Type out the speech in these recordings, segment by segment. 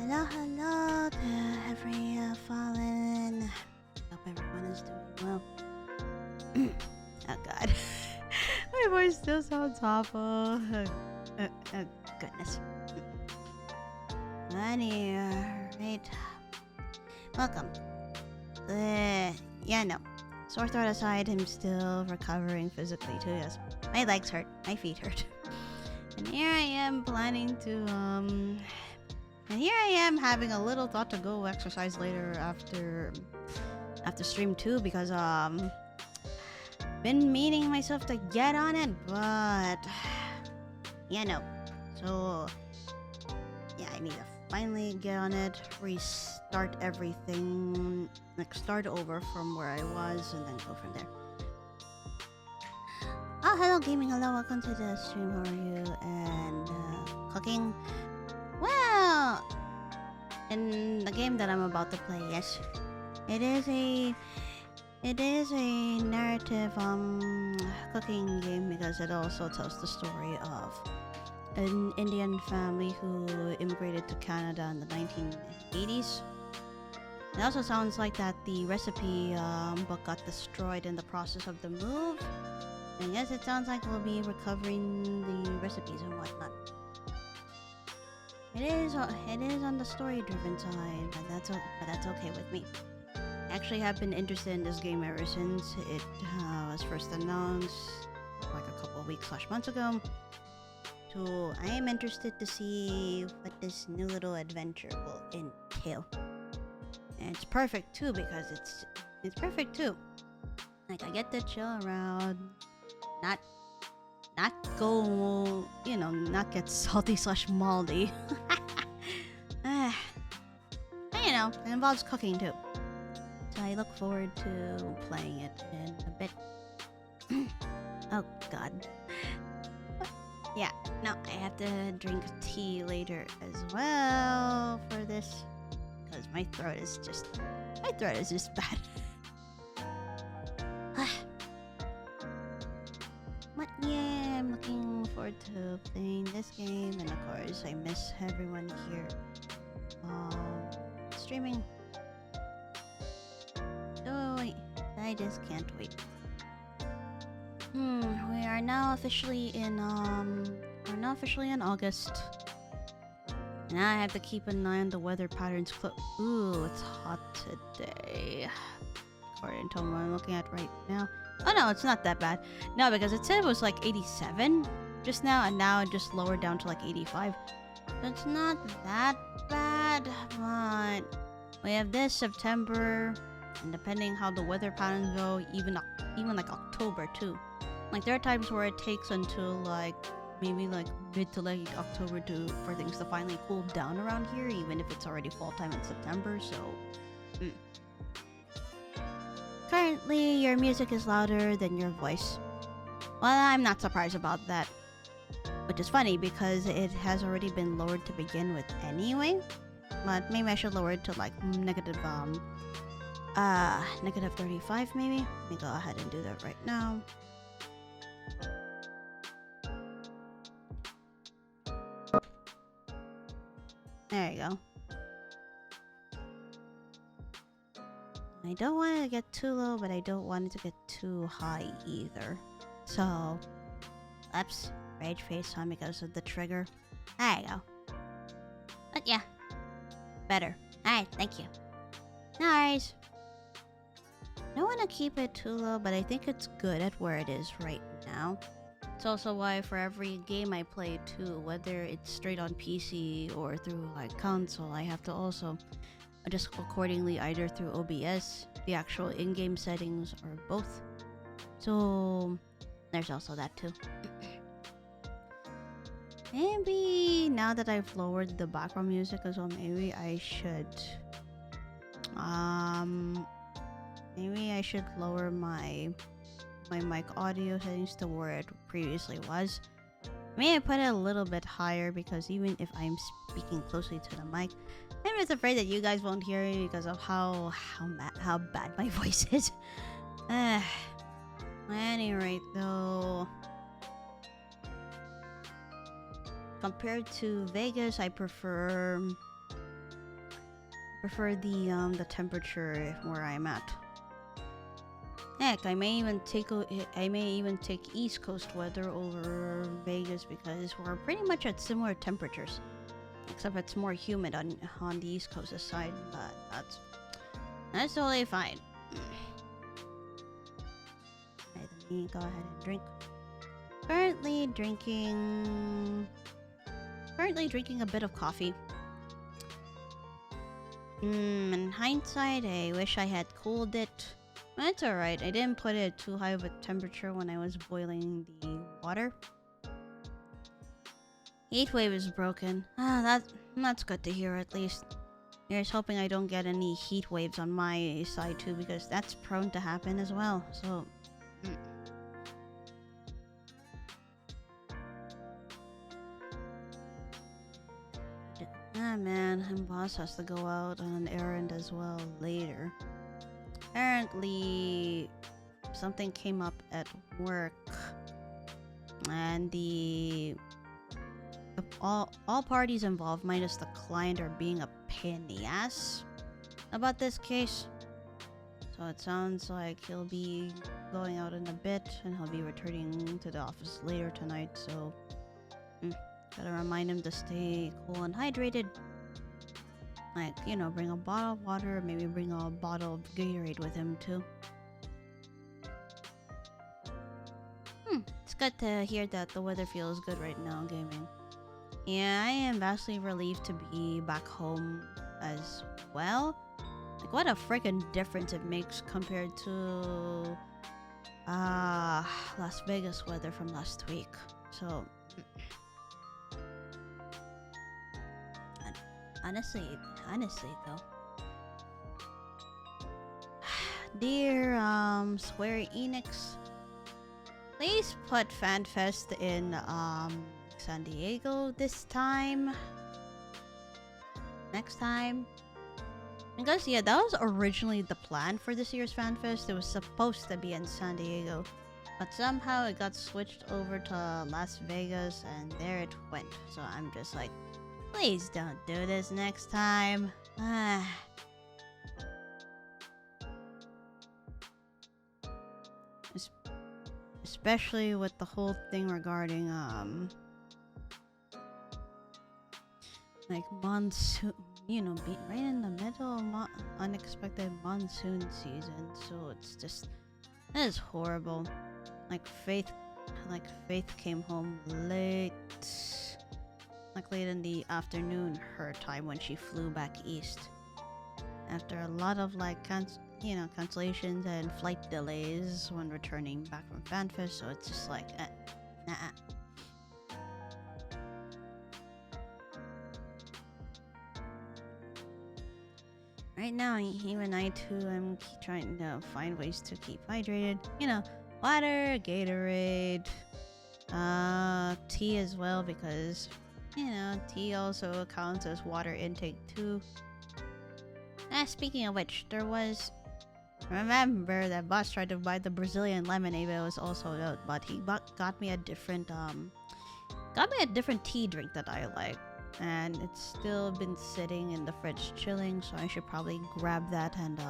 Hello, hello to every fallen. Hope everyone is doing well. Oh god. My voice still sounds awful. Goodness. Right. Welcome. Yeah, no. Sore throat aside, I'm still recovering physically too, yes. My legs hurt, my feet hurt. And here I am planning to, and here I am having a little thought to go exercise later after stream 2 because, been meaning myself to get on it, but, yeah, no. So, yeah, I need to finally get on it, restart everything, like start over from where I was and then go from there. Oh, hello gaming, hello, welcome to the stream, how are you? And cooking? Well, in the game that I'm about to play, yes. It is a narrative cooking game because it also tells the story of an Indian family who immigrated to Canada in the 1980s. It also sounds like that the recipe book got destroyed in the process of the move. And yes, it sounds like we'll be recovering the recipes and whatnot. It is on the story-driven side, but that's okay with me. I actually have been interested in this game ever since it was first announced like a couple of weeks/months ago. So I am interested to see what this new little adventure will entail. And it's perfect too because it's perfect too. Like I get to chill around, not go, you know, not get salty/moldy. You know, it involves cooking too. So I look forward to playing it in a bit. Oh god. Yeah, no, I have to drink tea later as well for this because my throat is just bad. But yeah, I'm looking forward to playing this game, and of course I miss everyone here streaming. So I just can't wait. We are now officially in August. Now I have to keep an eye on the weather patterns. Ooh, it's hot today, according to what I'm looking at right now. Oh no, it's not that bad. No, because it said it was like 87 just now, and now it just lowered down to like 85. So it's not that bad, but we have this September, and depending how the weather patterns go, even like October too. Like there are times where it takes until like maybe like mid to late October for things to finally cool down around here, even if it's already fall time in September. So currently your music is louder than your voice. Well, I'm not surprised about that, which is funny because it has already been lowered to begin with anyway. But maybe I should lower it to like negative 35 maybe. Let me go ahead and do that right now. There you go. I don't want it to get too low, but I don't want it to get too high either. So, oops, rage face on because of the trigger. There you go. But yeah, better. Alright, thank you. No worries. I don't want to keep it too low, but I think it's good at where it is right now. It's also why for every game I play too, whether it's straight on PC or through like console, I have to also adjust accordingly either through OBS, the actual in-game settings, or both. So there's also that too. Maybe now that I've lowered the background music as well, maybe I should lower my mic audio settings to where it previously was. Maybe I put it a little bit higher because even if I'm speaking closely to the mic, I'm just afraid that you guys won't hear me because of how bad my voice is. At any rate, though, compared to Vegas, I prefer prefer the temperature where I'm at. Heck, I may even take East Coast weather over Vegas because we're pretty much at similar temperatures, except it's more humid on the East Coast side. But that's totally fine. Alright, let me go ahead and drink. Currently drinking a bit of coffee. In hindsight, I wish I had cooled it. That's alright. I didn't put it too high of a temperature when I was boiling the water. Heat wave is broken. That's good to hear at least. Here's hoping I don't get any heat waves on my side too, because that's prone to happen as well. So. Man, and boss has to go out on an errand as well later. Apparently, something came up at work, and all parties involved, minus the client, are being a pain in the ass about this case. So it sounds like he'll be going out in a bit, and he'll be returning to the office later tonight. So, gotta remind him to stay cool and hydrated. Like, bring a bottle of water, maybe bring a bottle of Gatorade with him too. It's good to hear that the weather feels good right now gaming. Yeah, I am vastly relieved to be back home as well. Like, what a freaking difference it makes compared to Las Vegas weather from last week. So honestly though, dear Square Enix, please put FanFest in San Diego this time. Next time. Because yeah, that was originally the plan for this year's FanFest. It was supposed to be in San Diego, but somehow it got switched over to Las Vegas, and there it went. So I'm just like, please don't do this next time. Especially with the whole thing regarding like monsoon, be right in the middle of unexpected monsoon season. So it's just, that is horrible. Like Faith came home late. Like late in the afternoon, her time, when she flew back east. After a lot of cancellations and flight delays when returning back from FanFest, so it's just like, nah. Right now, even I too am trying to find ways to keep hydrated. Water, Gatorade, tea as well, because tea also counts as water intake too. Speaking of which, remember that boss tried to buy the Brazilian lemonade, but it was also out, but he got me a different tea drink that I like, and it's still been sitting in the fridge chilling, so I should probably grab that and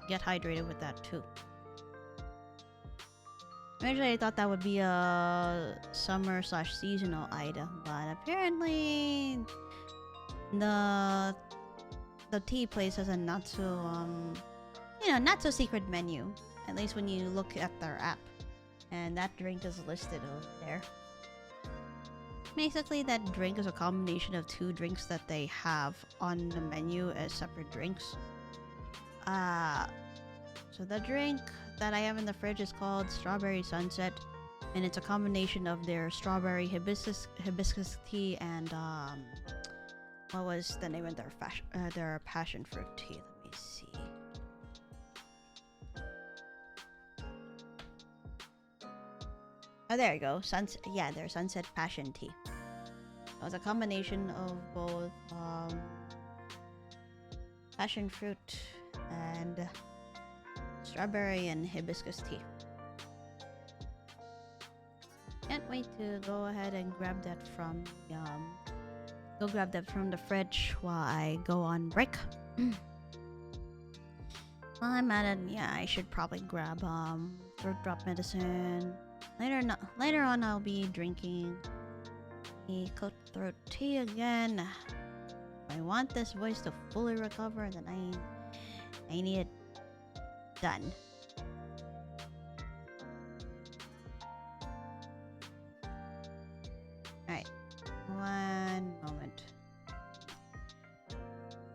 get hydrated with that too. Originally I thought that would be a summer/seasonal item, but apparently the tea place has a not so secret menu, at least when you look at their app, and that drink is listed over there. Basically, that drink is a combination of two drinks that they have on the menu as separate drinks. So the drink that I have in the fridge is called Strawberry Sunset, and it's a combination of their strawberry hibiscus tea and what was the name of their passion fruit tea? Let me see. Oh, there you go. Their Sunset Passion Tea. It was a combination of both passion fruit and strawberry and hibiscus tea. Can't wait to go ahead and grab that from go grab that from the fridge while I go on break. While I'm at it, yeah, I should probably grab throat drop medicine. Later on, I'll be drinking the coat throat tea again. If I want this voice to fully recover, then I need it done. Alright. One moment.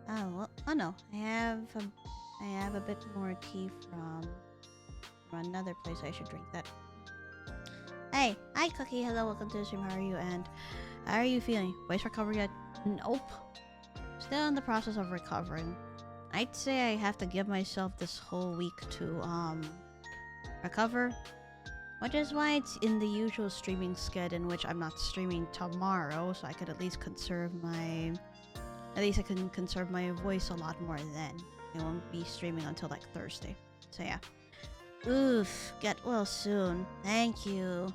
Oh, well, oh no. I have a bit more tea from another place. I should drink that. Hey, hi Cookie. Hello, welcome to the stream. How are you? And how are you feeling? Voice recovery yet? Nope. Still in the process of recovering. I'd say I have to give myself this whole week to recover, which is why it's in the usual streaming schedule, in which I'm not streaming tomorrow, so I could at least conserve my voice a lot more then. I won't be streaming until like Thursday. So yeah. Oof, get well soon. Thank you.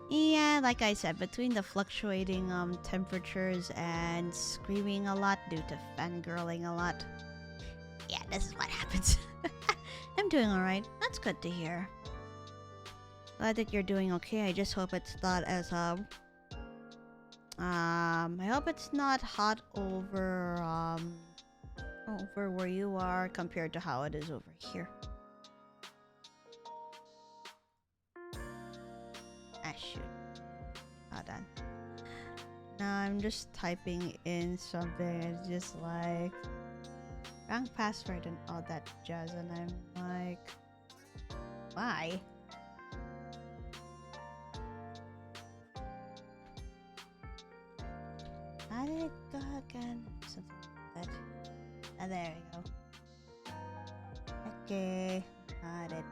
Yeah, like I said, between the fluctuating temperatures and screaming a lot due to fangirling a lot. Yeah, this is what happens. I'm doing alright. That's good to hear. Glad that you're doing okay. I just hope it's not as I hope it's not hot over where you are compared to how it is over here. Ah, shoot. Hold on. Now I'm just typing in something. It's just like wrong password and all that jazz, and I'm like, why? How did it go again? Something like that. Ah, there we go. Okay, got it.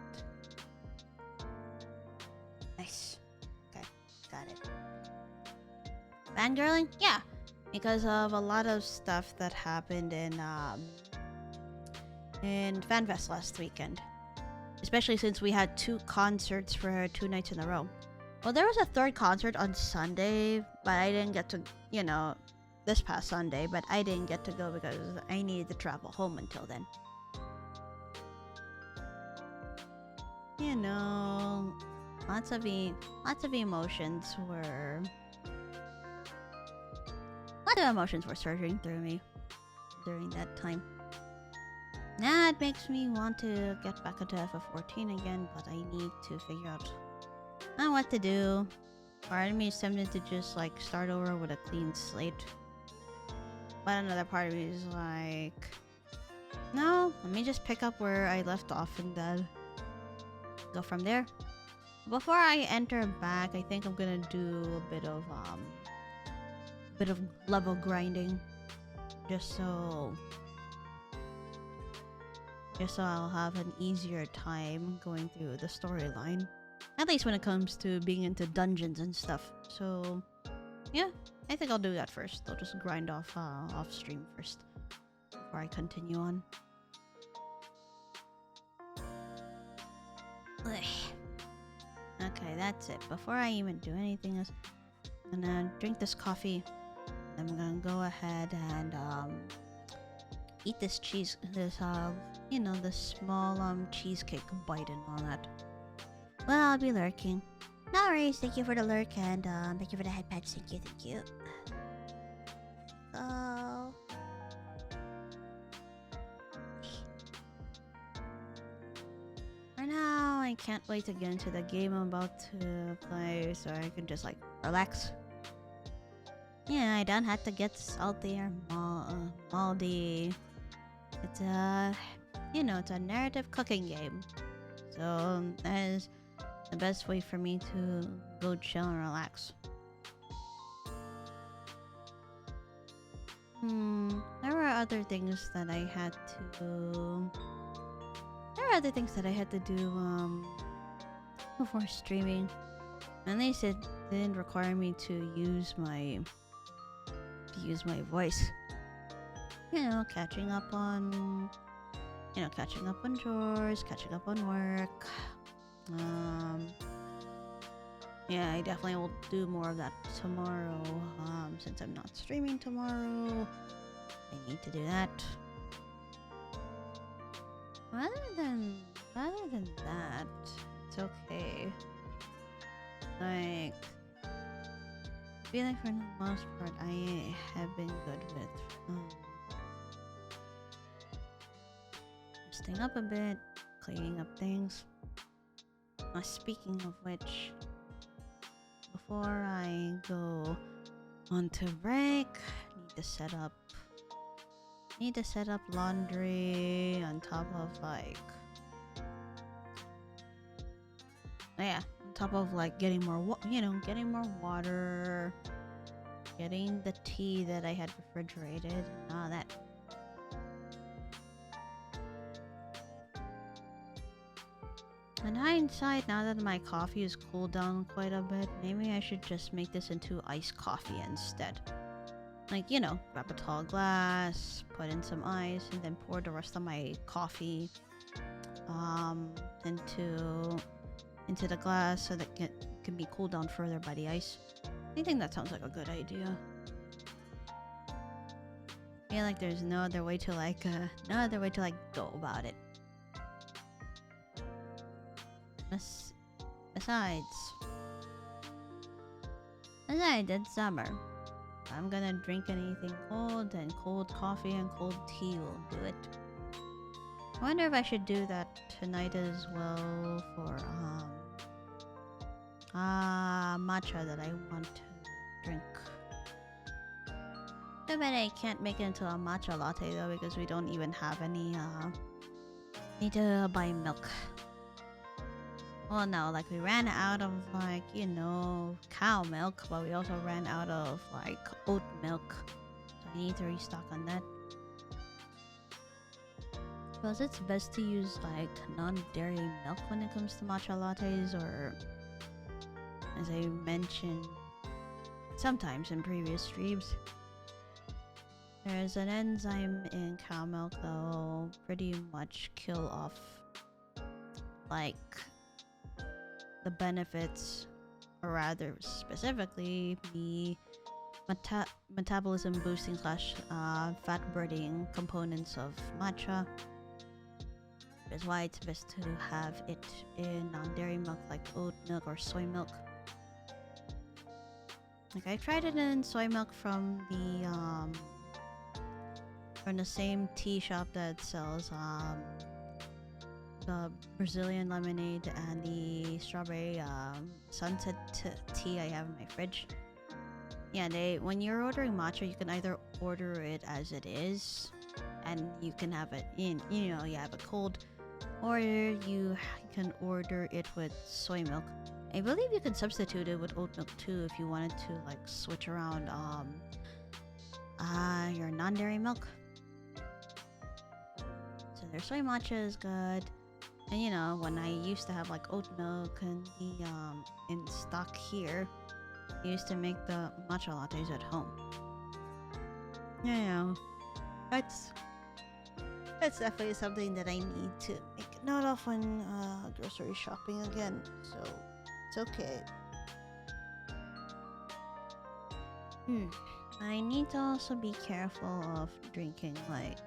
Nice. Okay, got it. Fangirling? Yeah, because of a lot of stuff that happened in FanFest last weekend. Especially since we had 2 concerts for 2 nights in a row. Well, there was a 3rd concert on Sunday, but I didn't get to, this past Sunday, but I didn't get to go because I needed to travel home until then. You know, lots of emotions were surging through me during that time. Now it makes me want to get back into FF14 again, but I need to figure out what to do. Part of me is tempted to just like start over with a clean slate, but another part of me is like, no, let me just pick up where I left off and then go from there. Before I enter back, I think I'm gonna do a bit of level grinding, just so I'll have an easier time going through the storyline. At least when it comes to being into dungeons and stuff. So, yeah, I think I'll do that first. I'll just grind off stream first before I continue on. Ugh. Okay, that's it. Before I even do anything else, I'm gonna drink this coffee. Then I'm gonna go ahead and eat this this small cheesecake bite and all that. Well, I'll be lurking. No worries, thank you for the lurk and thank you for the head patch. Thank you. So for now, I can't wait to get into the game I'm about to play so I can just like relax. Yeah, I don't have to get salty or moldy. It's it's a narrative cooking game. So that is the best way for me to go chill and relax. There were other things that I had to do before streaming. At least it didn't require me to use my voice. Catching up on chores, catching up on work. Yeah, I definitely will do more of that tomorrow. Since I'm not streaming tomorrow, I need to do that. Other than that, it's okay. Like, I feel like for the most part, I have been good with resting up a bit, cleaning up things. Speaking of which, before I go on to break, need to set up laundry on top of like, yeah, on top of like getting more getting more water, getting the tea that I had refrigerated and all that. In hindsight, now that my coffee is cooled down quite a bit, maybe I should just make this into iced coffee instead. Like, grab a tall glass, put in some ice, and then pour the rest of my coffee into the glass so that it can be cooled down further by the ice. I think that sounds like a good idea. I feel like there's no other way to go about it. Besides, it's summer. If I'm gonna drink anything cold, then cold coffee and cold tea will do it. I wonder if I should do that tonight as well for matcha that I want to drink. Too bad I can't make it into a matcha latte though, because we don't even have any need to buy milk. Well, no, like we ran out of like, cow milk, but we also ran out of like oat milk. So I need to restock on that. Because it's best to use like non-dairy milk when it comes to matcha lattes, or as I mentioned sometimes in previous streams, there's an enzyme in cow milk that will pretty much kill off like the benefits, or rather specifically the metabolism boosting / fat burning components of matcha. That's why it's best to have it in non-dairy milk like oat milk or soy milk. Like I tried it in soy milk from the same tea shop that sells the Brazilian lemonade and the strawberry sunset tea I have in my fridge. Yeah, when you're ordering matcha, you can either order it as it is, and you can have it in, you have it cold, or you can order it with soy milk. I believe you can substitute it with oat milk too if you wanted to like switch around your non-dairy milk. So their soy matcha is good. And when I used to have like oat milk and the in stock here, I used to make the matcha lattes at home. Yeah, that's definitely something that I need to make a note of when grocery shopping again. So it's okay. I need to also be careful of drinking like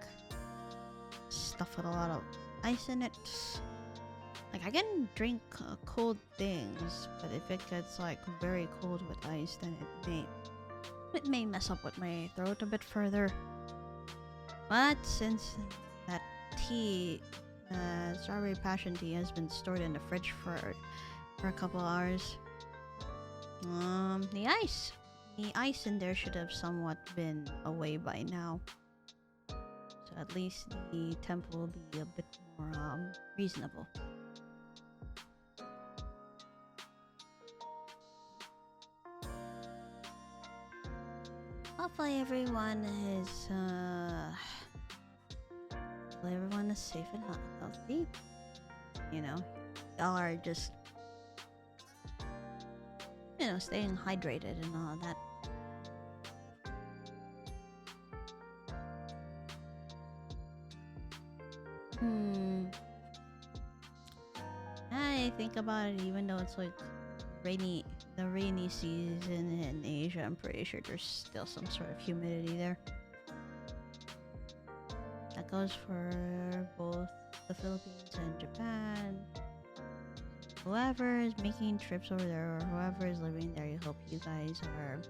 stuff with a lot of ice in it. Like I can drink cold things, but if it gets like very cold with ice, then it may mess up with my throat a bit further. But since that tea, strawberry passion tea, has been stored in the fridge for a couple hours, the ice in there should have somewhat been away by now. So at least the temp will be a bit more reasonable. Hopefully everyone is safe and healthy. Y'all are just staying hydrated and all that. I think about it, even though it's like rainy the rainy season in Asia, I'm pretty sure there's still some sort of humidity there. That goes for both the Philippines and Japan. Whoever is making trips over there or whoever is living there, I hope you guys are...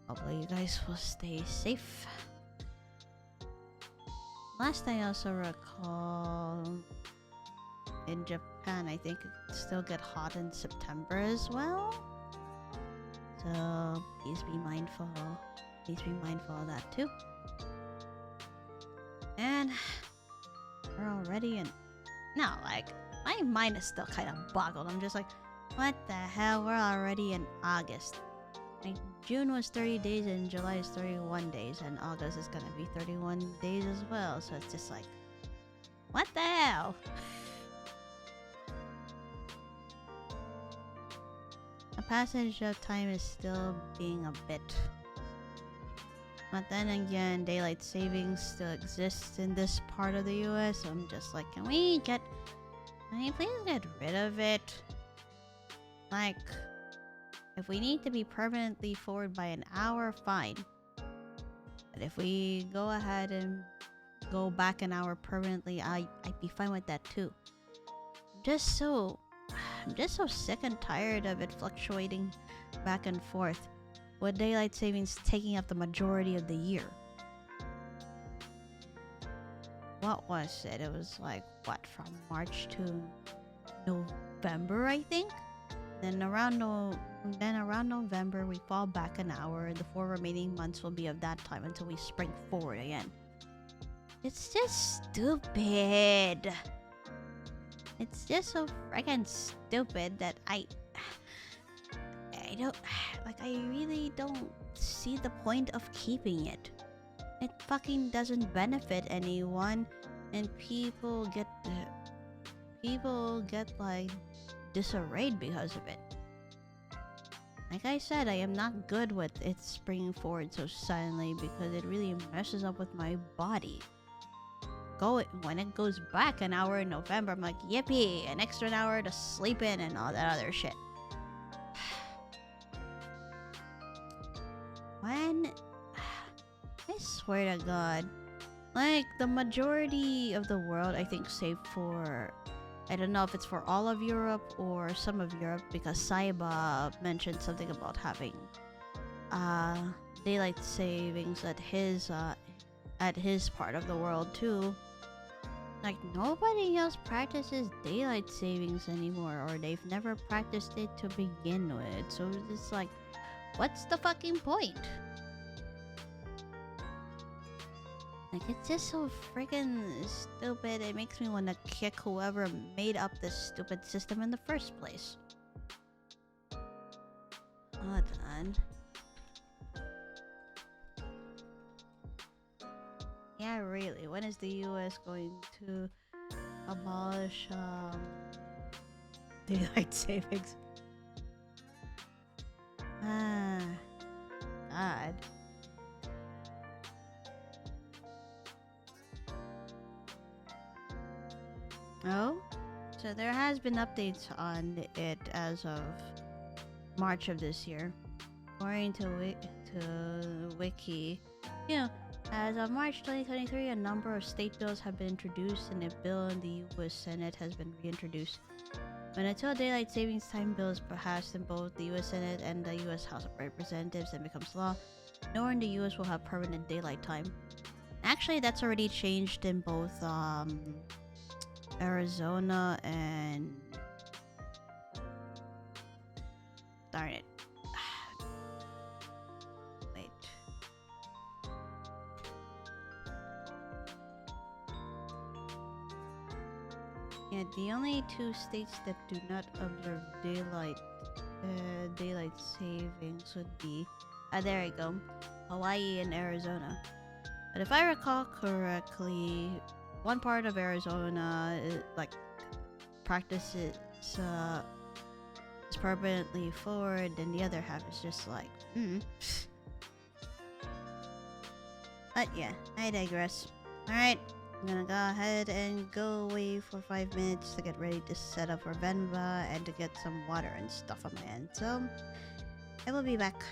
Hopefully you guys will stay safe. Last I also recall, in Japan, I think it still get hot in September as well. So please be mindful. Please be mindful of that too. And we're already in... No, like, my mind is still kind of boggled. I'm just like, what the hell? We're already in August. Like, June was 30 days and July is 31 days and August is gonna be 31 days as well. So it's just like, what the hell? The passage of time is still being a bit. But then again, daylight savings still exists in this part of the US, so I'm just like, can we please get rid of it? Like, if we need to be permanently forward by an hour, fine. But if we go ahead and go back an hour permanently, I'd be fine with that too. I'm just so sick and tired of it fluctuating back and forth, with daylight savings taking up the majority of the year. What was it? It was like, what, from March to November, I think? Then around November, we fall back an hour. The 4 remaining months will be of that time until we spring forward again. It's just stupid. It's just so freaking stupid that I really don't see the point of keeping it. It fucking doesn't benefit anyone, and people get like disarrayed because of it. Like I said, I am not good with it springing forward so suddenly because it really messes up with my body. When it goes back an hour in November, I'm like, yippee, an extra hour to sleep in and all that other shit. I swear to God, like the majority of the world, I think, save for, I don't know if it's for all of Europe or some of Europe, because Saiba mentioned something about having daylight savings at his part of the world too. Like, nobody else practices daylight savings anymore, or they've never practiced it to begin with. So it's like, what's the fucking point? Like, it's just so freaking stupid. It makes me want to kick whoever made up this stupid system in the first place. Hold on. Yeah, really. When is the US going to abolish daylight savings? Ah, God. Oh, so there has been updates on it as of March of this year. According to Wiki, as of March 2023, a number of state bills have been introduced, and a bill in the U.S. Senate has been reintroduced. But until daylight savings time bill is passed in both the U.S. Senate and the U.S. House of Representatives and becomes law, nowhere in the U.S. will have permanent daylight time. Actually, that's already changed in both Arizona and... Darn it. Wait. Yeah, the only two states that do not observe daylight savings would be... there I go. Hawaii and Arizona. But if I recall correctly, one part of Arizona practices is permanently forward, and the other half is just like, But yeah, I digress. Alright, I'm gonna go ahead and go away for 5 minutes to get ready to set up for Venba and to get some water and stuff on my end. So, I will be back.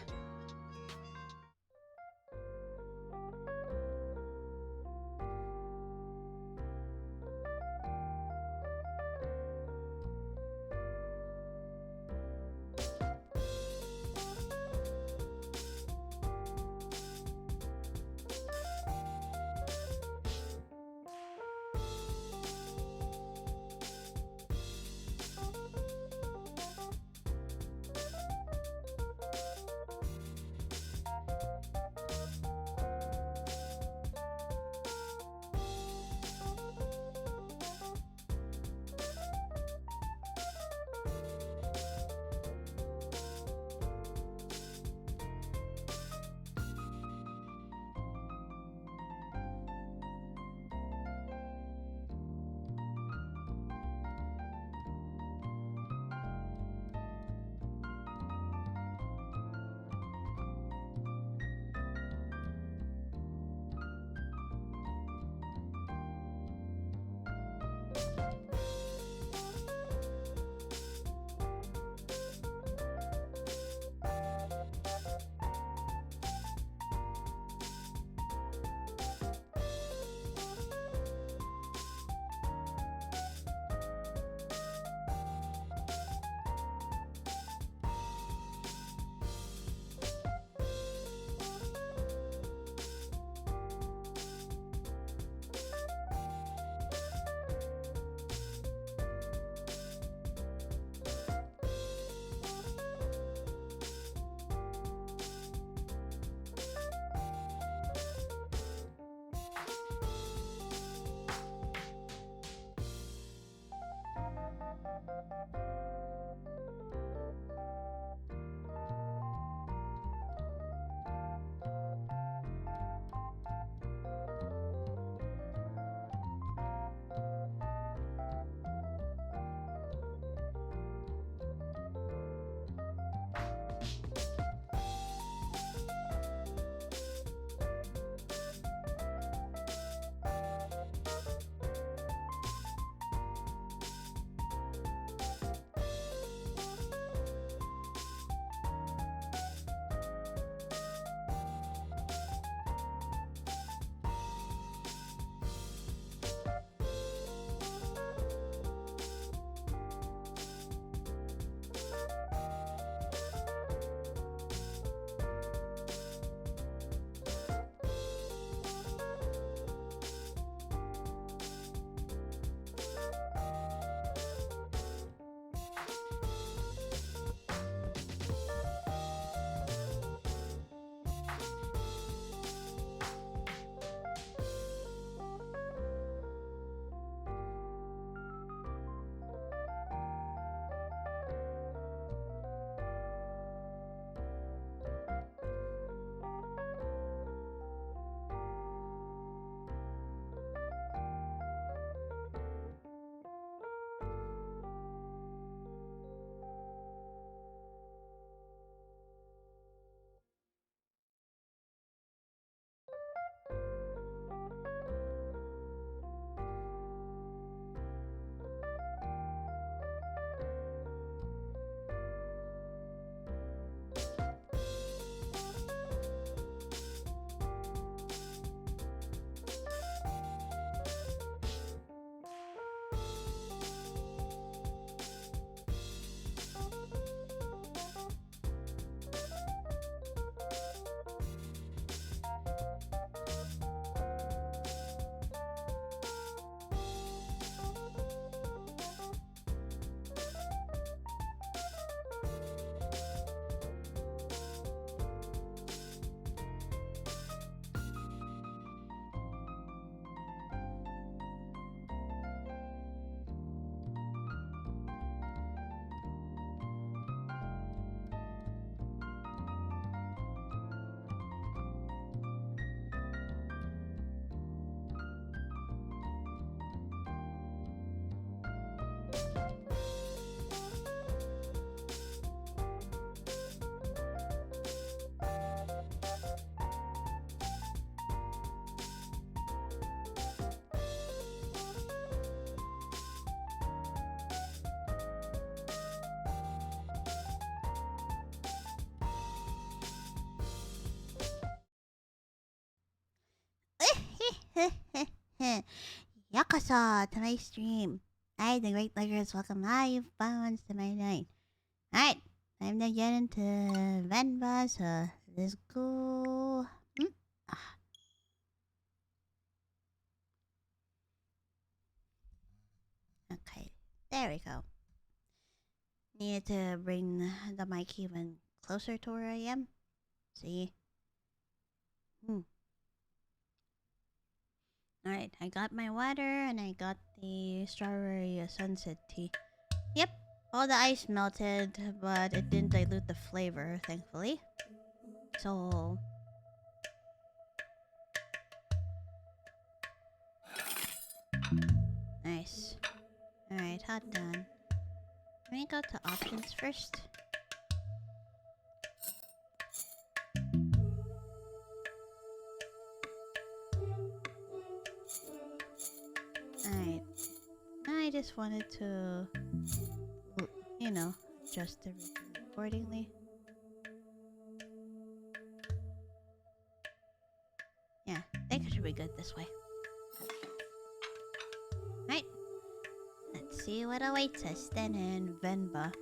Yakuza to my stream. Hi, the great leggers. Welcome live, bounds to my night. Alright, time to get into Venba, so let's go. Okay, there we go. Need to bring the mic even closer to where I am. See? Alright, I got my water and I got the strawberry sunset tea. Yep, all the ice melted, but it didn't dilute the flavor, thankfully. So... Nice. Alright, hot done. Let me go to options first. Alright. I just wanted to, you know, adjust everything accordingly. Yeah, I think it should be good this way. Right. Let's see what awaits us then in Venba.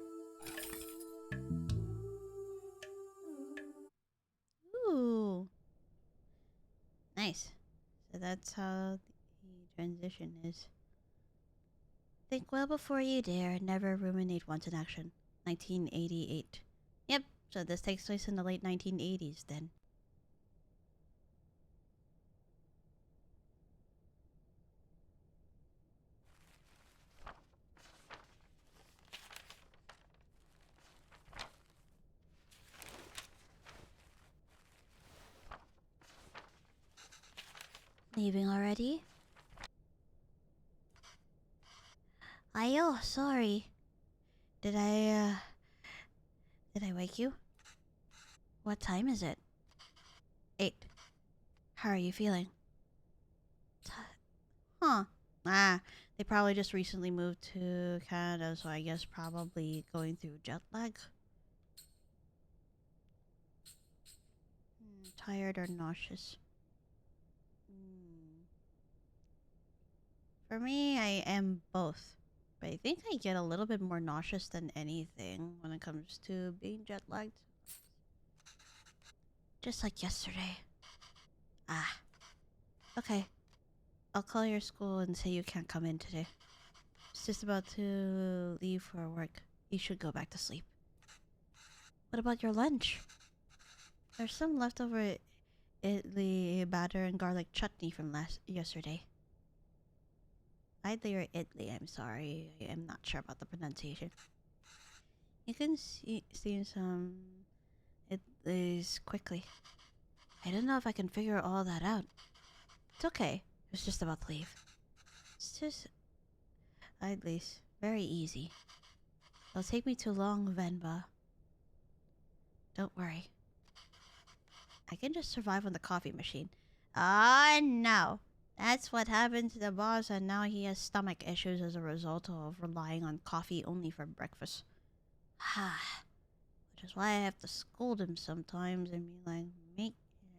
Ooh. Nice. So that's how the transition is. Think well before you dare. Never ruminate once in action. 1988. Yep, so this takes place in the late 1980s then. Leaving already? Ayo, sorry. Did I wake you? What time is it? 8. How are you feeling? Huh. Ah, they probably just recently moved to Canada, so I guess probably going through jet lag. Tired or nauseous? For me, I am both. But I think I get a little bit more nauseous than anything when it comes to being jet lagged. Just like yesterday. Ah. Okay. I'll call your school and say you can't come in today. It's just about to leave for work. You should go back to sleep. What about your lunch? There's some leftover idli batter and garlic chutney from yesterday. Idli or idli, I'm sorry. I'm not sure about the pronunciation. You can see some idlis quickly. I don't know if I can figure all that out. It's okay. It was just about to leave. It's just idlis. Very easy. It'll take me too long, Venba. Don't worry. I can just survive on the coffee machine. Ah, no. That's what happened to the boss, and now he has stomach issues as a result of relying on coffee only for breakfast. Which is why I have to scold him sometimes and be like,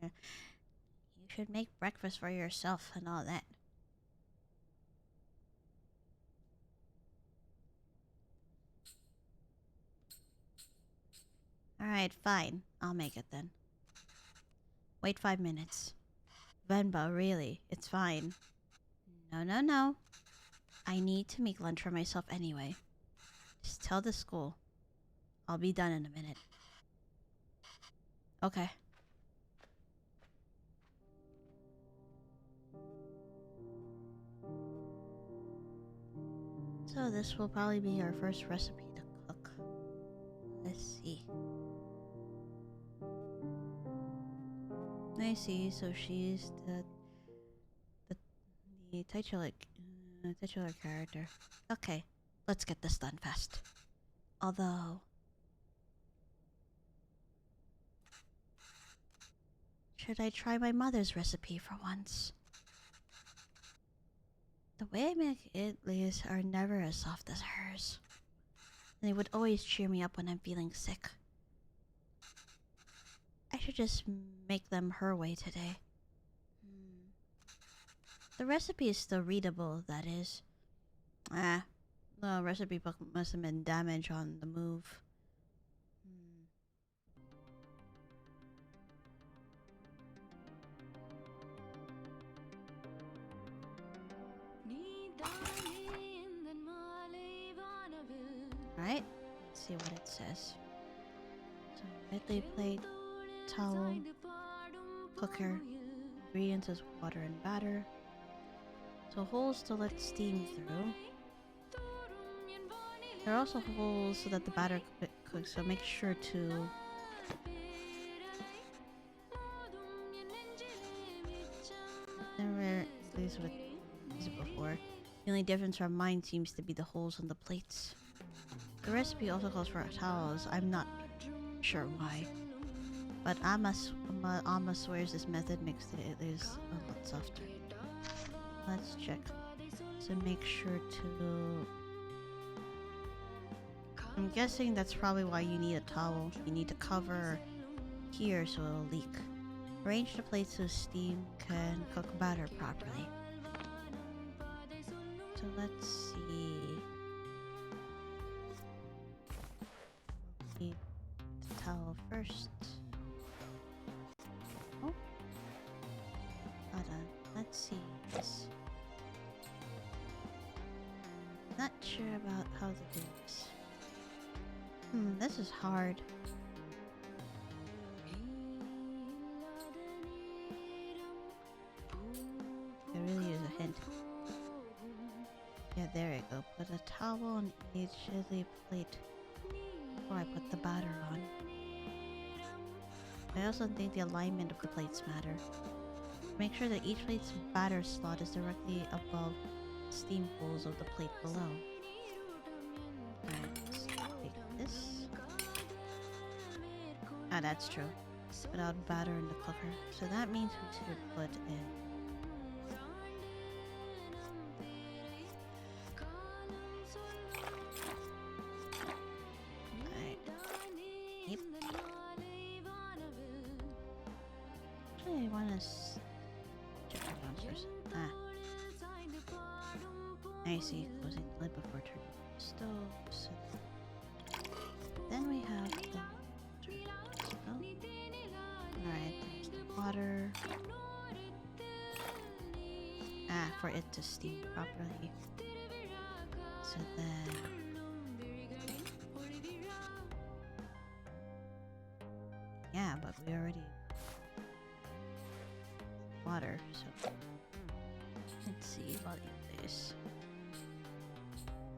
you should make breakfast for yourself and all that. Alright, fine. I'll make it then. Wait 5 minutes. Venba, really, it's fine. No. I need to make lunch for myself anyway. Just tell the school. I'll be done in a minute. Okay. So this will probably be our first recipe to cook. Let's see. I see, so she's the titular character. Okay, let's get this done fast. Although... should I try my mother's recipe for once? The way I make idlis are never as soft as hers. And they would always cheer me up when I'm feeling sick. I should just make them her way today. The recipe is still readable, that is. Ah, the recipe book must have been damaged on the move. Alright, let's see what it says. So, Ridley plate, towel, cooker, ingredients is water and batter. So holes to let steam through. There are also holes so that the batter cooks, so make sure to never used it before. The only difference from mine seems to be the holes on the plates. The recipe also calls for towels. I'm not sure why. But Amma swears this method makes it is a lot softer. Let's check. So make sure to... I'm guessing that's probably why you need a towel. You need to cover here so it'll leak. Arrange the plates so steam can cook batter properly. So let's see. Need the towel first. Oh. Hold on. Let's see this. Not sure about how to do this. This is hard. I really use a hint. Yeah, there we go. Put a towel on each chili plate before I put the batter on. I also think the alignment of the plates matter. Make sure that each plate's batter slot is directly above the steam holes of the plate below. Alright, let's take this. Ah, that's true. Without batter in the cooker. So that means we should put in... Alright. Yep. Actually, I want to... check it out first. Ah. I see. Closing the lid before turning on the stove. So then we have the... Alright, there's the water. Ah, for it to steam properly. So then... Yeah, but we already... water, so... Let's see, volume this.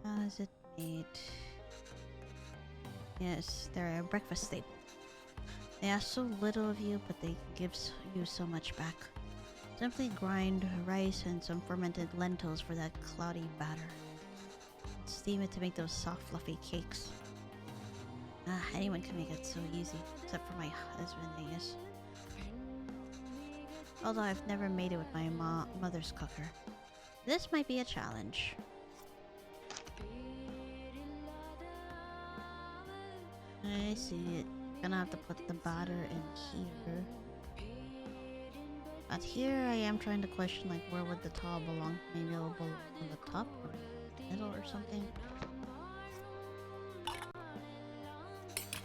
How is it made? Yes, they're a breakfast staple. They ask so little of you, but they give you so much back. Simply grind rice and some fermented lentils for that cloudy batter. Steam it to make those soft, fluffy cakes. Ah, anyone can make it so easy, except for my husband, I guess. Although I've never made it with my mother's cooker. This might be a challenge. I see it. Gonna have to put the batter in here. But here I am trying to question, like, where would the towel belong? Maybe it'll belong on the top or middle or something.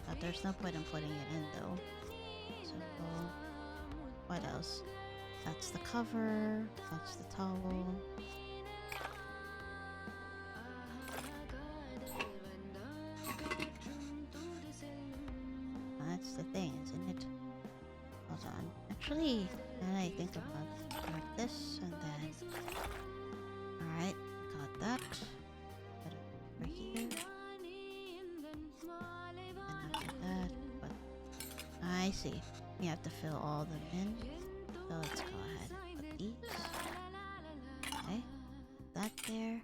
But there's no point in putting it in though. So what else? That's the cover. That's the towel. That's the thing, isn't it? Hold on. Actually, now I think about it, like this and then... Alright, got that. Put it over here. And after that, but... I see. We have to fill all of them in. So let's go ahead and put these. Okay. Put that there.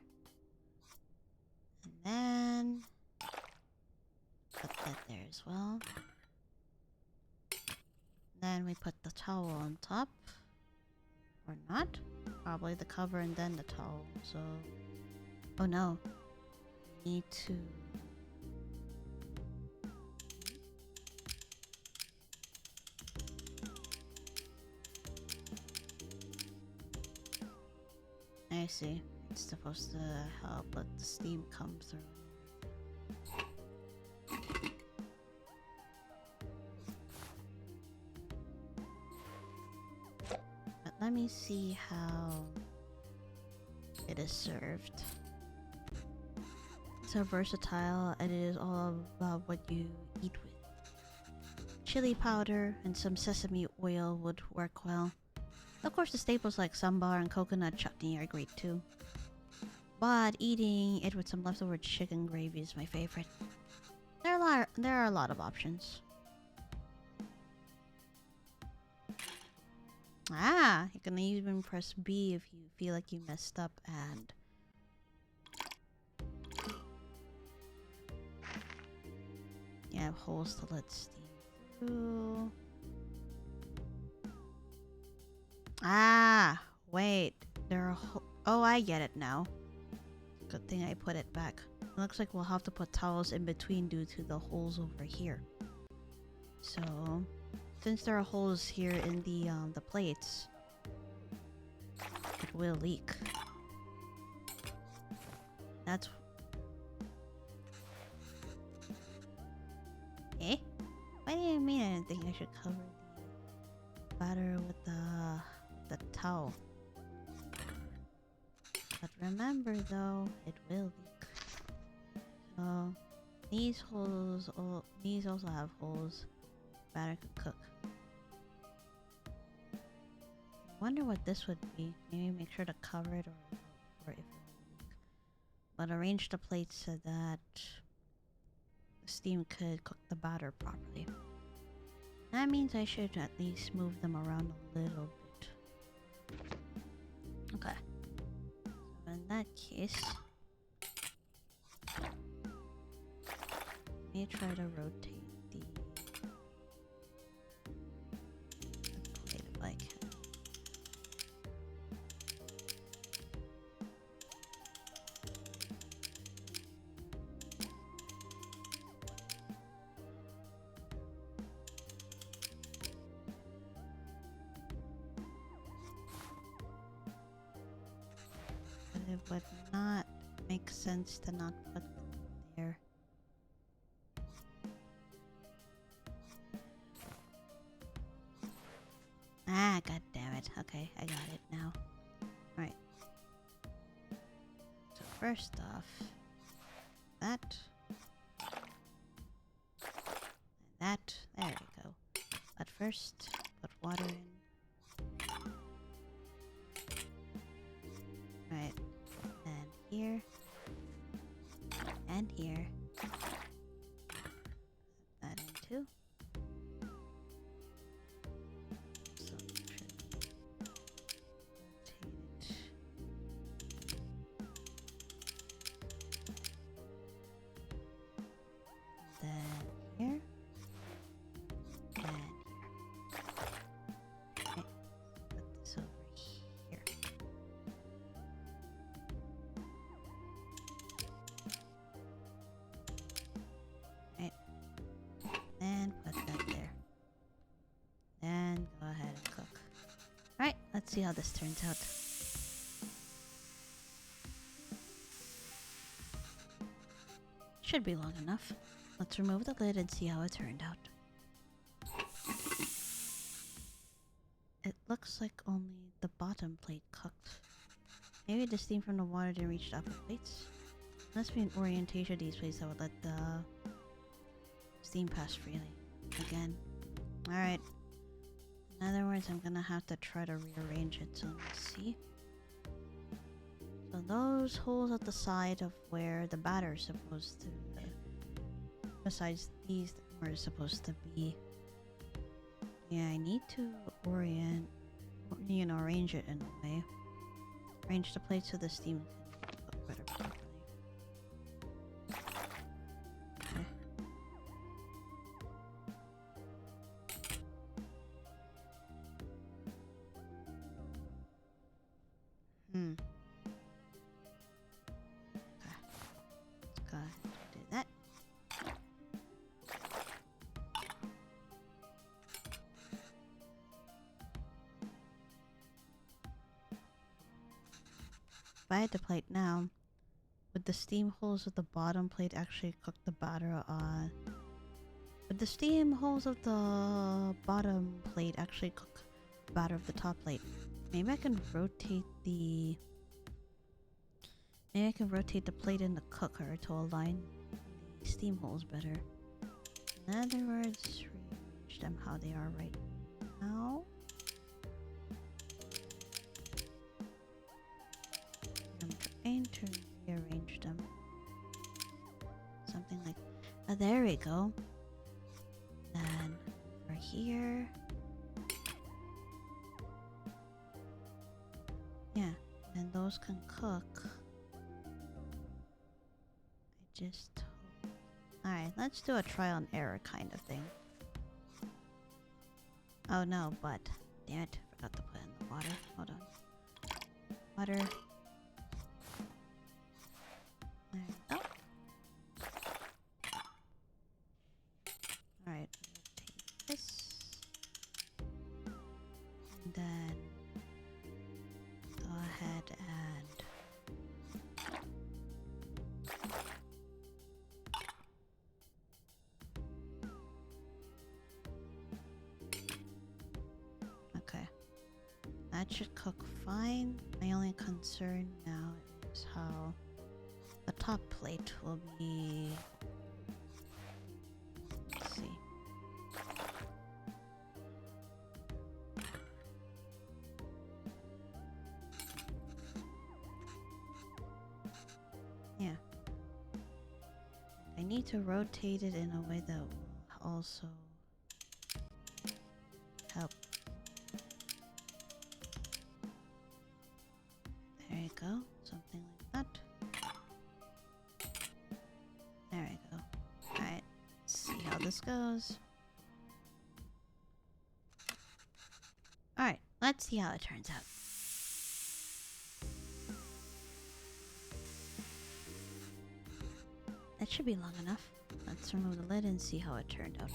And then... put that there as well. Then we put the towel on top. Or not. Probably the cover and then the towel. So... oh no. Need to... I see. It's supposed to help let the steam come through. But let me see how it is served. It's so versatile, and it is all about what you eat with. Chili powder and some sesame oil would work well. Of course, the staples like sambar and coconut chutney are great too. But eating it with some leftover chicken gravy is my favorite. There are a lot of options. Ah, you can even press B if you feel like you messed up and... You have holes to let steam through. Ah, wait. There are oh, I get it now. Good thing I put it back. It looks like we'll have to put towels in between due to the holes over here. So, since there are holes here in the plates, it will leak. That's... Eh? What do you mean I didn't think I should cover the batter with the towel? But remember though, it will leak. So these holes, these also have holes. Batter could cook. I wonder what this would be. Maybe make sure to cover it, or if it will leak. But arrange the plates so that the steam could cook the batter properly. That means I should at least move them around a little bit. Okay. So in that case, let me try to rotate the plate if I can. It would not make sense to not put them there. Ah, god damn it. Okay, I got it now. Alright. So first off, that. And that. There we go. But first, put water in. Right. And here. And here. Put that in too. So rotate it. Then here. And here. Okay. Put this over here. And put that there. And go ahead and cook. Alright, let's see how this turns out. Should be long enough. Let's remove the lid and see how it turned out. It looks like only the bottom plate cooked. Maybe the steam from the water didn't reach the upper plates. Must be an orientation of these plates that would let the steam pass freely. Again. Alright. In other words, I'm gonna have to try to rearrange it. So let's see. So those holes at the side of where the batter is supposed to... besides these were supposed to be. Yeah, I need to arrange it in a way. Arrange the plate so the steam can cook better properly. Okay. Okay. Let's go ahead and do that. If I had the plate now, would the steam holes of the bottom plate actually cook the batter on? Would the steam holes of the bottom plate actually cook the batter of the top plate? Maybe I can rotate the... Maybe I can rotate the plate in the cooker to align the steam holes better. In other words, rearrange them how they are right now. I'm trying to rearrange them. Something like... Oh, there we go. Then over here. Yeah, and those can cook. I just... Alright, let's do a trial and error kind of thing. Oh no, but... Damn it, forgot to put in the water. Hold on. Water. There we go. Alright, take this. And then... Go ahead and... Okay. That should cook fine. My only concern now is how the top plate will be... Let's see. Yeah. I need to rotate it in a way that will also help. There you go. Something like that. There we go. Alright. Let's see how this goes. Alright. Let's see how it turns out. That should be long enough. Let's remove the lid and see how it turned out.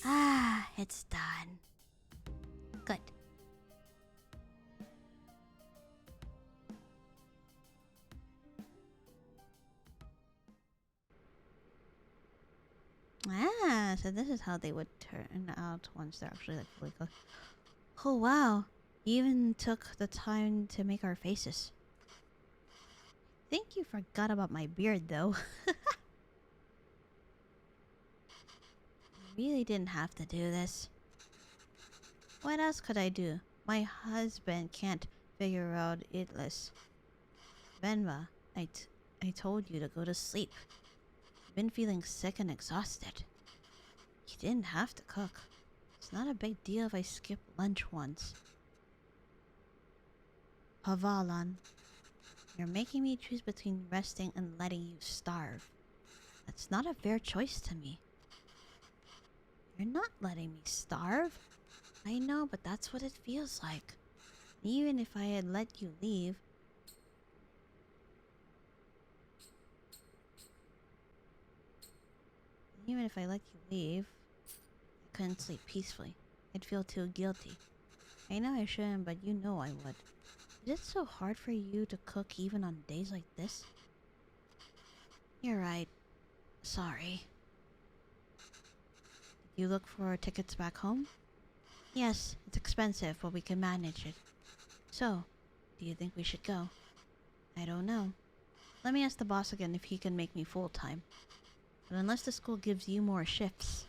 Ah, it's done. Good. Ah, so this is how they would turn out once they're actually like fully cooked. Oh wow, you even took the time to make our faces. Think you forgot about my beard though. Really didn't have to do this. What else could I do? My husband can't figure out itless. Venba, I told you to go to sleep. You've been feeling sick and exhausted. You didn't have to cook. It's not a big deal if I skip lunch once. Havalan, you're making me choose between resting and letting you starve. That's not a fair choice to me. You're not letting me starve. I know, but that's what it feels like. Even if I had let you leave... Even if I let you leave, I couldn't sleep peacefully. I'd feel too guilty. I know I shouldn't, but you know I would. Is it so hard for you to cook even on days like this? You're right. Sorry. You look for tickets back home? Yes, it's expensive, but we can manage it. So, do you think we should go? I don't know. Let me ask the boss again if he can make me full-time. But unless the school gives you more shifts,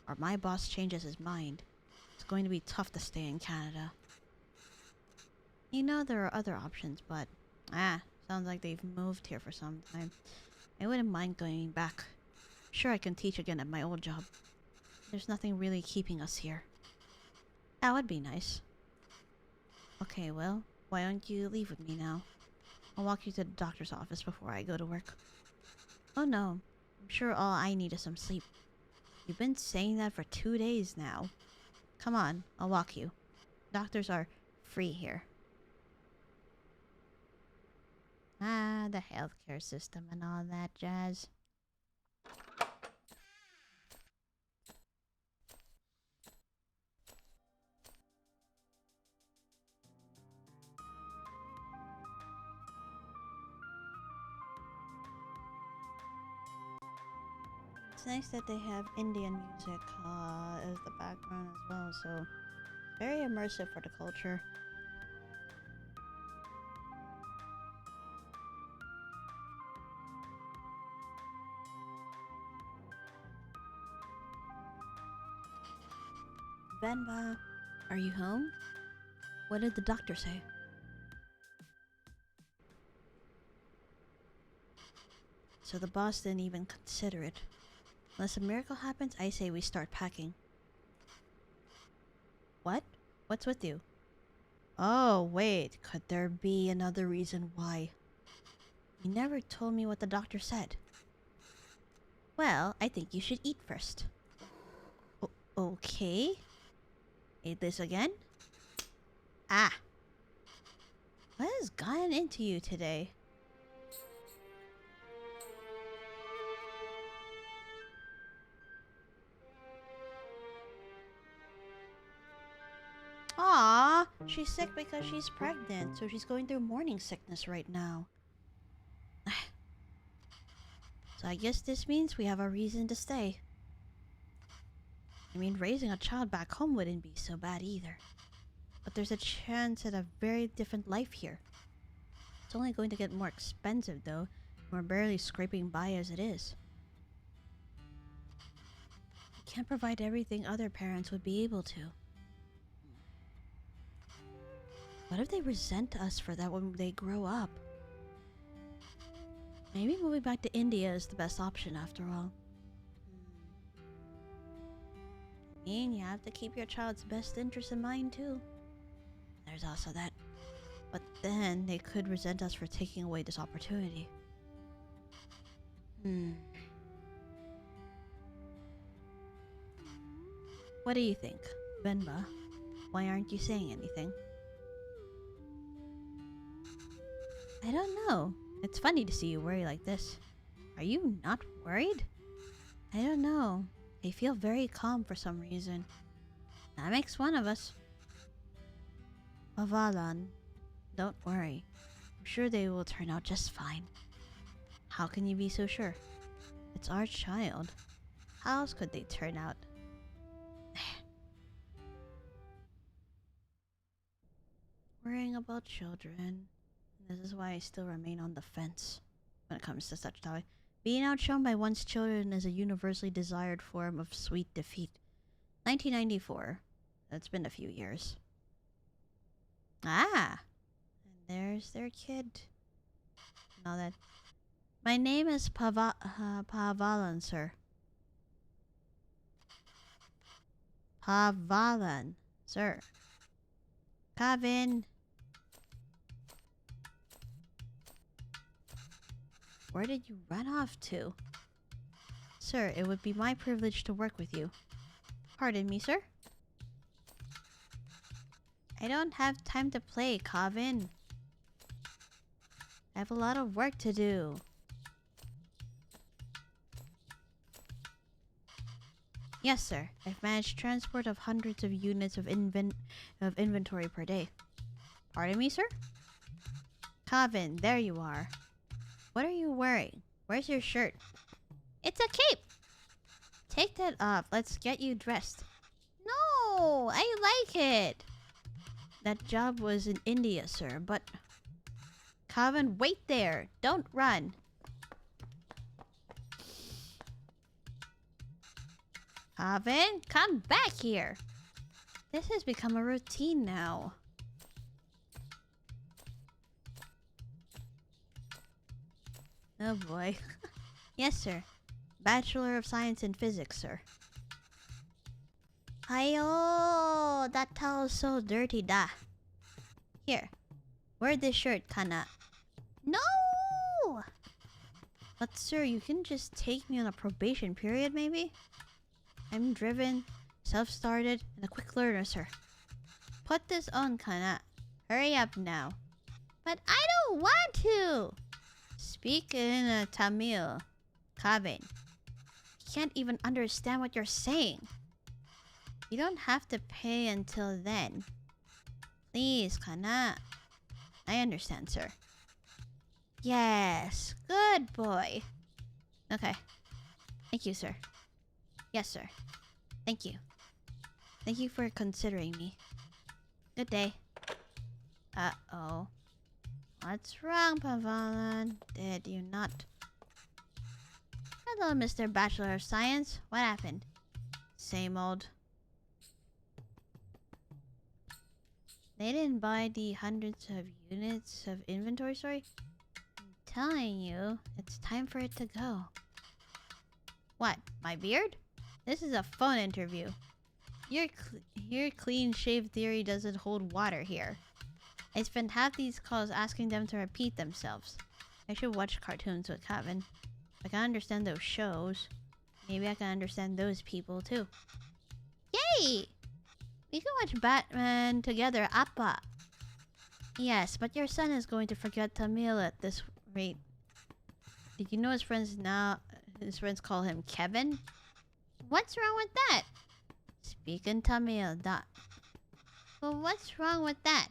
or my boss changes his mind, it's going to be tough to stay in Canada. You know there are other options, but... sounds like they've moved here for some time. I wouldn't mind going back. Sure, I can teach again at my old job. There's nothing really keeping us here. That would be nice. Okay, well, why don't you leave with me now? I'll walk you to the doctor's office before I go to work. Oh no, I'm sure all I need is some sleep. You've been saying that for 2 days now. Come on, I'll walk you. Doctors are free here. Ah, the healthcare system and all that jazz. It's nice that they have Indian music as the background as well, so very immersive for the culture. Venba, are you home? What did the doctor say? So the boss didn't even consider it. Unless a miracle happens, I say we start packing. What? What's with you? Oh, wait. Could there be another reason why? You never told me what the doctor said. Well, I think you should eat first. Okay. Eat this again? Ah! What has gotten into you today? Aww, she's sick because she's pregnant, so she's going through morning sickness right now. So I guess this means we have a reason to stay. I mean, raising a child back home wouldn't be so bad either. But there's a chance at a very different life here. It's only going to get more expensive though. We're barely scraping by as it is. We can't provide everything other parents would be able to. What if they resent us for that when they grow up? Maybe moving back to India is the best option after all. I mean, you have to keep your child's best interest in mind too. There's also that. But then they could resent us for taking away this opportunity. What do you think, Venba? Why aren't you saying anything? I don't know. It's funny to see you worry like this. Are you not worried? I don't know. I feel very calm for some reason. That makes one of us. Avalan, don't worry. I'm sure they will turn out just fine. How can you be so sure? It's our child. How else could they turn out? Worrying about children. This is why I still remain on the fence when it comes to such topic. Being outshone by one's children is a universally desired form of sweet defeat. 1994. That's been a few years. Ah! And there's their kid. Now that... My name is Pavalan, sir. Pavalan, sir. Kavin. Where did you run off to? Sir, it would be my privilege to work with you. Pardon me, sir? I don't have time to play, Kavin. I have a lot of work to do. Yes, sir. I've managed transport of hundreds of units of inventory per day. Pardon me, sir? Kavin, there you are. What are you wearing? Where's your shirt? It's a cape! Take that off. Let's get you dressed. No! I like it! That job was in India, sir, but... Kavin, wait there! Don't run! Kavin, come back here! This has become a routine now. Oh boy. Yes, sir. Bachelor of Science in Physics, sir. Ayo, that towel's so dirty, da. Here, wear this shirt, Kana. No! But sir, you can just take me on a probation period, maybe? I'm driven, self-started, and a quick learner, sir. Put this on, Kana. Hurry up now. But I don't want to! Speak in Tamil. Kavin. I can't even understand what you're saying. You don't have to pay until then. Please, Kana. I understand, sir. Yes. Good boy. Okay. Thank you, sir. Yes, sir. Thank you. Thank you for considering me. Good day. Uh-oh. What's wrong, Pavalan? Did you not... Hello, Mr. Bachelor of Science. What happened? Same old. They didn't buy the hundreds of units of inventory, sorry? I'm telling you, it's time for it to go. What? My beard? This is a phone interview. Your clean shave theory doesn't hold water here. I spent half these calls asking them to repeat themselves. I should watch cartoons with Kevin. If I can understand those shows, maybe I can understand those people too. Yay! We can watch Batman together, Appa. Yes, but your son is going to forget Tamil at this rate. Did you know his friends call him Kevin? What's wrong with that? Speak in Tamil, Well, what's wrong with that?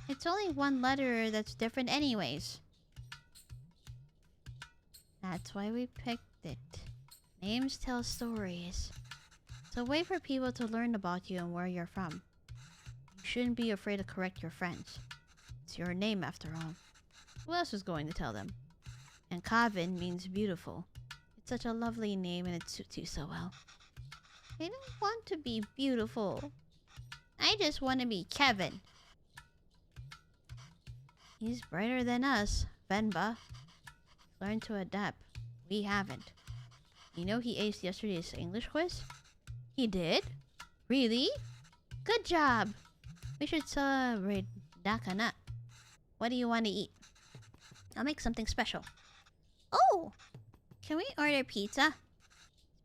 It's only one letter that's different anyways. That's why we picked it. Names tell stories. It's a way for people to learn about you and where you're from. You shouldn't be afraid to correct your friends. It's your name after all. Who else is going to tell them? And Kavin means beautiful. It's such a lovely name and it suits you so well. I don't want to be beautiful. I just want to be Kevin. He's brighter than us, Venba. Learn to adapt. We haven't. You know he aced yesterday's English quiz? He did? Really? Good job! We should celebrate Dakana. What do you want to eat? I'll make something special. Oh! Can we order pizza?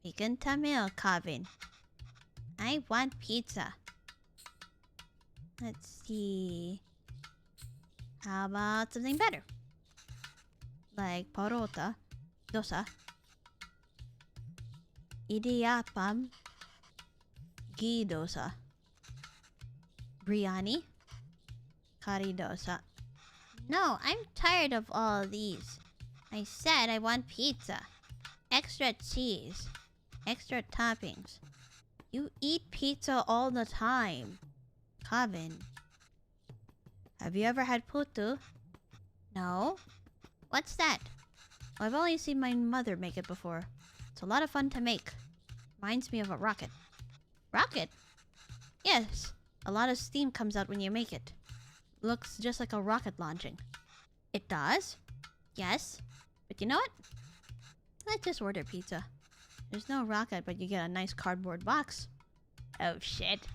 Speak in Tamil, Kavin. I want pizza. Let's see... How about something better? Like parota, dosa, idiyappam, ghee dosa, biryani, curry dosa. No, I'm tired of all of these. I said I want pizza. Extra cheese. Extra toppings. You eat pizza all the time. Kavin. Have you ever had putu? No. What's that? Well, I've only seen my mother make it before. It's a lot of fun to make. Reminds me of a rocket. Rocket? Yes. A lot of steam comes out when you make it. Looks just like a rocket launching. It does? Yes. But you know what? Let's just order pizza. There's no rocket, but you get a nice cardboard box. Oh shit.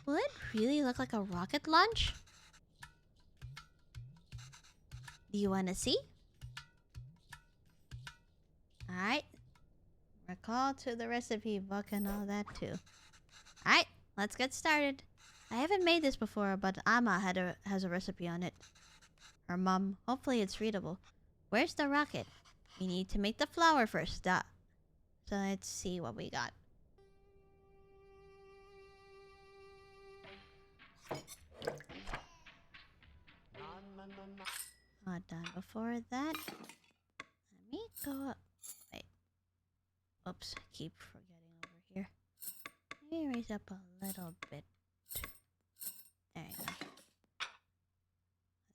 Will it really look like a rocket launch? Do you want to see? Alright. Recall to the recipe book and all that too. Alright, let's get started. I haven't made this before, but Amma has a recipe on it. Her mom. Hopefully it's readable. Where's the rocket? We need to make the flour first. So let's see what we got. Not done. Before that, let me go up. Wait. Oops, I keep forgetting over here. Let me raise up a little bit. There you go.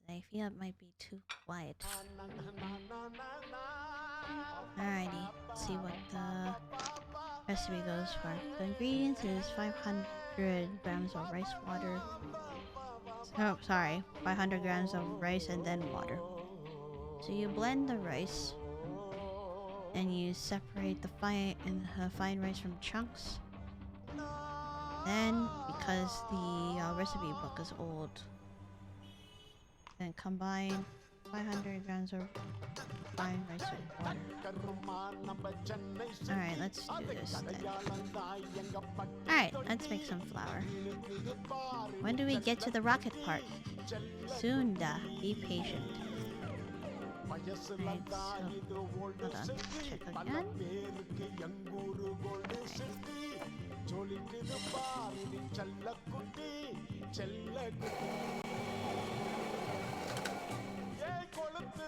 I feel it might be too quiet. Alrighty, let's see what the recipe goes for. The ingredients is 500 grams of rice water. Oh, sorry. 500 grams of rice and then water. So you blend the rice. And you separate the fine rice from chunks. Then, because the recipe book is old, then combine 500 grams of fine rice with water. Alright, let's do this then. Alright, let's make some flour. When do we get to the rocket part? Soon, da. Be patient. Alright, so, hold on. Check again.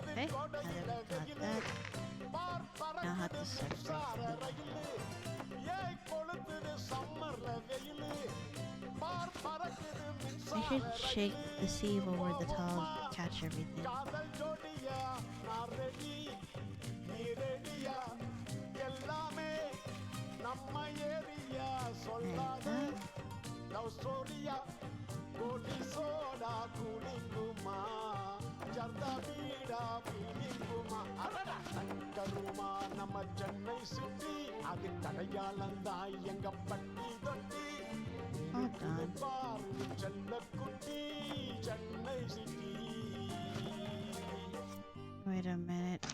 Okay, now that we've got that, now how to separate them. I should shake the sieve over the towel to catch everything. Hold on. Wait a minute.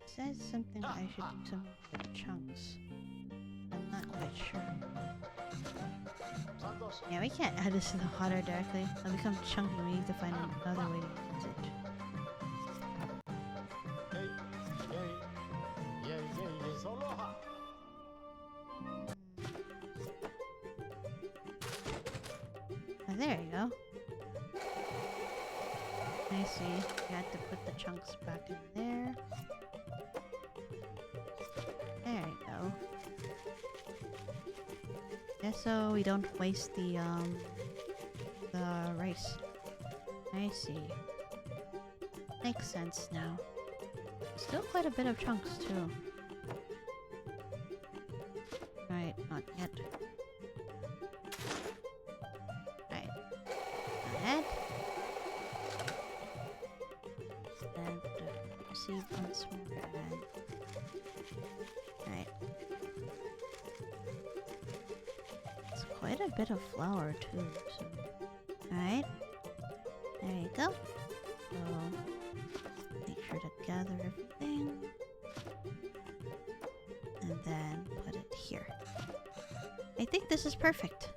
It says something I should do some chunks. I'm not quite sure. Yeah, we can't add this to the water directly. It'll become chunky. We need to find another way to use it. Oh, there you go. I see. You had to put the chunks back in there. There you go. Yeah, so we don't waste the rice. I see. Makes sense now. Still quite a bit of chunks too. Right, not yet. Right. Ahead. And receive once more. Right. It's quite a bit of flour too, so. Alright. There you go. So make sure to gather everything. And then put it here. I think this is perfect.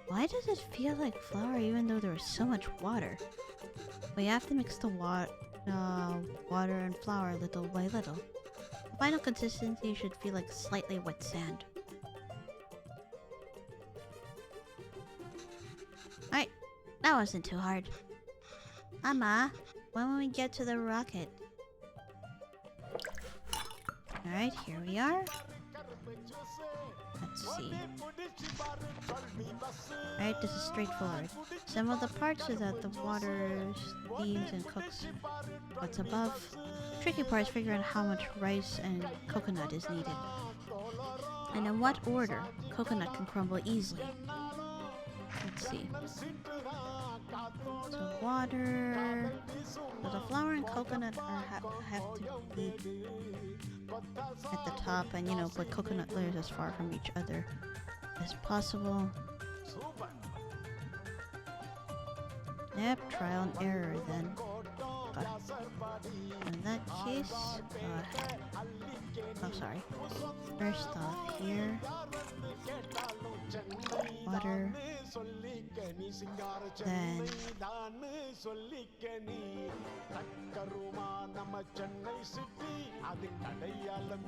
Why does it feel like flour even though there is so much water? We have to mix the water and flour little by little. The final consistency should feel like slightly wet sand. Alright, that wasn't too hard. Mama, when will we get to the rocket? Alright, here we are. Let's see. Alright, this is straightforward. Assemble the parts so that the water steams and cooks what's above. The tricky part is figuring out how much rice and coconut is needed. And in what order coconut can crumble easily. Let's see. So water... So the flour and coconut have to be at the top and, you know, put coconut layers as far from each other as possible. Yep, trial and error then. In that case, oh sorry. First off here, water, then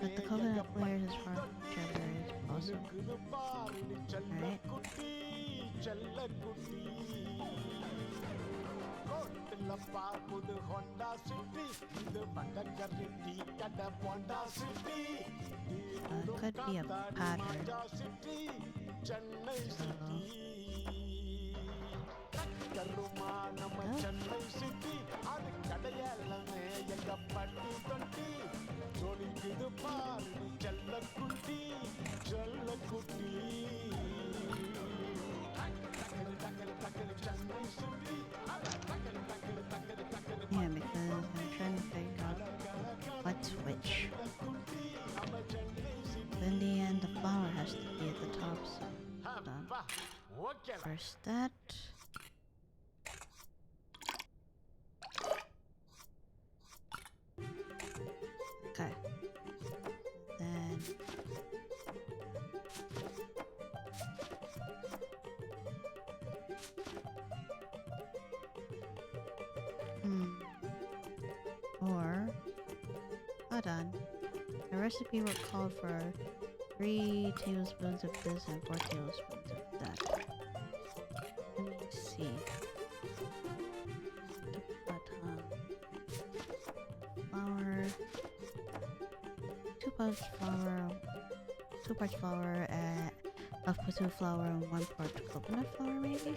let the coconut layers as far from each other as possible. Alright. Could be a pattern. Yeah, because I'm trying to figure out what's which. But in the end, the flour has to be at the top, so hold on. First that. Okay. Then... Or... Hold on. The recipe would call for 3 tablespoons of this and 4 tablespoons of that. Let me see. But parts flour, 2 parts flour of potato flour and 1 part coconut flour, maybe?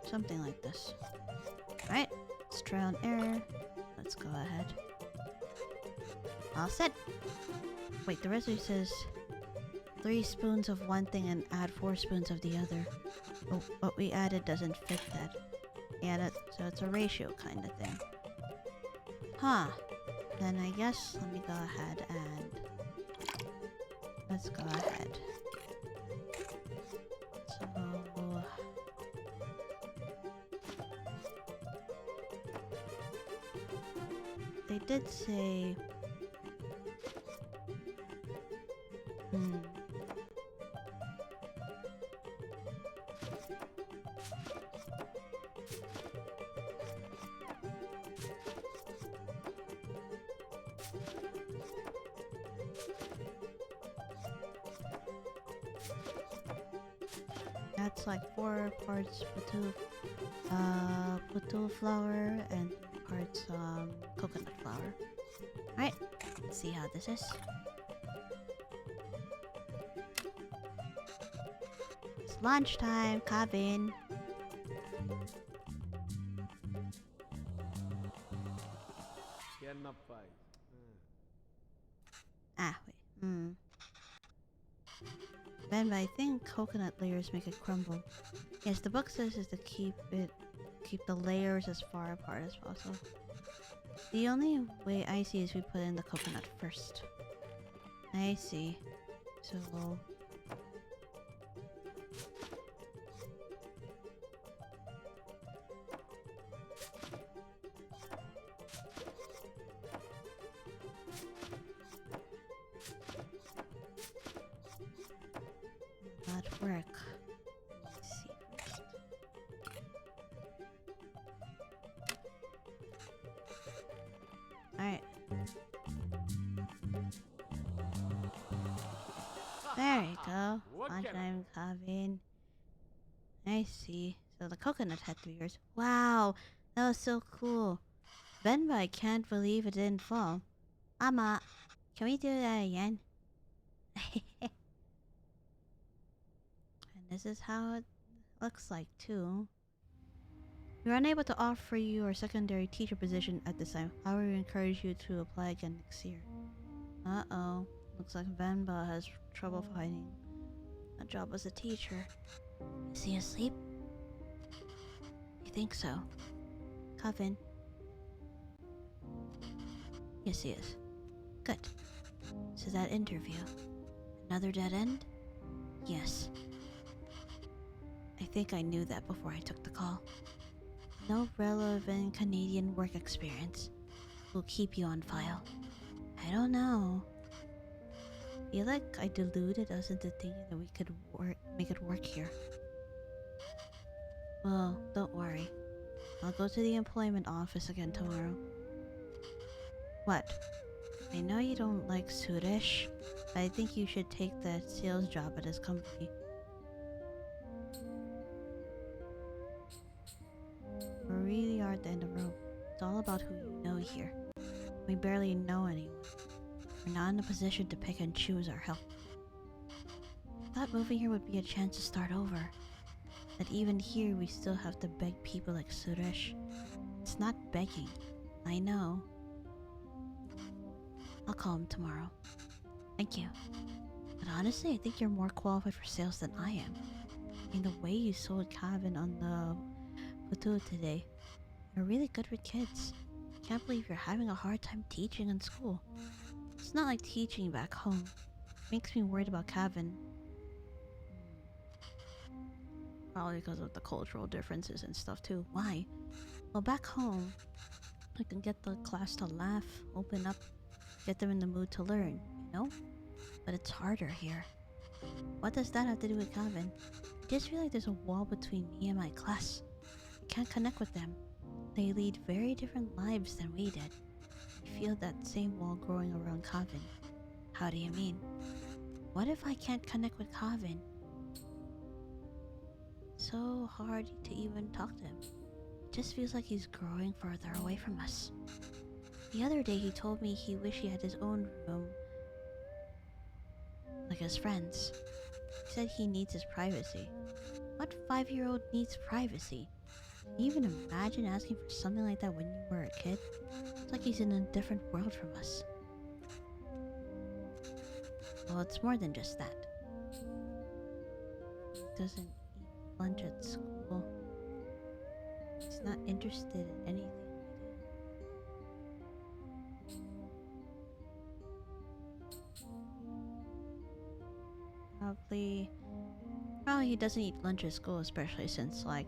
Something like this. Alright, let's try on error. Let's go ahead. All set! Wait, the recipe says 3 spoons of one thing and add 4 spoons of the other. Oh, what we added doesn't fit that. Yeah, so it's a ratio kind of thing. Huh. Then I guess let me go ahead and... Let's go ahead. So... They did say... That's like 4 parts potato flour and parts coconut flour. Alright, let's see how this is. It's lunchtime, Kevin. Ah, wait. Venba, I think coconut layers make it crumble. Yes, the book says is to keep the layers as far apart as possible. The only way I see is we put in the coconut first. I see. So... Not work. Let's see first. Alright. There you go. Lunchtime Kevin. I see. So the coconut had 3 years. Wow! That was so cool. Venba, I can't believe it didn't fall. Ama, can we do that again? And this is how it looks like too. We are unable to offer you our secondary teacher position at this time. However, we encourage you to apply again next year. Uh-oh. Looks like Venba has trouble finding a job as a teacher. Is he asleep? I think so. Kevin. Yes, he is. Good. So that interview. Another dead end? Yes. I think I knew that before I took the call. No relevant Canadian work experience. We'll keep you on file. I don't know. I feel like I deluded us into thinking that we could make it work here. Well, don't worry. I'll go to the employment office again tomorrow. What? I know you don't like Suresh, but I think you should take that sales job at his company. We really are at the end of the road. It's all about who you know here. We barely know anyone. We're not in a position to pick and choose our help. I thought moving here would be a chance to start over. That even here we still have to beg people like Suresh. It's not begging. I know. I'll call him tomorrow. Thank you. But honestly, I think you're more qualified for sales than I am. I mean, the way you sold Kevin on the Plateau today. You're really good with kids. Can't believe you're having a hard time teaching in school. It's not like teaching back home. Makes me worried about Kevin. Probably because of the cultural differences and stuff too. Why? Well, back home, I can get the class to laugh, open up, get them in the mood to learn, you know? But it's harder here. What does that have to do with Kevin? I just feel like there's a wall between me and my class. I can't connect with them. They lead very different lives than we did. I feel that same wall growing around Kevin. How do you mean? What if I can't connect with Kevin? So hard to even talk to him. just feels like he's growing further away from us. The other day he told me he wished he had his own room, like his friends. He said he needs his privacy. What 5-year-old needs privacy? Can you even imagine asking for something like that when you were a kid? It's like he's in a different world from us. Well, it's more than just that. He doesn't eat lunch at school. He's not interested in anything we do. Probably he doesn't eat lunch at school, especially since, like,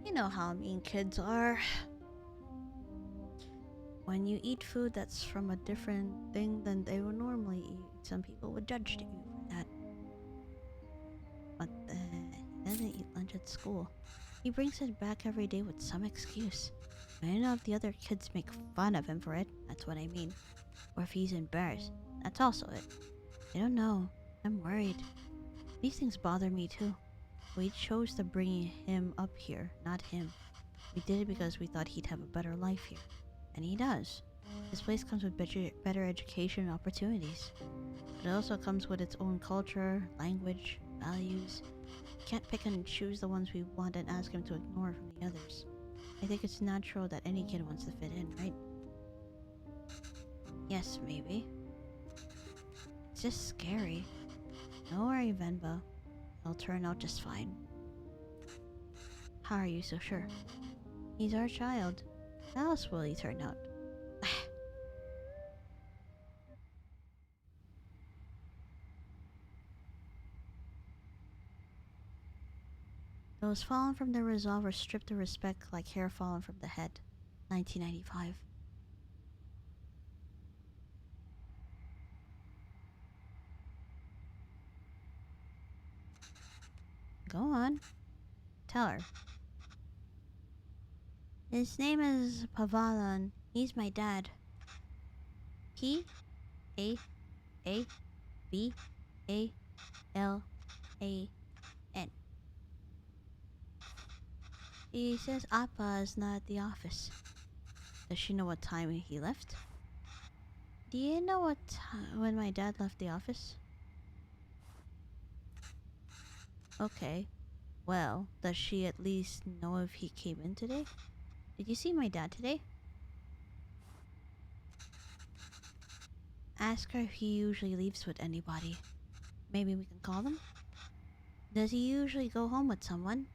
you know how mean kids are. When you eat food that's from a different thing than they would normally eat, some people would judge you for that. But he doesn't eat lunch at school. He brings it back every day with some excuse. I don't know if the other kids make fun of him for it, that's what I mean. Or if he's embarrassed, that's also it. I don't know. I'm worried. These things bother me too. We chose to bring him up here, not him. We did it because we thought he'd have a better life here. And he does. This place comes with better education and opportunities. But it also comes with its own culture, language, values. We can't pick and choose the ones we want and ask him to ignore from the others. I think it's natural that any kid wants to fit in, right? Yes, maybe. It's just scary. Don't worry, Venba. It'll turn out just fine. How are you so sure? He's our child. How else will he turn out? Those fallen from their resolve are stripped of respect like hair fallen from the head. 1995. Go on. Tell her. His name is Pavalan. He's my dad. P-A-A-V-A-L-A-N. He says Appa is not at the office. Does she know what time he left? Do you know what when my dad left the office? Okay. Well, does she at least know if he came in today? Did you see my dad today? Ask her if he usually leaves with anybody. Maybe we can call him? Does he usually go home with someone?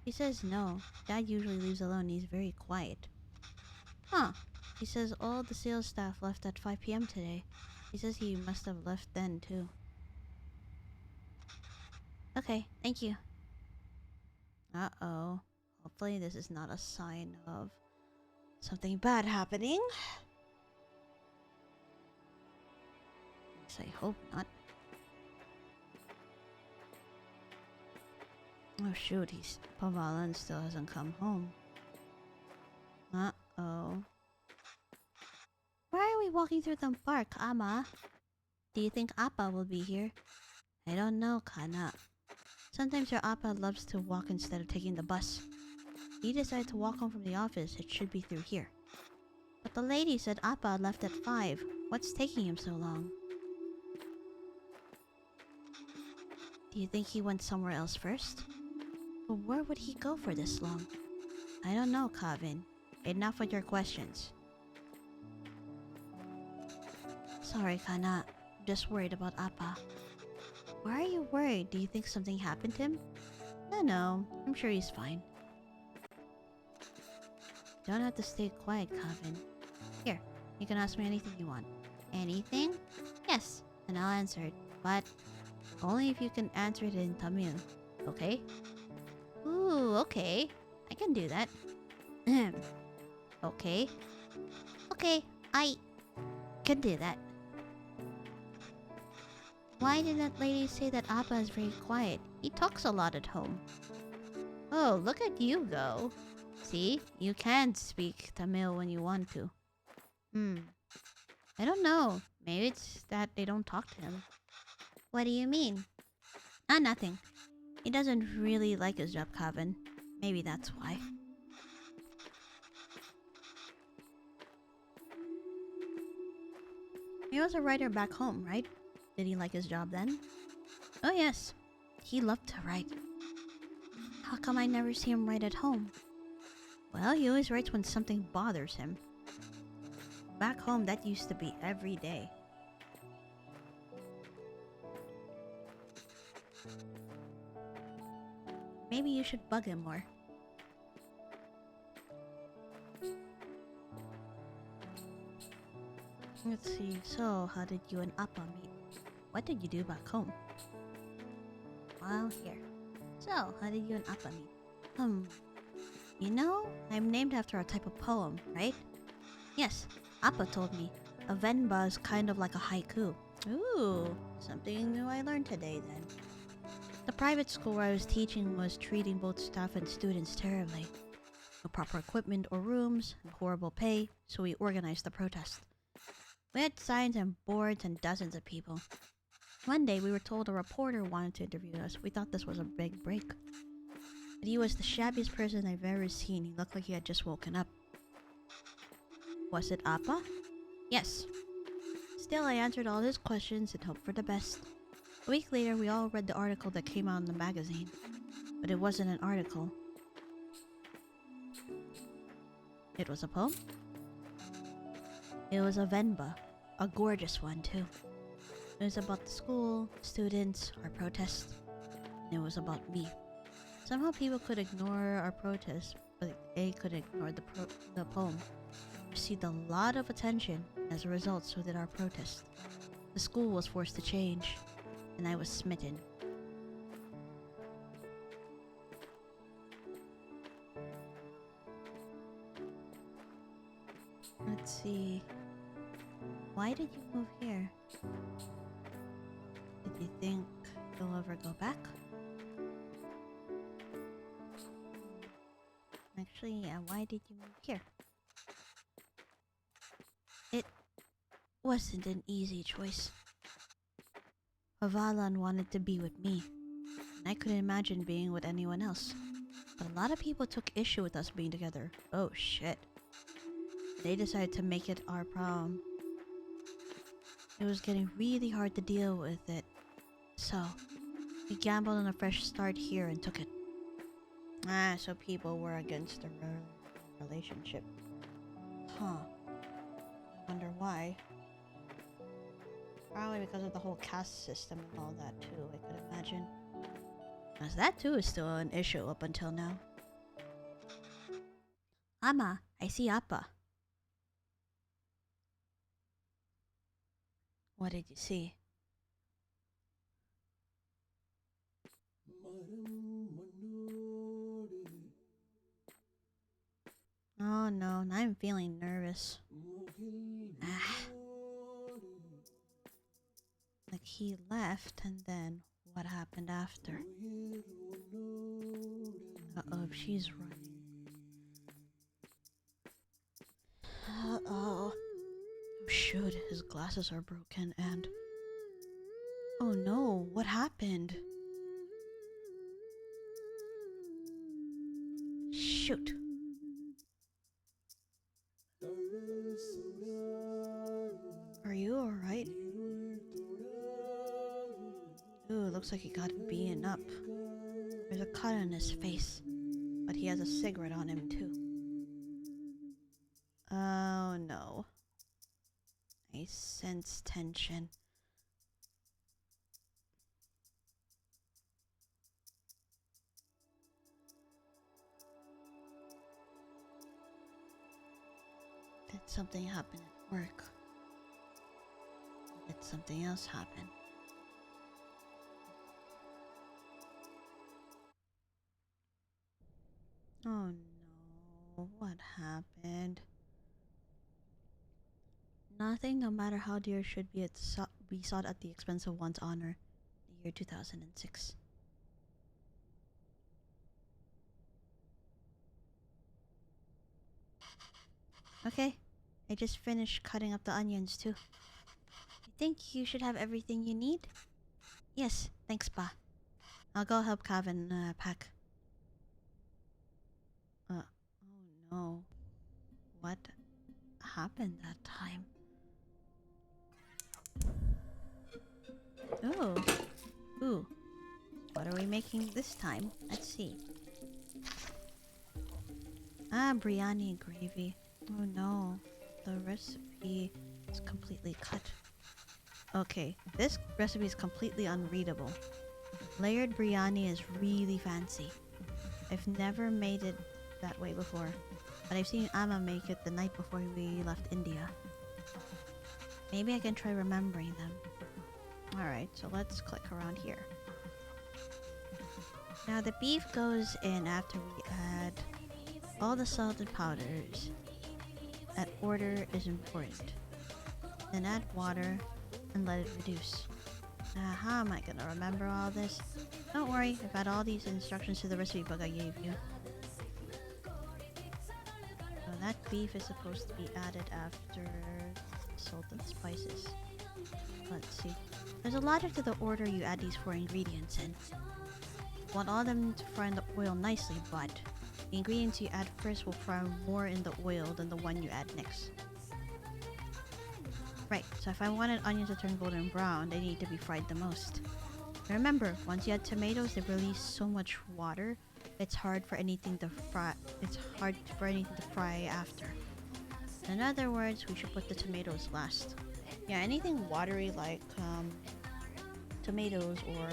He says no. Dad usually leaves alone. He's very quiet. Huh. He says all the sales staff left at 5 p.m. today. He says he must have left then too. Okay, thank you. Uh-oh. Hopefully this is not a sign of something bad happening. At least I hope not. Oh shoot, Pavalan still hasn't come home. Uh-oh. Why are we walking through the park, Ama? Do you think Appa will be here? I don't know, Kana. Sometimes your Appa loves to walk instead of taking the bus. He decided to walk home from the office. It should be through here. But the lady said Appa left at 5. What's taking him so long? Do you think he went somewhere else first? But where would he go for this long? I don't know, Kavin. Enough with your questions. Sorry, Kana. I'm just worried about Appa. Why are you worried? Do you think something happened to him? No. I'm sure he's fine. You don't have to stay quiet, Kavin. Here, you can ask me anything you want. Anything? Yes, and I'll answer it. But only if you can answer it in Tamil. Okay? Ooh, okay. I can do that. Okay. Okay, I can do that. Why did that lady say that Appa is very quiet? He talks a lot at home. Oh, look at you go. See? You can speak Tamil when you want to. I don't know. Maybe it's that they don't talk to him. What do you mean? Nothing. He doesn't really like his job, Kavin. Maybe that's why. He was a writer back home, right? Did he like his job then? Oh yes. He loved to write. How come I never see him write at home? Well, he always writes when something bothers him. Back home, that used to be every day. Maybe you should bug him more. Let's see, so how did you and Appa meet? What did you do back home? Well, here. So, how did you and Appa meet? You know, I'm named after a type of poem, right? Yes, Appa told me. A Venba is kind of like a haiku. Ooh, something new I learned today then. The private school where I was teaching was treating both staff and students terribly. No proper equipment or rooms, and horrible pay, so we organized the protest. We had signs and boards and dozens of people. One day we were told a reporter wanted to interview us. We thought this was a big break. But he was the shabbiest person I've ever seen. He looked like he had just woken up. Was it Appa? Yes. Still, I answered all his questions and hoped for the best. A week later, we all read the article that came out in the magazine. But it wasn't an article. It was a poem? It was a Venba. A gorgeous one, too. It was about the school, students, our protest. And it was about me. Somehow people could ignore our protest, but they could ignore the poem. It received a lot of attention. As a result, so did our protest. The school was forced to change, and I was smitten. Let's see. Why did you move here? Did you think you'll ever go back? Actually, yeah, why did you move here? It wasn't an easy choice. Havalan wanted to be with me, and I couldn't imagine being with anyone else. But a lot of people took issue with us being together. Oh shit. They decided to make it our problem. It was getting really hard to deal with it. So, we gambled on a fresh start here and took it. So people were against the relationship. Huh. I wonder why. Probably because of the whole caste system and all that too, I could imagine. As that too is still an issue up until now. Ama, I see Appa. What did you see? Oh no, now I'm feeling nervous. Like he left and then what happened after? Uh-oh, she's running. Uh-oh. Oh shoot, his glasses are broken and... Oh no, what happened? Shoot. Are you alright? Ooh, it looks like he got beaten up. There's a cut on his face, but he has a cigarette on him too. Oh no. I sense tension. Did something happen at work? Did something else happen? Oh no, what happened? Nothing, no matter how dear, should be sought at the expense of one's honor. The year 2006. Okay, I just finished cutting up the onions too. I think you should have everything you need? Yes, thanks, Pa. I'll go help Calvin pack. no. What happened that time? Oh. Ooh. What are we making this time? Let's see. Ah, biryani and gravy. Oh no. The recipe is completely cut. Okay, this recipe is completely unreadable. Layered biryani is really fancy. I've never made it that way before, but I've seen Amma make it the night before we left India. Maybe I can try remembering them. Alright, so let's click around here. Now the beef goes in after we add all the salted powders. That order is important. Then add water and let it reduce. How am I gonna remember all this? Don't worry, I've added all these instructions to the recipe book I gave you. So that beef is supposed to be added after salt and spices. Let's see. There's a logic to the order you add these 4 ingredients in. You want all of them to fry in the oil nicely, but the ingredients you add first will fry more in the oil than the one you add next. Right, so if I wanted onions to turn golden brown, they need to be fried the most. Remember, once you add tomatoes, they release so much water, it's hard for anything to fry. It's hard for anything to fry after. In other words, we should put the tomatoes last. Yeah, anything watery like tomatoes or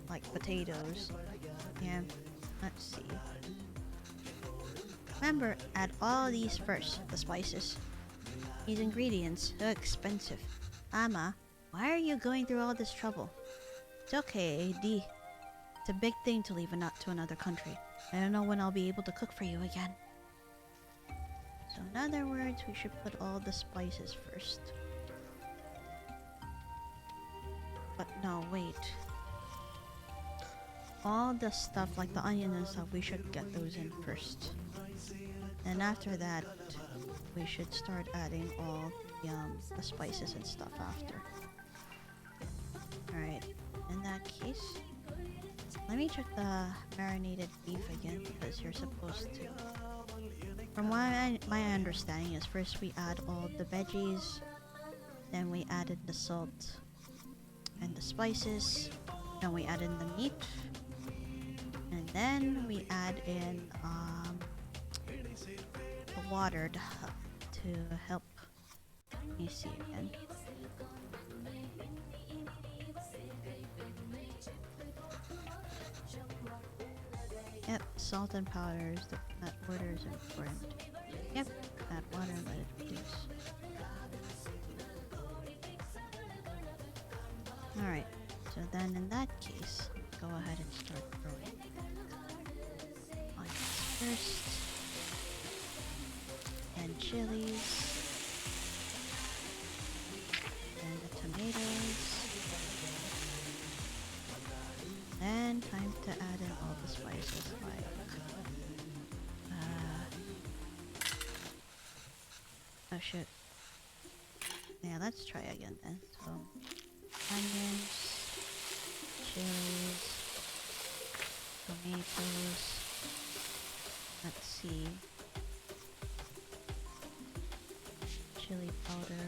like potatoes. Yeah, let's see. Remember, add all these first, the spices. These ingredients are expensive. Amma, why are you going through all this trouble? It's okay, AD. It's a big thing to leave to another country. I don't know when I'll be able to cook for you again. So in other words, we should put all the spices first. But no, wait. All the stuff like the onion and stuff, we should get those in first. And after that, we should start adding all the spices and stuff after. Alright, in that case, let me check the marinated beef again because you're supposed to. From what my understanding is, first we add all the veggies, then we added the salt and the spices, then we add in the meat, and then we add in the water to help. Let me see again. Yep, salt and powders. That order is important. Yep, add water and let it reduce. Alright, so then in that case, go ahead and start throwing onions first, then chilies, then the tomatoes, then time to add in all the spices like oh shit. Yeah, let's try again then. So onions, chilies, tomatoes, let's see, chili powder.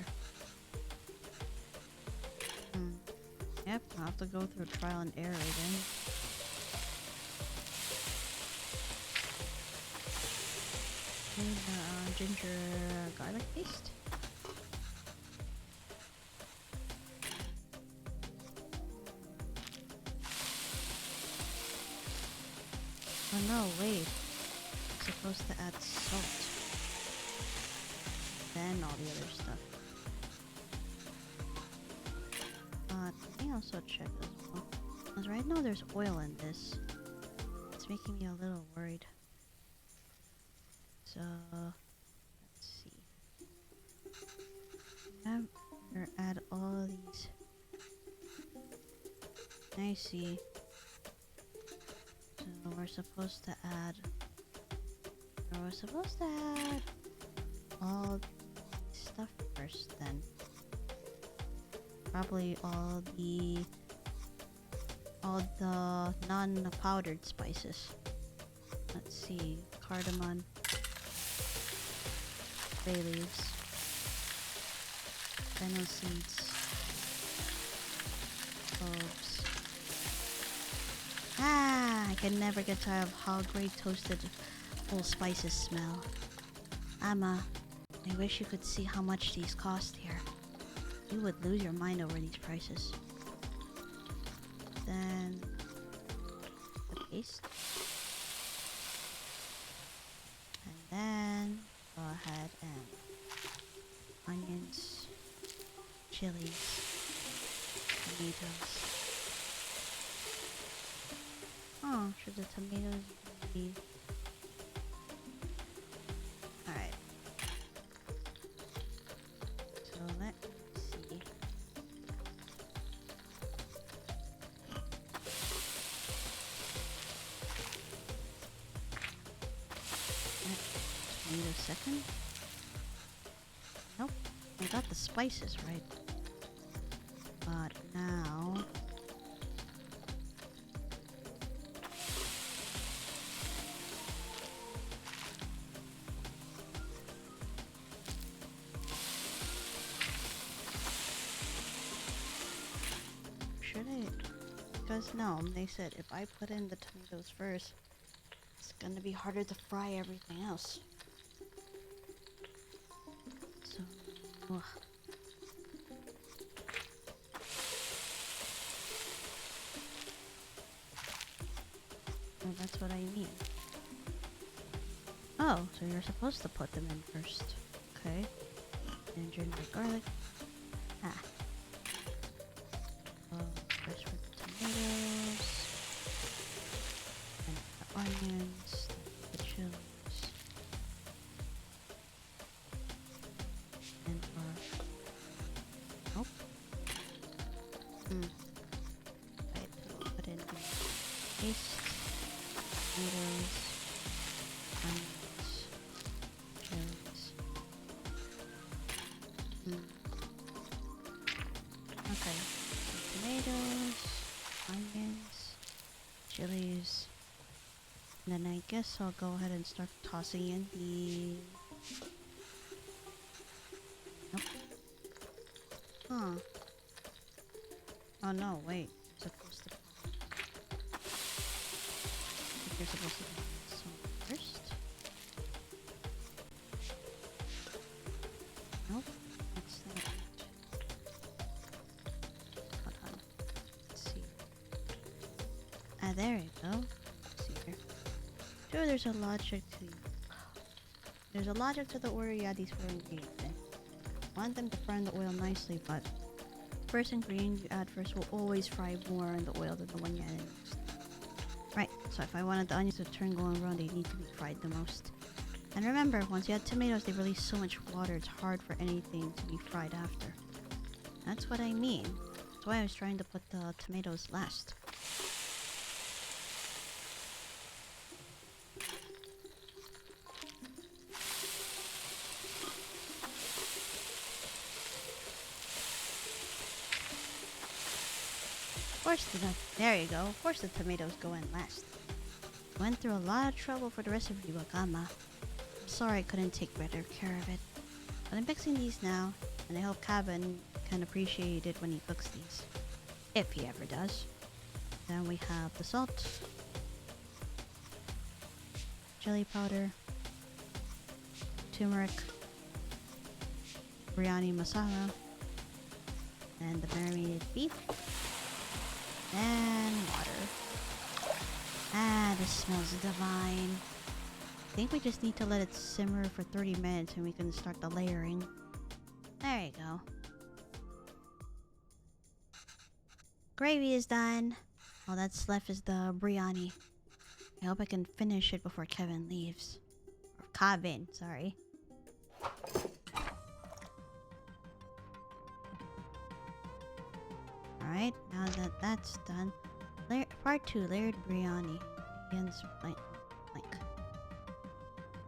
Yep, I'll have to go through trial and error again. And ginger garlic paste. Oh no, wait. I'm supposed to add salt. Then all the other stuff. Let me also check as well. Because right now there's oil in this. It's making me a little worried. So, let's see. I'm gonna add all these. I see. So we're supposed to add all stuff first then. Probably all the non-powdered spices. Let's see, cardamom, bay leaves, fennel seeds, cloves. Ah, I can never get tired of how great toasted whole spices smell. Amma, I wish you could see how much these cost here. You would lose your mind over these prices. Then the paste. And then go ahead and onions, chilies, tomatoes. Oh, should the tomatoes be... Alright. So let's see. Tomato second. Nope, I got the spices right. But now... Should I? Because no, they said if I put in the tomatoes first, it's gonna be harder to fry everything else. So, ugh. Well, that's what I need. Oh, so you're supposed to put them in first. Okay. Ginger and garlic. Ah. First with the tomatoes, and the onions, the chilies, and nope. Right, put in the paste, tomatoes, onions, chilies. Okay. Tomatoes, onions, chilies, and then I guess I'll go ahead and start tossing in the... Nope. Huh. Oh no, wait. You're supposed to... I think you're supposed to do some first. Nope. That's not it. Ah, there you go. Let's see here. Sure, there's a logic to the order you add these 4 ingredients in. Want them to fry in the oil nicely, but first ingredient you add first will always fry more in the oil than the one you add in next. Right, so if I wanted the onions to turn golden brown, they need to be fried the most. And remember, once you add tomatoes, they release so much water, it's hard for anything to be fried after. That's what I mean. That's why I was trying to put the tomatoes last. There you go. Of course the tomatoes go in last. Went through a lot of trouble for the recipe, Wakama. I'm sorry I couldn't take better care of it. But I'm mixing these now, and I hope Cabin can appreciate it when he cooks these. If he ever does. Then we have the salt, chili powder, turmeric, biryani masala, and the marinated beef. And water. Ah, this smells divine. I think we just need to let it simmer for 30 minutes and we can start the layering. There you go. Gravy is done. All that's left is the biryani. I hope I can finish it before Kevin leaves. Or Kevin, sorry. Alright, now that that's done, part 2, layered biryani. Begins blank.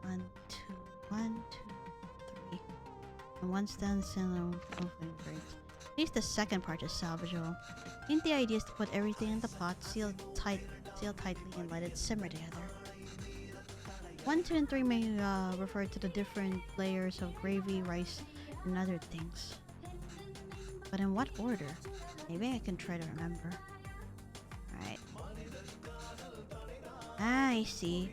1, 2, 1, 2, 3. And once done, send open breaks. At least the second part is salvageable. I think the idea is to put everything in the pot, seal tightly, and let it simmer together. 1, 2, and 3 may refer to the different layers of gravy, rice, and other things. But in what order? Maybe I can try to remember. Alright. Ah, I see.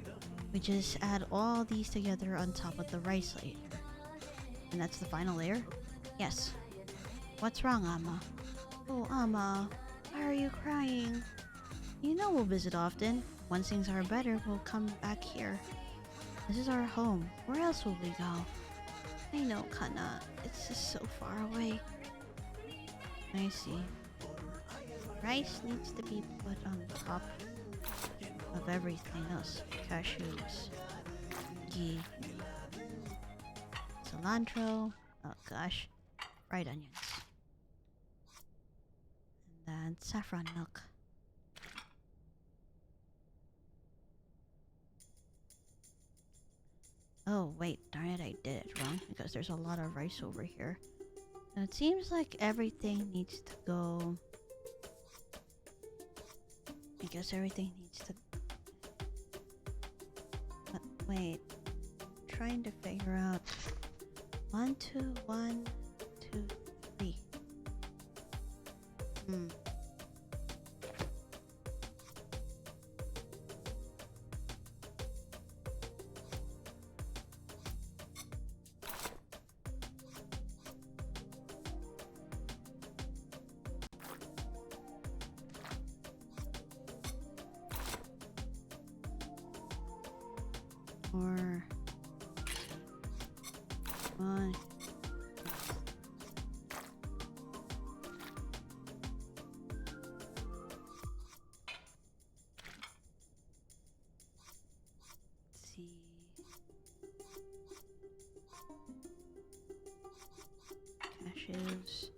We just add all these together on top of the rice layer. And that's the final layer? Yes. What's wrong, Amma? Oh, Amma. Why are you crying? You know we'll visit often. Once things are better, we'll come back here. This is our home. Where else will we go? I know, Kana. It's just so far away. I see. Rice needs to be put on top of everything else. Cashews. Ghee. Cilantro. Oh gosh. Fried onions. And then saffron milk. Oh wait, darn it, I did it wrong because there's a lot of rice over here. Now it seems like everything needs to go... I guess everything needs to... But wait, I'm trying to figure out... 1, 2, 1, 2, 3. Or... 1... Cashews.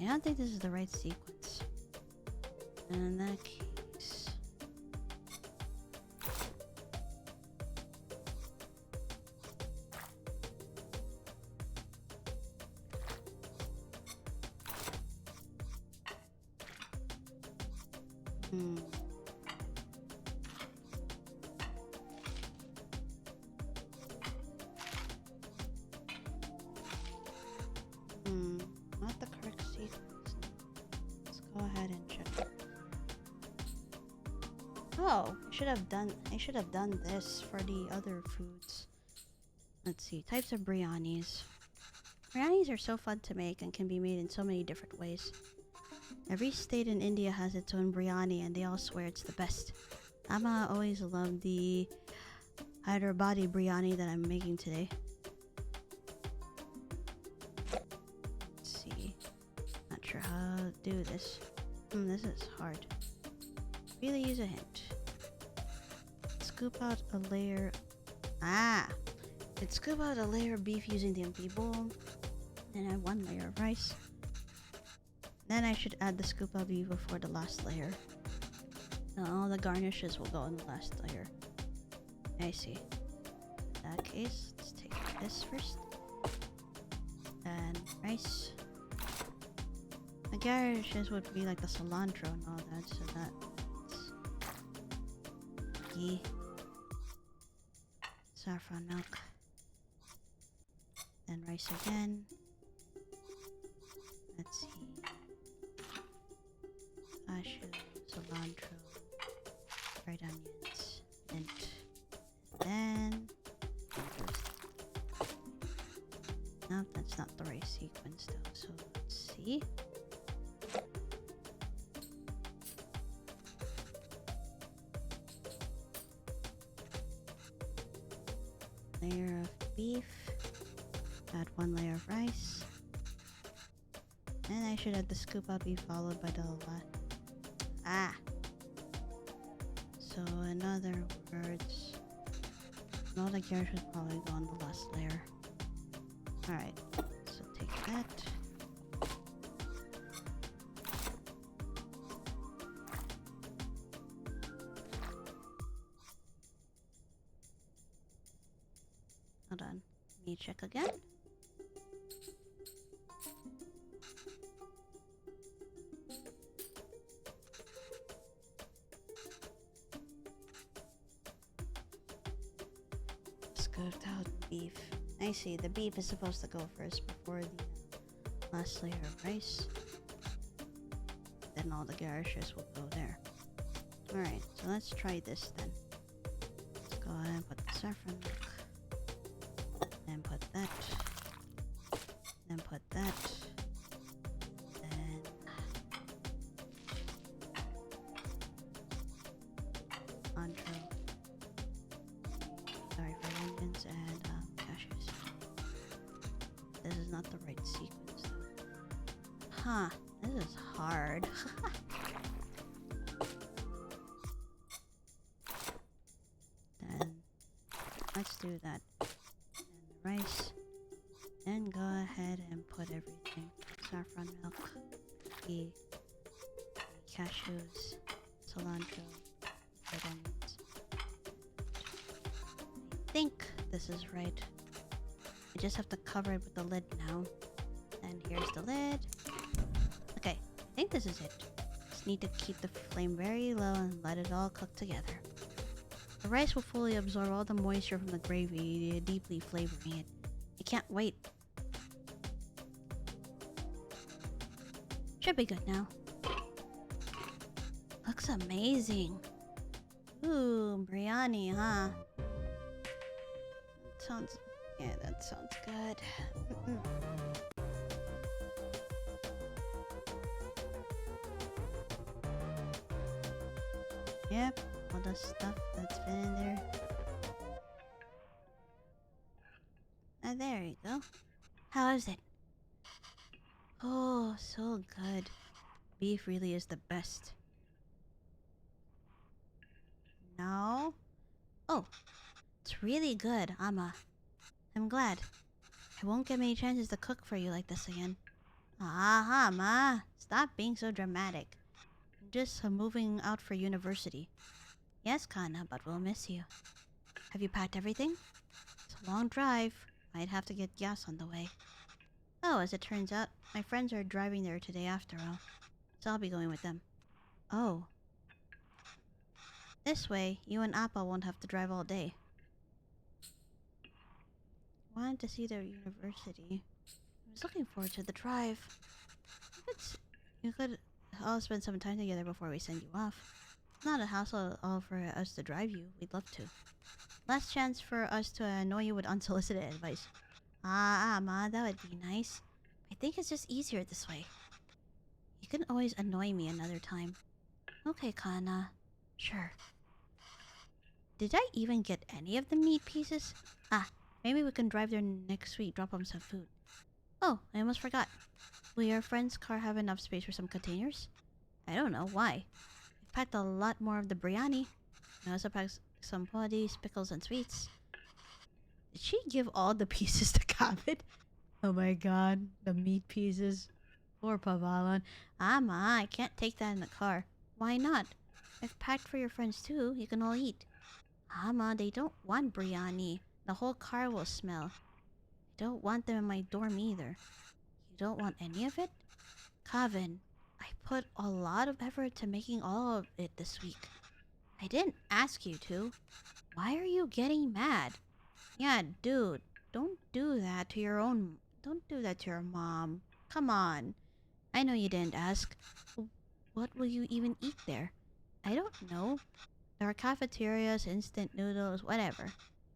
I don't think this is the right sequence. And in that case... Not the correct sequence. Let's go ahead and check. Oh, I should have done this for the other foods. Let's see, types of biryanis. Biryanis are so fun to make and can be made in so many different ways. Every state in India has its own biryani and they all swear it's the best. Amma always loved the Hyderabadi biryani that I'm making today. Let's see. Not sure how to do this. This is hard. Really use a hint. Scoop out a layer... Let's scoop out a layer of beef using the empty bowl. Then add 1 layer of rice. Then I should add the scoop of beef before the last layer. Now all the garnishes will go on the last layer. I see. In that case, let's take this first. And rice. The garnishes would be like the cilantro and all that, so that's... ghee. Saffron milk. Then rice again. Let's see. Cashew, cilantro, fried onions, mint. Then... No, that's not the right sequence though, so let's see. Layer of beef. Add 1 layer of rice. And I should add the scoop of beef followed by the So in other words, all the gears should probably go on the last layer. Alright, so take that. Hold on, let me check again. go without beef. I see, the beef is supposed to go first before the last layer of rice. Then all the garnishes will go there. Alright, so let's try this then. Let's go ahead and put the saffron milk. Then put that. Then put that. Then cilantro. Sorry for onions and cashews. This is not the right sequence though. Huh, this is hard. Then let's do that. And the rice. Then go ahead and put everything. Saffron milk, the cashews, cilantro, red onions. I think this is right. I just have to cover it with the lid now. And here's the lid. Okay, I think this is it. Just need to keep the flame very low and let it all cook together. The rice will fully absorb all the moisture from the gravy, deeply flavoring it. I can't wait. Should be good now. Looks amazing. Ooh, biryani, huh? That sounds good. Yep, all the stuff that's been in there. Ah, there you go. How is it? Oh, so good. Beef really is the best. No? Oh, it's really good, Amma. I'm glad. I won't get many chances to cook for you like this again. Aha, Ma. Stop being so dramatic. I'm just moving out for university. Yes, Kana, but we'll miss you. Have you packed everything? It's a long drive. Might have to get gas on the way. Oh, as it turns out, my friends are driving there today after all. So I'll be going with them. Oh. This way, you and Appa won't have to drive all day. Wanted to see the university. I was looking forward to the drive. You could all spend some time together before we send you off. It's not a hassle at all for us to drive you. We'd love to. Last chance for us to annoy you with unsolicited advice. Ma, that would be nice. I think it's just easier this way. You can always annoy me another time. Okay, Kana. Sure. Did I even get any of the meat pieces? Maybe we can drive there next week, drop them some food. Oh, I almost forgot. Will your friend's car have enough space for some containers? I don't know, why? I've packed a lot more of the biryani. I also packed some poddies, pickles, and sweets. Did she give all the pieces to Kavit? Oh my god, the meat pieces. Poor Pavalan. Ma, I can't take that in the car. Why not? I've packed for your friends too, you can all eat. Ma, they don't want biryani. The whole car will smell. I don't want them in my dorm either. You don't want any of it? Kavin, I put a lot of effort to making all of it this week. I didn't ask you to. Why are you getting mad? Yeah, dude, don't do that to your mom. Come on. I know you didn't ask. What will you even eat there? I don't know. There are cafeterias, instant noodles, whatever.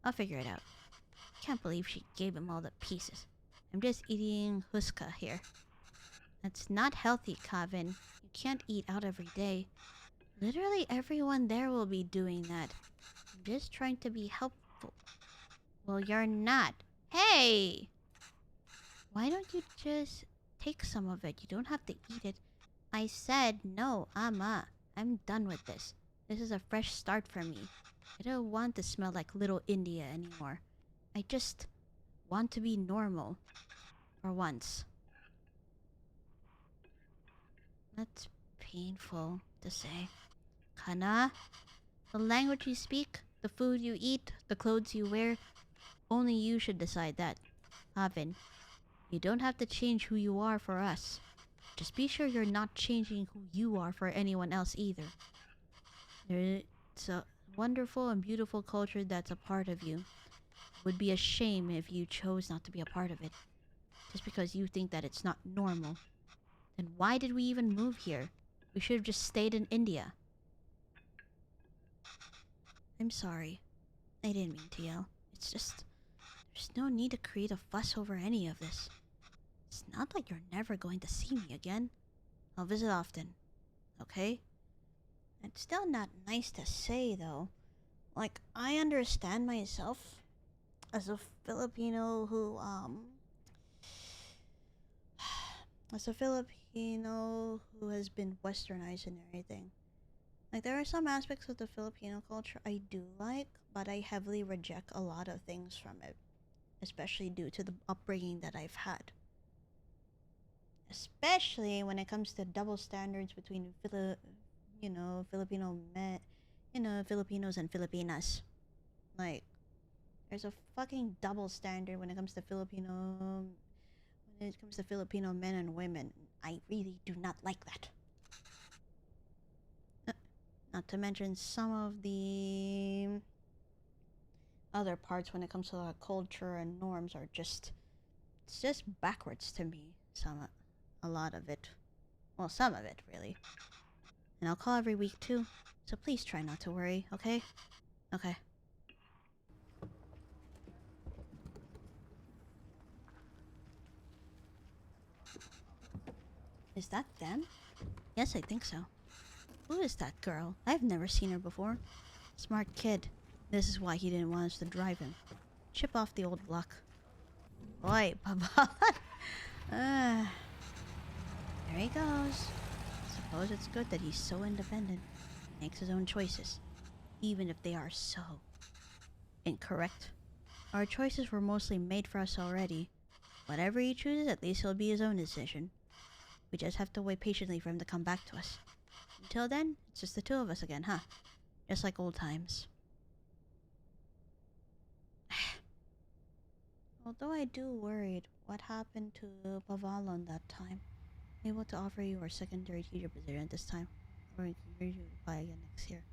I'll figure it out. Can't believe she gave him all the pieces. I'm just eating huska here. That's not healthy, Kavin. You can't eat out every day. Literally everyone there will be doing that. I'm just trying to be helpful. Well, you're not. Hey! Why don't you just take some of it? You don't have to eat it. I said no, Amma. I'm done with this. This is a fresh start for me. I don't want to smell like Little India anymore. I just want to be normal. For once. That's painful to say. Kana, the language you speak, the food you eat, the clothes you wear, only you should decide that. Avin, you don't have to change who you are for us. Just be sure you're not changing who you are for anyone else either. It's a wonderful and beautiful culture that's a part of you. would be a shame if you chose not to be a part of it. Just because you think that it's not normal. Then why did we even move here? We should have just stayed in India. I'm sorry. I didn't mean to yell. It's just... there's no need to create a fuss over any of this. It's not like you're never going to see me again. I'll visit often. Okay? It's still not nice to say, though. Like, I understand myself as a Filipino who, as a Filipino who has been westernized and everything. Like, there are some aspects of the Filipino culture I do like, but I heavily reject a lot of things from it. Especially due to the upbringing that I've had. Especially when it comes to double standards between Filipino men, Filipinos and Filipinas. Like, there's a fucking double standard when it comes to Filipino men and women. I really do not like that. Not to mention some of the other parts when it comes to culture and norms are just, it's just backwards to me. A lot of it. Well, some of it, really. And I'll call every week, too. So please try not to worry, okay? Okay. Is that them? Yes, I think so. Who is that girl? I've never seen her before. Smart kid. This is why he didn't want us to drive him. Chip off the old block. Oi, Papa. There he goes. Suppose it's good that he's so independent. Makes his own choices. Even if they are so incorrect. Our choices were mostly made for us already. Whatever he chooses, at least it'll be his own decision. We just have to wait patiently for him to come back to us. Until then, it's just the two of us again, huh? Just like old times. Although I do worried what happened to Pavalon that time. Able to offer you our secondary teacher position this time. Or we can hear you apply again next year.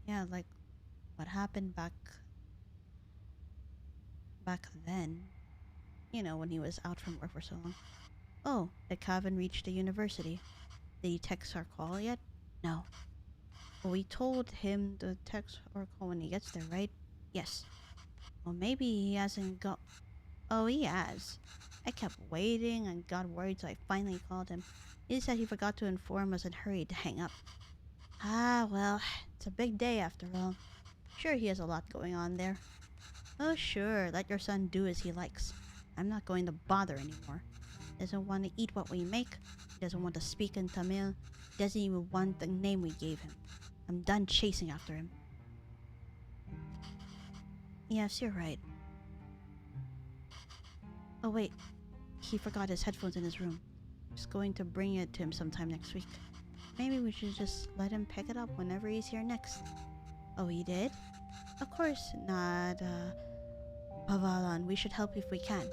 Yeah, like what happened back then. You know, when he was out from work for so long. Oh, did Calvin reach the university? Did he text or call yet? No. Well, we told him to text or call when he gets there, right? Yes. Well, maybe he hasn't got... Oh, he has. I kept waiting and got worried, so I finally called him. He said he forgot to inform us and hurried to hang up. Ah, well, it's a big day after all. Sure, he has a lot going on there. Oh, sure, let your son do as he likes. I'm not going to bother anymore. He doesn't want to eat what we make. He doesn't want to speak in Tamil. He doesn't even want the name we gave him. I'm done chasing after him. Yes, you're right. Oh wait, he forgot his headphones in his room. Just going to bring it to him sometime next week. Maybe we should just let him pick it up whenever he's here next. Oh, he did? Of course not, Pavalan. We should help if we can.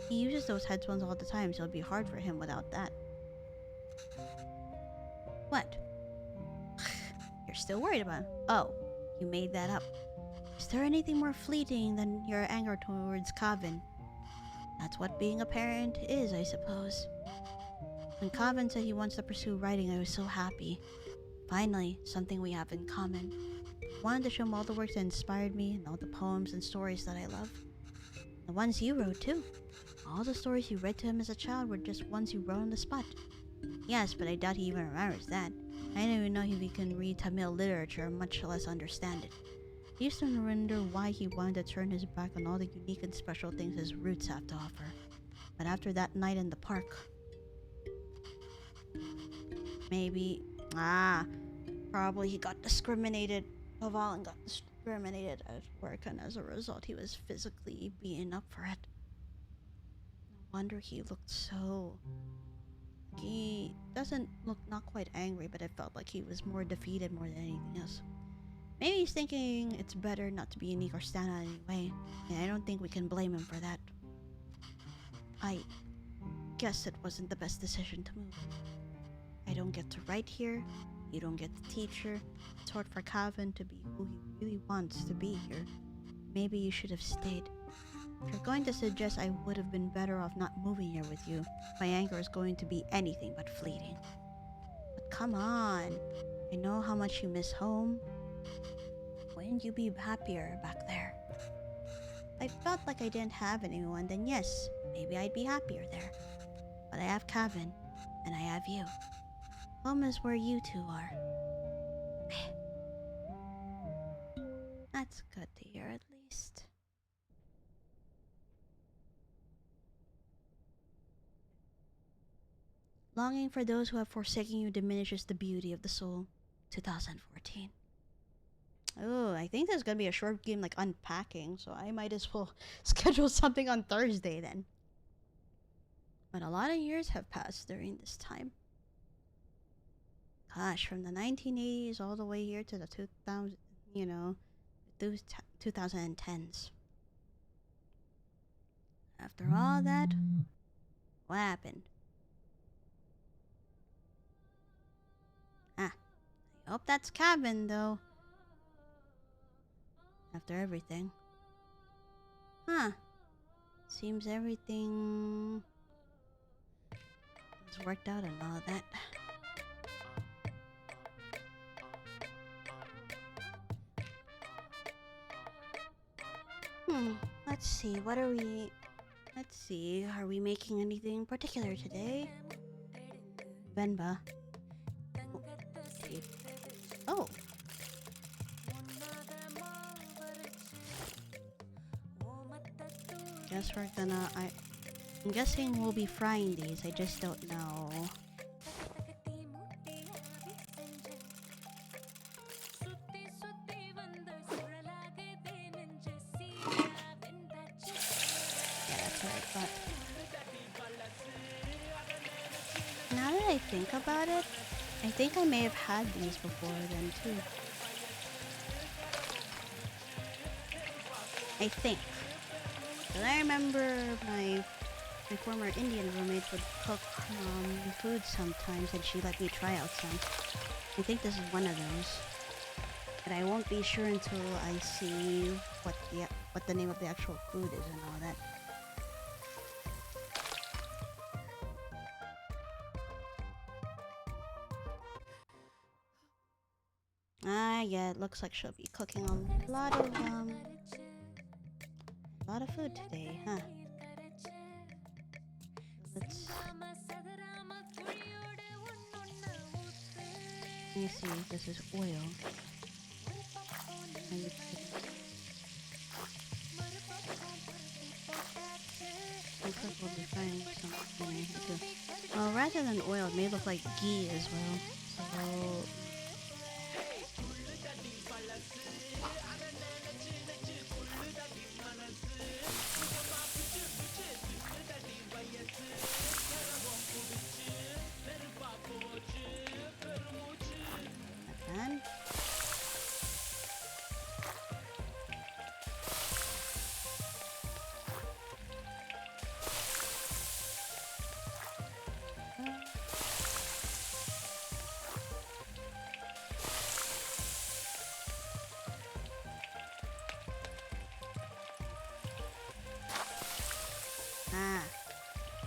He uses those headphones all the time, so it'll be hard for him without that. What? You're still worried about him? Oh, you made that up. Is there anything more fleeting than your anger towards Kavin? That's what being a parent is, I suppose. When Kavin said he wants to pursue writing, I was so happy. Finally, something we have in common. I wanted to show him all the work that inspired me and all the poems and stories that I love. The ones you wrote, too. All the stories you read to him as a child were just ones you wrote on the spot. Yes, but I doubt he even remembers that. I didn't even know if he can read Tamil literature, much less understand it. I used to wonder why he wanted to turn his back on all the unique and special things his roots have to offer. But after that night in the park... Maybe... probably he got discriminated. Pavalon got discriminated at work, and as a result he was physically beaten up for it. No wonder he looked so... He doesn't look not quite angry, but it felt like he was more defeated more than anything else. Maybe he's thinking it's better not to be unique or stand out anyway, and I don't think we can blame him for that. I guess it wasn't the best decision to move. I don't get to write here, you don't get the teacher. It's hard for Calvin to be who he really wants to be here. maybe you should have stayed. If you're going to suggest I would have been better off not moving here with you, my anger is going to be anything but fleeting. But come on. I know how much you miss home. Wouldn't you be happier back there? If I felt like I didn't have anyone, then yes, maybe I'd be happier there. But I have Kevin, and I have you. Home is where you two are. That's good to hear, at least. Longing for those who have forsaken you diminishes the beauty of the soul. 2014. Oh, I think there's gonna be a short game like unpacking, so I might as well schedule something on Thursday then. But a lot of years have passed during this time. Gosh, from the 1980s all the way here to the 2010s. After all that, what happened? I hope that's Cabin, though. After everything. Huh. Seems everything has worked out and all that. Let's see, are we making anything particular today? Venba. Oh. Guess we're gonna, I'm guessing we'll be frying these, I just don't know. Now that I think about it, I think I may have had these before then too. I think. But I remember my former Indian roommate would cook food sometimes and she let me try out some. I think this is one of those. But I won't be sure until I see what the name of the actual food is and all that. Yeah, it looks like she'll be cooking a lot of food today, huh? Let me see, this is oil. We'll be frying something too. Well, rather than oil, it may look like ghee as well.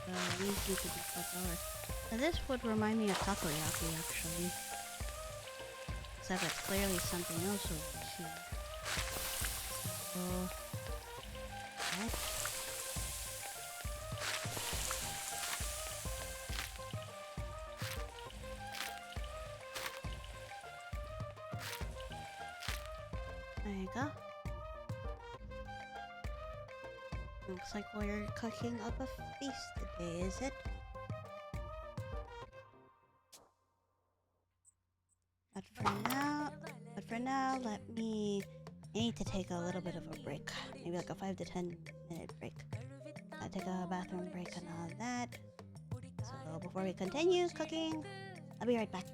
So these need to be cut lower. Now this would remind me of takoyaki actually. Except it's clearly something else over here. So what? There you go. Looks like we're cooking up a feast today, is it? But for now, I need to take a little bit of a break. Maybe like a 5 to 10 minute break. I take a bathroom break and all that. So before we continue cooking, I'll be right back.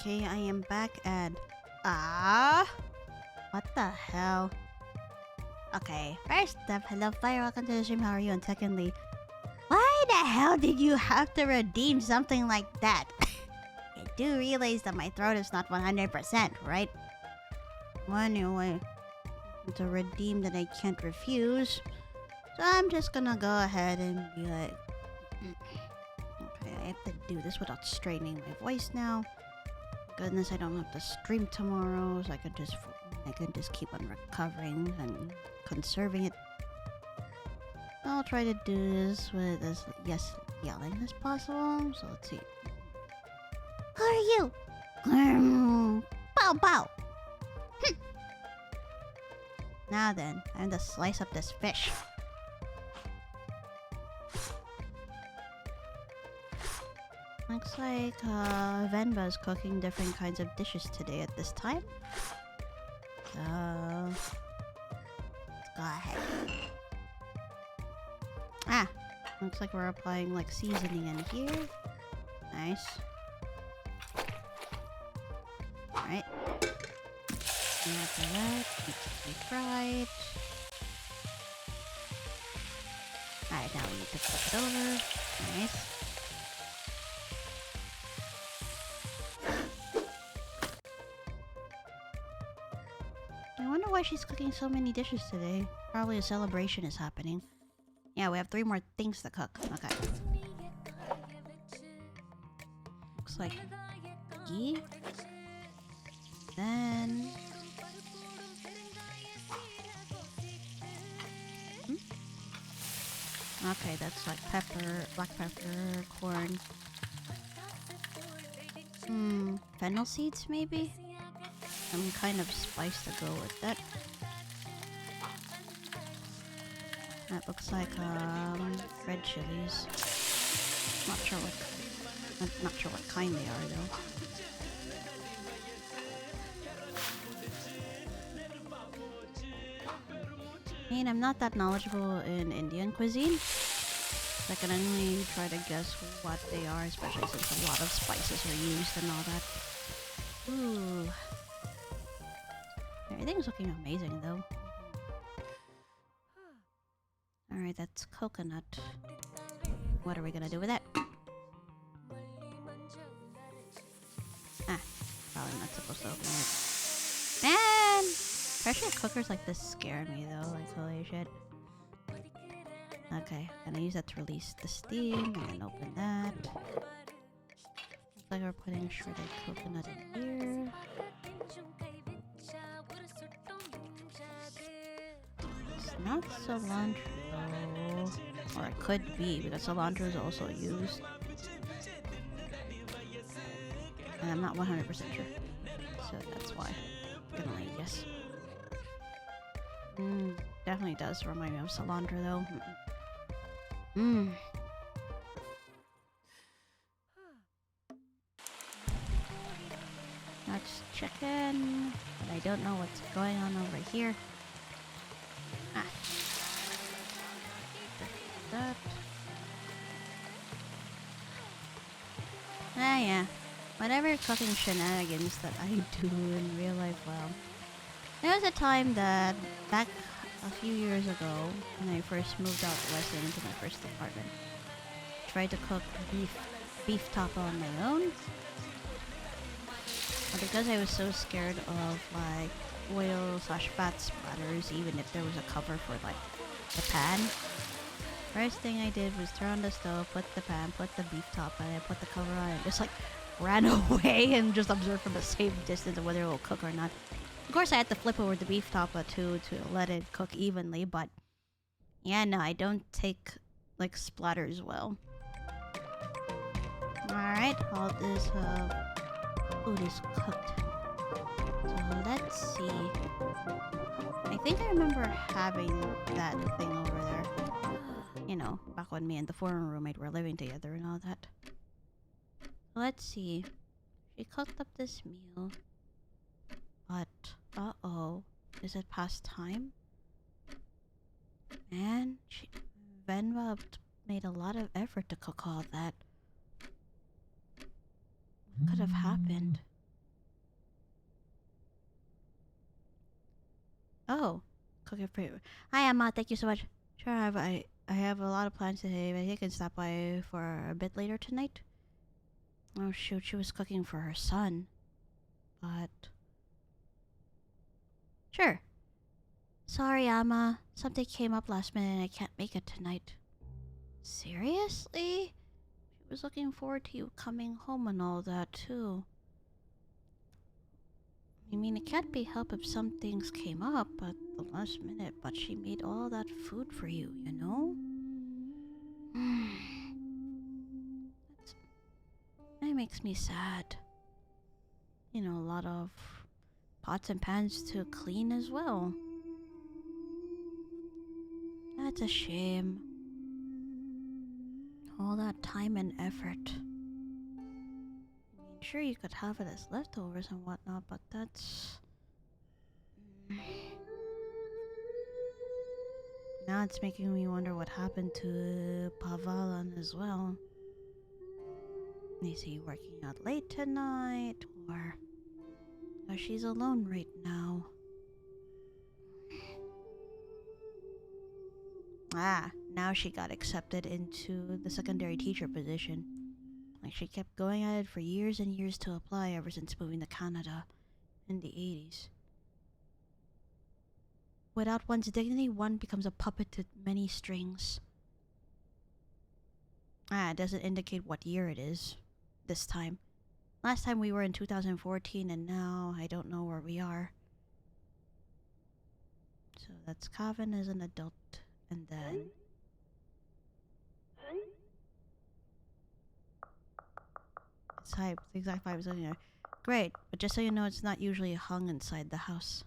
Okay, I am back and... What the hell? Okay, first up, hello Fire, welcome to the stream, how are you? And secondly, why the hell did you have to redeem something like that? I do realize that my throat is not 100%, right? Well, anyway, it's a redeem that I can't refuse. So I'm just gonna go ahead and be like... Okay, I have to do this without straining my voice now. Goodness, I don't have to stream tomorrow, so I can just keep on recovering and conserving it. I'll try to do this with as yelling as possible. So let's see. Who are you? Bow bow. Now then, time to slice up this fish. Looks like Venba is cooking different kinds of dishes today at this time. So let's go ahead. Looks like we're applying like seasoning in here. Nice. Alright. And after that, needs to be fried. Alright, now we need to flip it over. Nice. I wonder why she's cooking so many dishes today. Probably a celebration is happening. Yeah, we have 3 more things to cook. Okay. Looks like ghee. Then... Okay, that's like pepper, black pepper, corn. Fennel seeds maybe? Some kind of spice to go with that. That looks like red chilies. Not sure what kind they are though. I mean, I'm not that knowledgeable in Indian cuisine. So I can only try to guess what they are, especially since a lot of spices are used and all that. Ooh. Everything's looking amazing though. Alright, that's coconut. What are we gonna do with that? Probably not supposed to open it. Man! Pressure cookers like this scare me though, like holy shit. Okay, gonna use that to release the steam and then open that. Looks like we're putting shredded coconut in here. It's not cilantro. Or it could be, because cilantro is also used. And I'm not 100% sure. So that's why. I'm gonna like guess. Definitely does remind me of cilantro though. That's chicken. But I don't know what's going on over here. That. Yeah. Whatever cooking shenanigans that I do in real life, well. There was a time that, back a few years ago, when I first moved out west and into my first apartment, I tried to cook beef tapa on my own. But because I was so scared of like oil/fat splatters, even if there was a cover for like the pan, first thing I did was turn on the stove, put the pan, put the beef tapa, and I put the cover on and just like ran away and just observed from a safe distance of whether it will cook or not. Of course, I had to flip over the beef tapa too to let it cook evenly, but yeah, no, I don't take like splatters well. Alright, all this food is cooked. So let's see. I think I remember having that thing over there. You know, back when me and the foreign roommate were living together and all that. Let's see. She cooked up this meal. But, uh-oh. Is it past time? Man, Venba made a lot of effort to cook all that. What could have happened? Oh, cooking for you. Hi, Emma. Thank you so much. Sure, I have a lot of plans today, but I think I can stop by for a bit later tonight. Oh shoot, she was cooking for her son. But sure. Sorry, Emma. Something came up last minute and I can't make it tonight. Seriously? She was looking forward to you coming home and all that too. I mean, it can't be helped if some things came up at the last minute, but she made all that food for you, you know? That's, that makes me sad. You know, a lot of pots and pans to clean as well. That's a shame. All that time and effort. I mean, sure, you could have it as leftovers and whatnot, but that's... Now it's making me wonder what happened to Pavalan as well. Is he working out late tonight, or she's alone right now? Ah, now she got accepted into the secondary teacher position. Like, she kept going at it for years and years to apply ever since moving to Canada in the 80s. Without one's dignity, one becomes a puppet to many strings. Ah, it doesn't indicate what year it is this time. Last time we were in 2014, and now I don't know where we are. So that's Calvin as an adult, and then... It's hype. The exact vibe is in there. Great, but just so you know, it's not usually hung inside the house.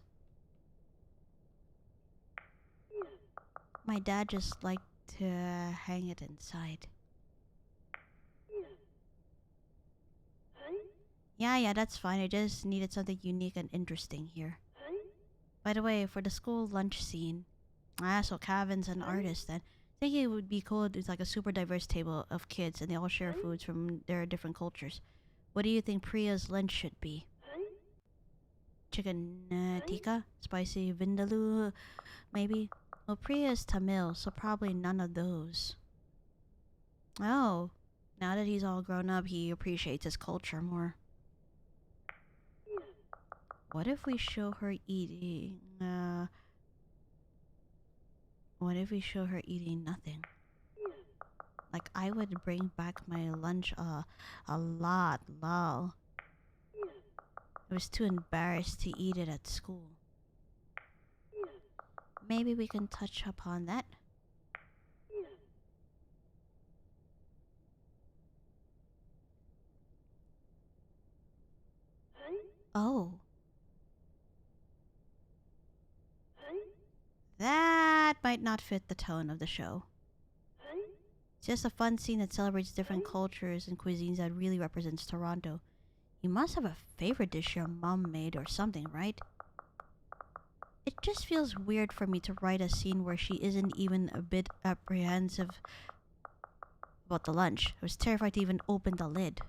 My dad just liked to hang it inside. Yeah, that's fine. I just needed something unique and interesting here. By the way, for the school lunch scene, so Calvin's an artist then. I think it would be cool if it's like a super diverse table of kids and they all share foods from their different cultures. What do you think Priya's lunch should be? Chicken tikka? Spicy vindaloo? Maybe? Well, Priya is Tamil, so probably none of those. Oh, now that he's all grown up, he appreciates his culture more. What if we show her eating, what if we show her eating nothing? Like, I would bring back my lunch a lot, lol. I was too embarrassed to eat it at school. Maybe we can touch upon that. Oh. That might not fit the tone of the show. It's just a fun scene that celebrates different cultures and cuisines that really represents Toronto. You must have a favorite dish your mom made or something, right? It just feels weird for me to write a scene where she isn't even a bit apprehensive about the lunch. I was terrified to even open the lid.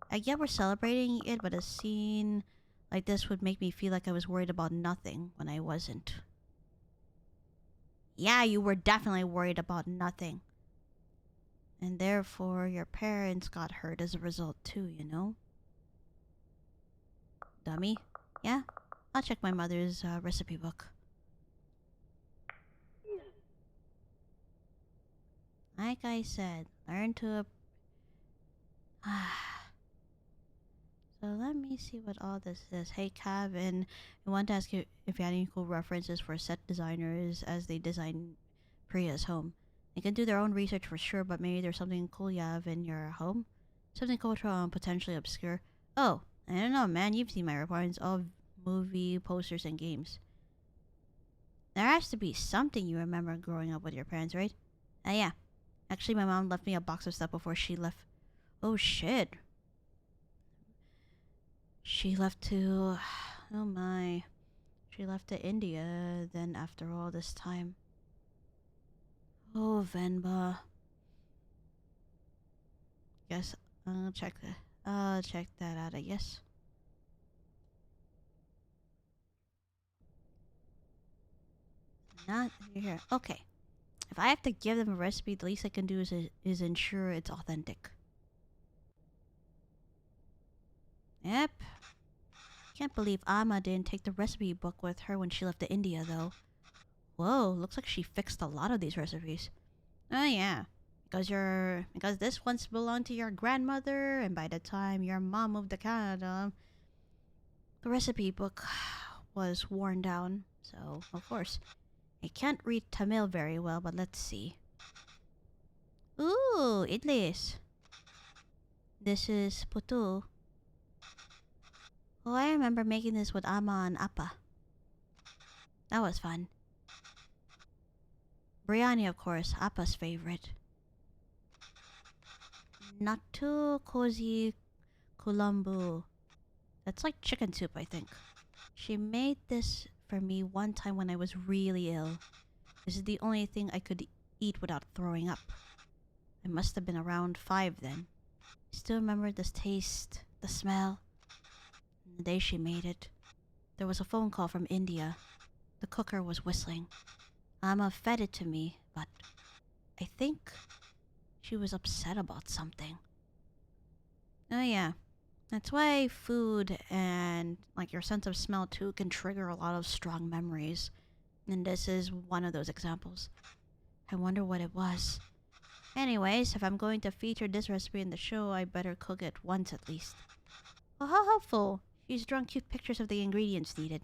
I get we're celebrating it, but a scene like this would make me feel like I was worried about nothing when I wasn't. Yeah, you were definitely worried about nothing. And therefore, your parents got hurt as a result too, you know? Dummy. Yeah? I'll check my mother's recipe book. Like I said, learn to... So let me see what all this is. Hey, Kevin, I want to ask you if you had any cool references for set designers as they design Priya's home. They can do their own research for sure, but maybe there's something cool you have in your home? Something cultural and potentially obscure. Oh, I don't know, man. You've seen my requirements of movie, posters, and games. There has to be something you remember growing up with your parents, right? Yeah. Actually, my mom left me a box of stuff before she left. Oh, shit. She left to... Oh, my. She left to India then after all this time. Oh, Venba. Guess I'll check that. I'll check that out, I guess. Not here. Okay. If I have to give them a recipe, the least I can do is ensure it's authentic. Yep. Can't believe Amma didn't take the recipe book with her when she left to India, though. Whoa, looks like she fixed a lot of these recipes. Oh yeah. Because this once belonged to your grandmother, and by the time your mom moved to Canada, the recipe book was worn down. So, of course, I can't read Tamil very well, but let's see. Ooh, idlis. This is putu. Oh, I remember making this with Amma and Appa. That was fun. Biryani, of course, Appa's favorite. Natu Kozi Kulambu. That's like chicken soup, I think. She made this for me one time when I was really ill. This is the only thing I could eat without throwing up. I must have been around 5 then. Still remember the taste, the smell. And the day she made it, there was a phone call from India. The cooker was whistling. Amma fed it to me, but I think she was upset about something. Oh yeah, that's why food and like your sense of smell too can trigger a lot of strong memories. And this is one of those examples. I wonder what it was. Anyways, if I'm going to feature this recipe in the show, I better cook it once at least. Oh, how helpful! She's drawn cute pictures of the ingredients needed.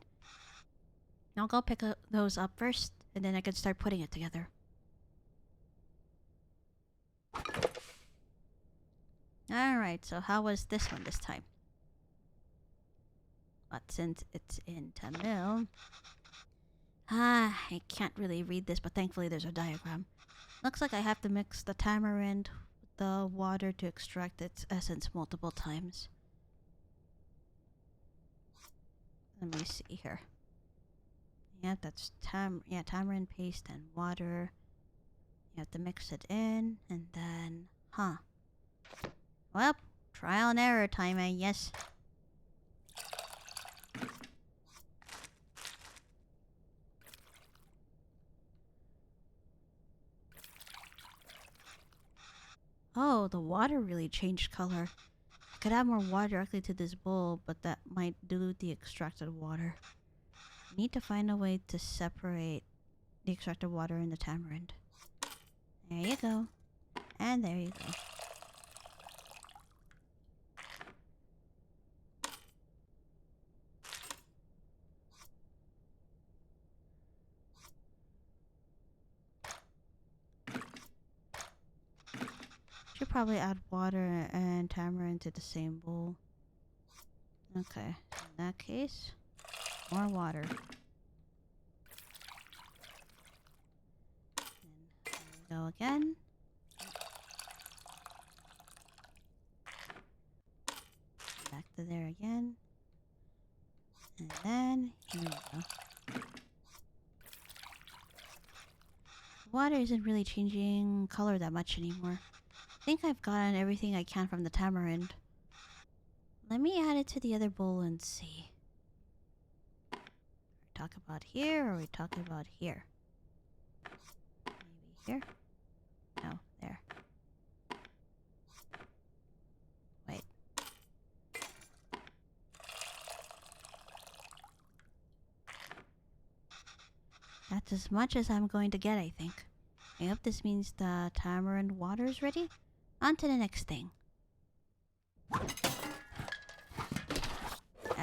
I'll go pick those up first, and then I can start putting it together. Alright, so how was this one this time? But since it's in Tamil... I can't really read this, but thankfully there's a diagram. Looks like I have to mix the tamarind with the water to extract its essence multiple times. Let me see here. Yeah, that's tamarind paste and water. You have to mix it in, and then... Well, trial and error time, I guess. Oh, the water really changed color. I could add more water directly to this bowl, but that might dilute the extracted water. I need to find a way to separate the extracted water and the tamarind. There you go. And there you go. Should probably add water and tamarind to the same bowl. Okay, in that case, more water. And there we go again. Back to there again. And then, here we go. Water isn't really changing color that much anymore. I think I've gotten everything I can from the tamarind. Let me add it to the other bowl and see. Are we talking about here or are we talking about here? Maybe here? No, there. Wait. That's as much as I'm going to get, I think. I hope this means the tamarind water is ready. On to the next thing. Oh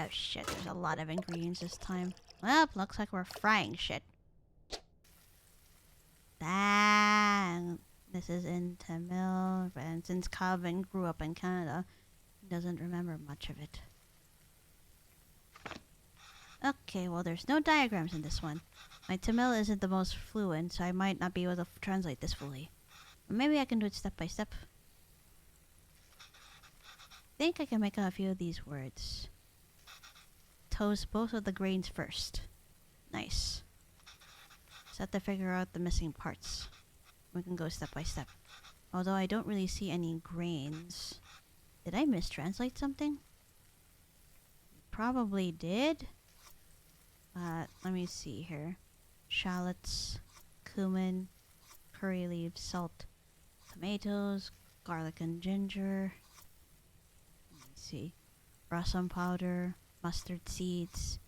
shit, there's a lot of ingredients this time. Well, looks like we're frying shit. Dang. This is in Tamil, and since Calvin grew up in Canada, he doesn't remember much of it. Okay, well there's no diagrams in this one. My Tamil isn't the most fluent, so I might not be able to translate this fully. But maybe I can do it step by step. I think I can make out a few of these words. Toast both of the grains first. Nice. Just have to figure out the missing parts. We can go step by step. Although I don't really see any grains. Did I mistranslate something? Probably did. Let me see here. shallots, cumin, curry leaves, salt, tomatoes, garlic and ginger. Let me see. Rasam powder, mustard seeds,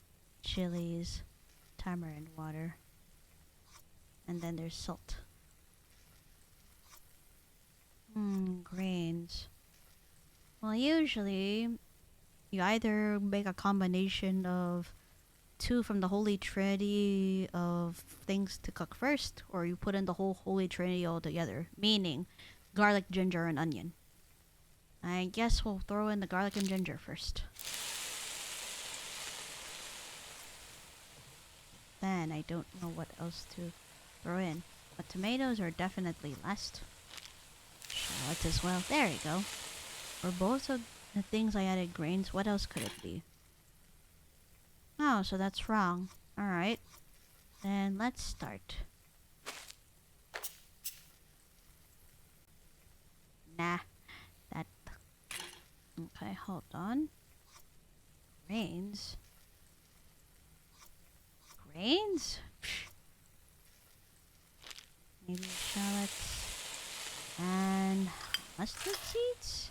chilies, tamarind water, and then there's salt. Grains. Well, usually you either make a combination of two from the Holy Trinity of things to cook first, or you put in the whole Holy Trinity all together, meaning garlic, ginger, and onion. I guess we'll throw in the garlic and ginger first. Then I don't know what else to throw in. But tomatoes are definitely last. Shallots as well. There you go. For both of the things I added grains, what else could it be? Oh, so that's wrong. Alright. Then let's start. Nah. That... Okay, hold on. Grains? Grains? Maybe shallots. And... mustard seeds?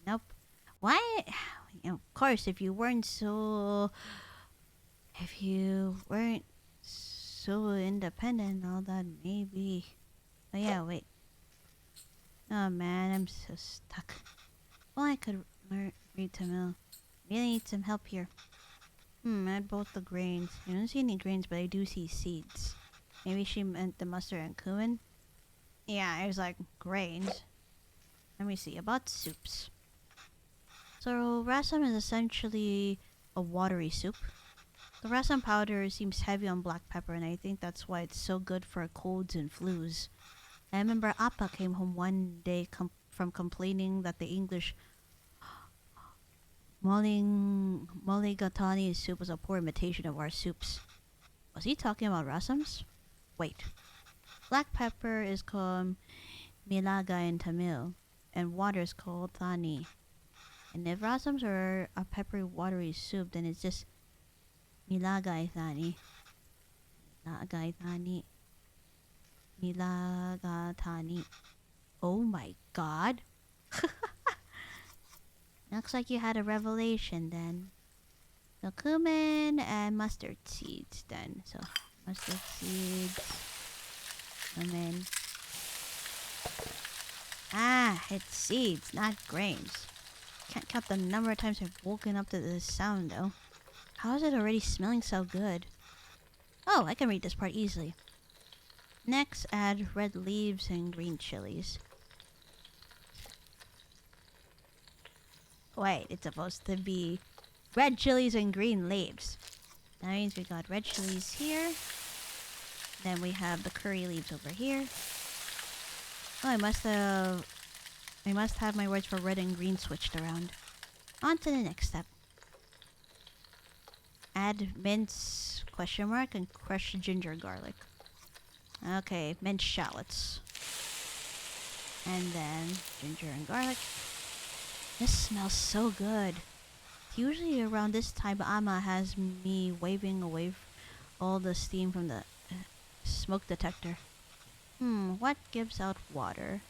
Nope. Why? Of course, if you weren't so independent and all that, maybe. Oh yeah, wait. Oh man, I'm so stuck. Well, I could read Tamil. Really need some help here. Add both the grains. I don't see any grains, but I do see seeds. Maybe she meant the mustard and cumin? Yeah, I was like, grains. Let me see, about soups. So, rasam is essentially a watery soup. The rasam powder seems heavy on black pepper, and I think that's why it's so good for colds and flus. I remember Appa came home one day from complaining that the English Mulligatawny soup was a poor imitation of our soups. Was he talking about rasams? Wait. Black pepper is called milaga in Tamil, and water is called thani. And if rasams are a peppery, watery soup, then it's just milaga thani. Milaga thani. Milaga thani. Oh my god. Looks like you had a revelation then. So cumin and mustard seeds then. So mustard seeds. Cumin. Ah, it's seeds, not grains. Can't count the number of times I've woken up to this sound though. How is it already smelling so good? Oh, I can read this part easily. Next, add red leaves and green chilies. Wait, it's supposed to be red chilies and green leaves. That means we got red chilies here. Then we have the curry leaves over here. Oh, I must have my words for red and green switched around. On to the next step. Add mince, question mark, and crushed ginger garlic. Okay, minced shallots. And then ginger and garlic. This smells so good. Usually around this time, Amma has me waving away all the steam from the smoke detector. What gives out water?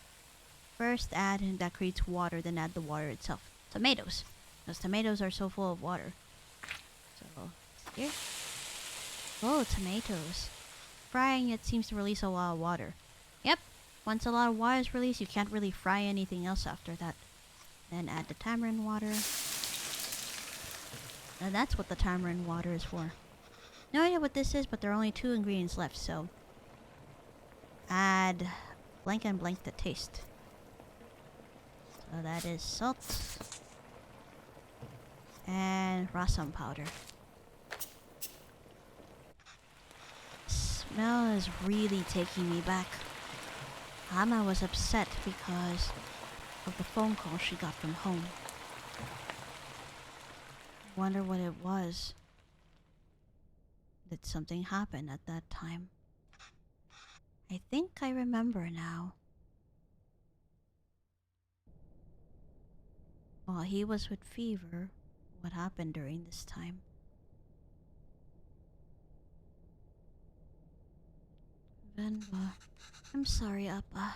First add that creates water, then add the water itself. Tomatoes. Those tomatoes are so full of water. So, here. Oh, tomatoes. Frying it seems to release a lot of water. Yep. Once a lot of water is released, you can't really fry anything else after that. Then add the tamarind water. And that's what the tamarind water is for. No idea what this is, but there are only 2 ingredients left, so add blank and blank to taste. So that is salt and rasam powder. Smell is really taking me back. Amma was upset because of the phone call she got from home. Wonder what it was. Did something happen at that time? I think I remember now. While he was with fever, what happened during this time? Venba. I'm sorry, Appa.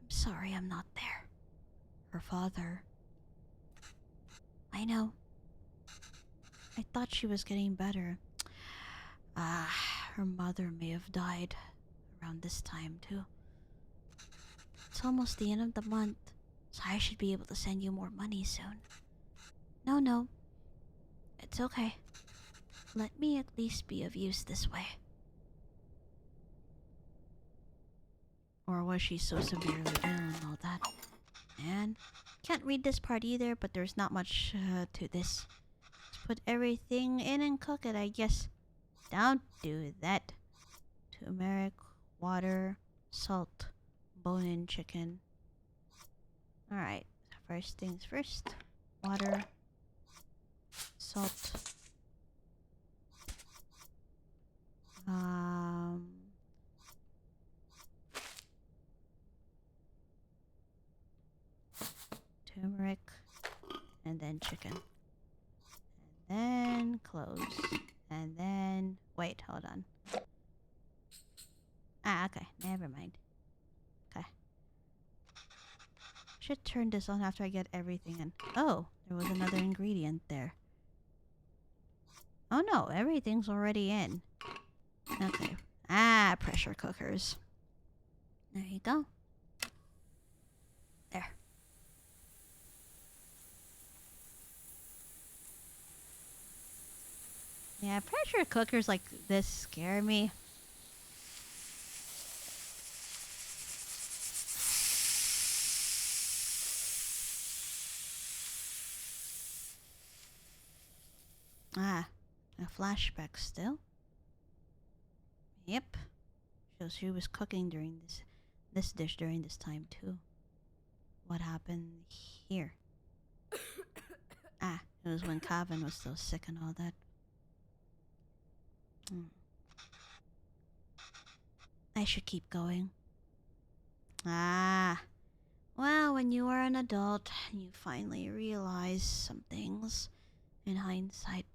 I'm sorry I'm not there. Her father. I know. I thought she was getting better. Her mother may have died around this time too. It's almost the end of the month, so I should be able to send you more money soon. No. It's okay. Let me at least be of use this way. Or was she so severely ill and all that? Man, can't read this part either, but there's not much to this. Just put everything in and cook it, I guess. Don't do that. Turmeric, water, salt, bone-in chicken. Alright, first things first. Water, salt. Turmeric, and then chicken. And then cloves. And then... Wait, hold on. Okay, never mind. Okay. Should turn this on after I get everything in. Oh, there was another ingredient there. Oh no, everything's already in. Okay. Pressure cookers. There you go. There. Yeah, pressure cookers like this scare me. A flashback still. Yep. Shows she was cooking during this dish during this time too. What happened here? It was when Calvin was still sick and all that. I should keep going. Well, when you are an adult, you finally realize some things. In hindsight.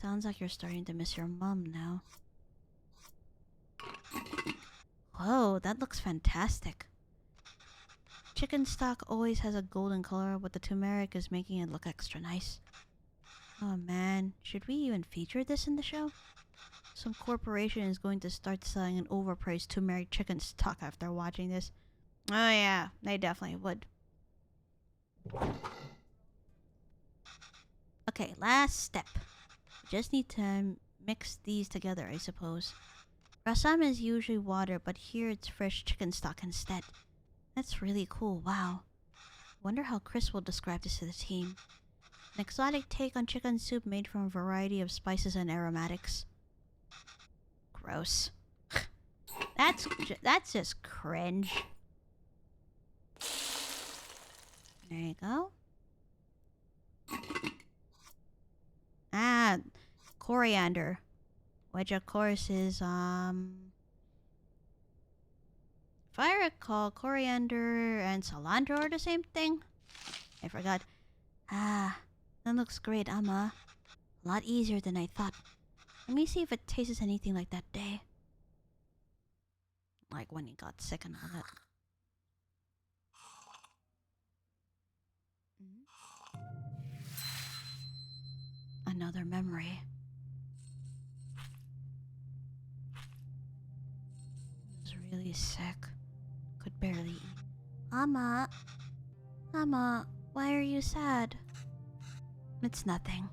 Sounds like you're starting to miss your mom now. Whoa, that looks fantastic. Chicken stock always has a golden color, but the turmeric is making it look extra nice. Oh man, should we even feature this in the show? Some corporation is going to start selling an overpriced turmeric chicken stock after watching this. Oh yeah, they definitely would. Okay, last step. Just need to mix these together, I suppose. Rasam is usually water, but here it's fresh chicken stock instead. That's really cool, wow. Wonder how Chris will describe this to the team. An exotic take on chicken soup made from a variety of spices and aromatics. Gross. That's just cringe. There you go. Coriander. Which of course is, if I recall, coriander and cilantro are the same thing. I forgot. That looks great, Amma. A lot easier than I thought. Let me see if it tastes anything like that day. Like when he got sick and all that. Another memory. I was really sick. Could barely eat. Amma, why are you sad? It's nothing.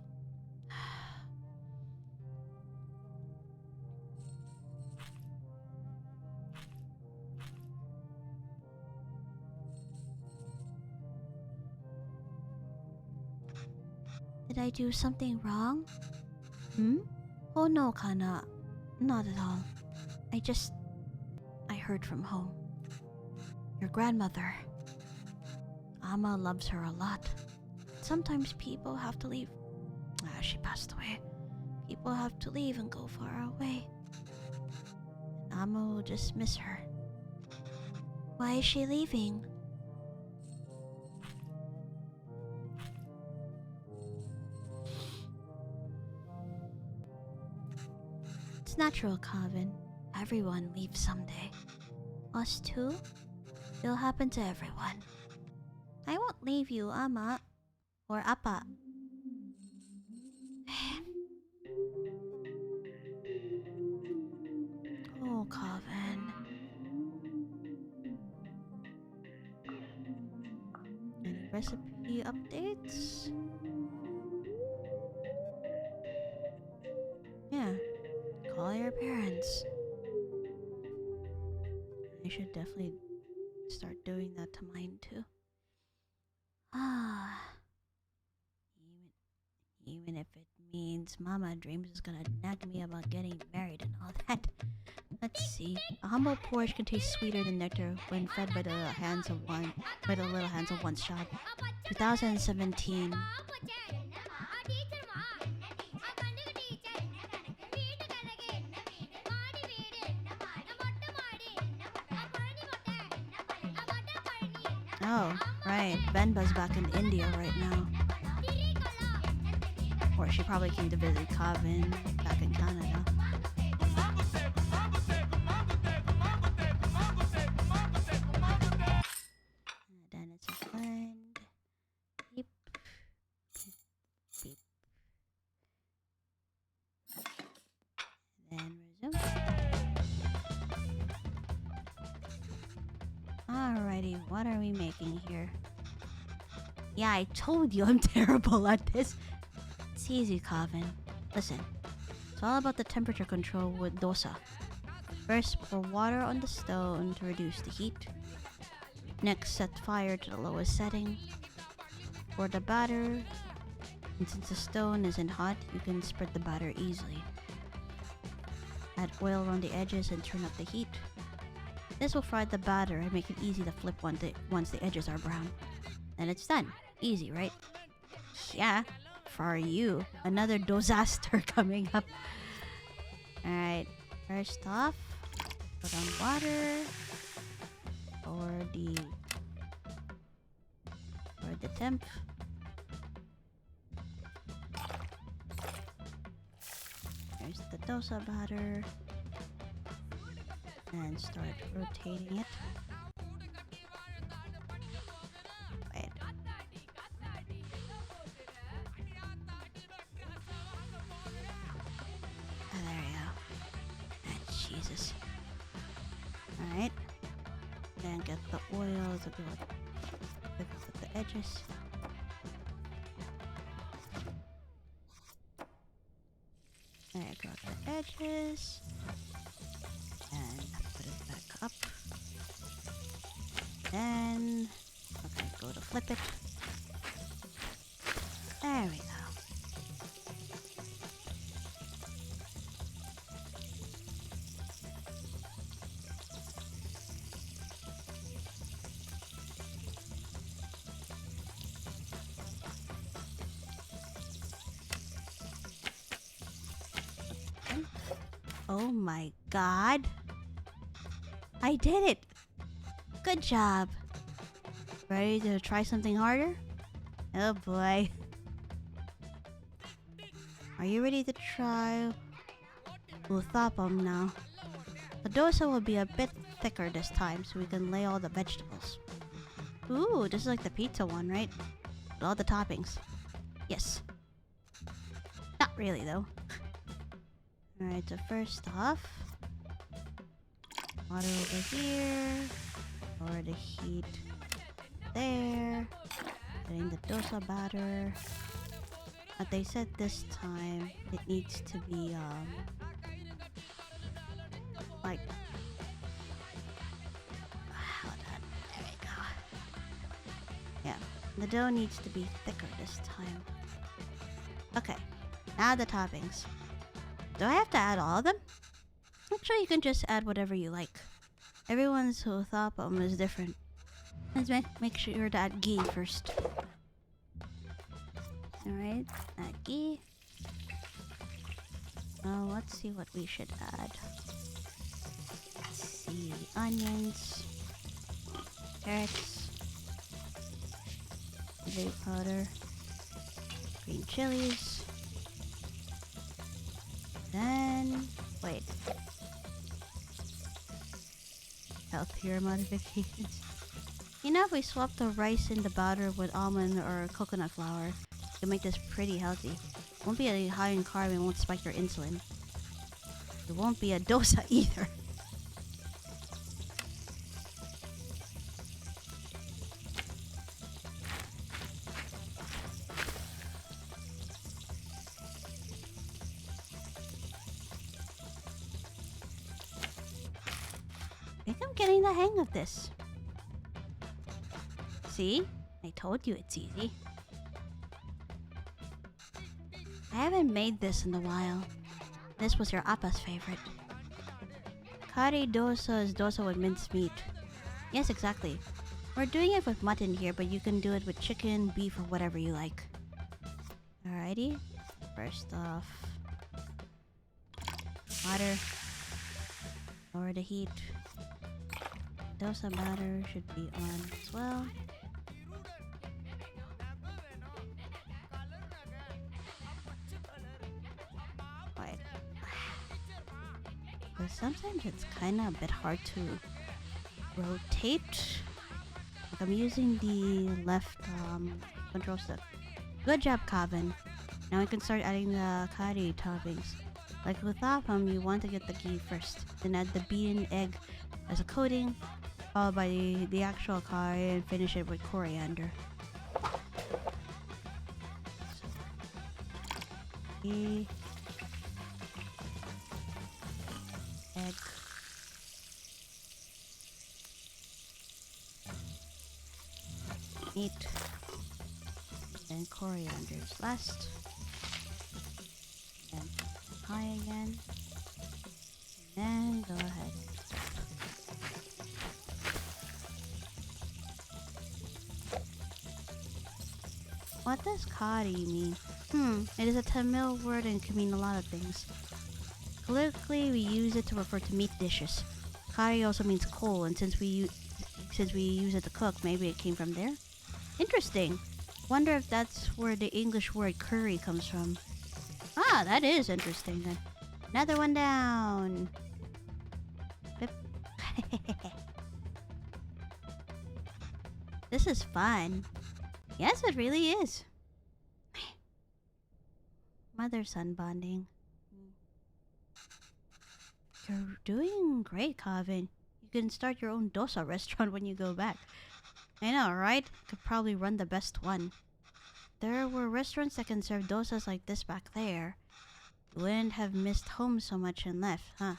Did I do something wrong? Oh no, Kana. Not at all. I heard from home. Your grandmother. Amma loves her a lot. Sometimes people have to leave. She passed away. People have to leave and go far away. And Amma will just miss her. Why is she leaving? It's natural, Calvin. Everyone leaves someday. Us too? It'll happen to everyone. I won't leave you, Ama. Or Appa. Oh, Coven. Any recipe updates? Yeah. Call your parents. I should definitely start doing that to mine too. Ah. Even if it means Mama Dreams is gonna nag me about getting married and all that. Let's see. A humble porridge can taste sweeter than nectar when fed by the little hands of one's child. 2017. Oh, right. Venba's back in India right now. Or she probably came to visit Coven back in Canada. And then it's a blend. Beep. Beep. Beep. Then resume. Alrighty, what are we making here? Yeah, I told you I'm terrible at this. It's easy, Coven. Listen, it's all about the temperature control with dosa. First, pour water on the stone to reduce the heat. Next, set fire to the lowest setting. Pour the batter. And since the stone isn't hot, you can spread the batter easily. Add oil around the edges and turn up the heat. This will fry the batter and make it easy to flip once the edges are brown. And it's done. Easy, right? Yeah. For you. Another disaster coming up. Alright. First off, put on water. Or the temp. There's the dosa batter. And start rotating it. Wait. Oh, there we go. Ah, Jesus. Alright. Then get the oil to go with the edges. There you go, the edges. And put it back up. Then, okay, go to flip it. There we go. Oh my god. I did it! Good job. Ready to try something harder? Oh boy. Are you ready to try uthapam now? The dosa will be a bit thicker this time so we can lay all the vegetables. Ooh, this is like the pizza one, right? With all the toppings. Yes. Not really though. Alright, so first off, water over here, or the heat there, getting the dosa batter. But they said this time it needs to be like, hold on, there we go. Yeah, the dough needs to be thicker this time. Okay, now the toppings. Do I have to add all of them? Actually, you can just add whatever you like. Everyone's uthapam is different. Let's make sure to add ghee first. Alright, add ghee. Now let's see what we should add. Let's see, onions, carrots, chili powder, green chilies. Then, wait. healthier modifications. You know, if we swap the rice in the batter with almond or coconut flour, we can make this pretty healthy. It won't be high in carb and won't spike your insulin. It won't be a dosa either. I think I'm getting the hang of this. See? I told you it's easy. I haven't made this in a while. This was your appa's favorite. Kari dosa is dosa with minced meat. Yes, exactly. We're doing it with mutton here, but you can do it with chicken, beef, or whatever you like. Alrighty. First off, water. Lower the heat. Dosa batter should be on as well. Right. But sometimes it's kind of a bit hard to rotate. Like I'm using the left control stick. Good job, Kevin. Now we can start adding the curry toppings. Like with appam, you want to get the ghee first, then add the beaten egg as a coating, followed by the actual curry, and finish it with coriander. Ghee, egg, meat, and coriander is last. And high again. And then go ahead. What does kari mean? It is a Tamil word and can mean a lot of things. Colloquially, we use it to refer to meat dishes. Kari also means coal, and since we use it to cook, maybe it came from there. Interesting. Wonder if that's where the English word curry comes from. Ah, that is interesting then. Another one down. Bip. This is fun. Yes, it really is. Mother-son bonding. You're doing great, Kevin. You can start your own dosa restaurant when you go back. I know, right? Could probably run the best one. There were restaurants that can serve dosas like this back there. You wouldn't have missed home so much and left, huh?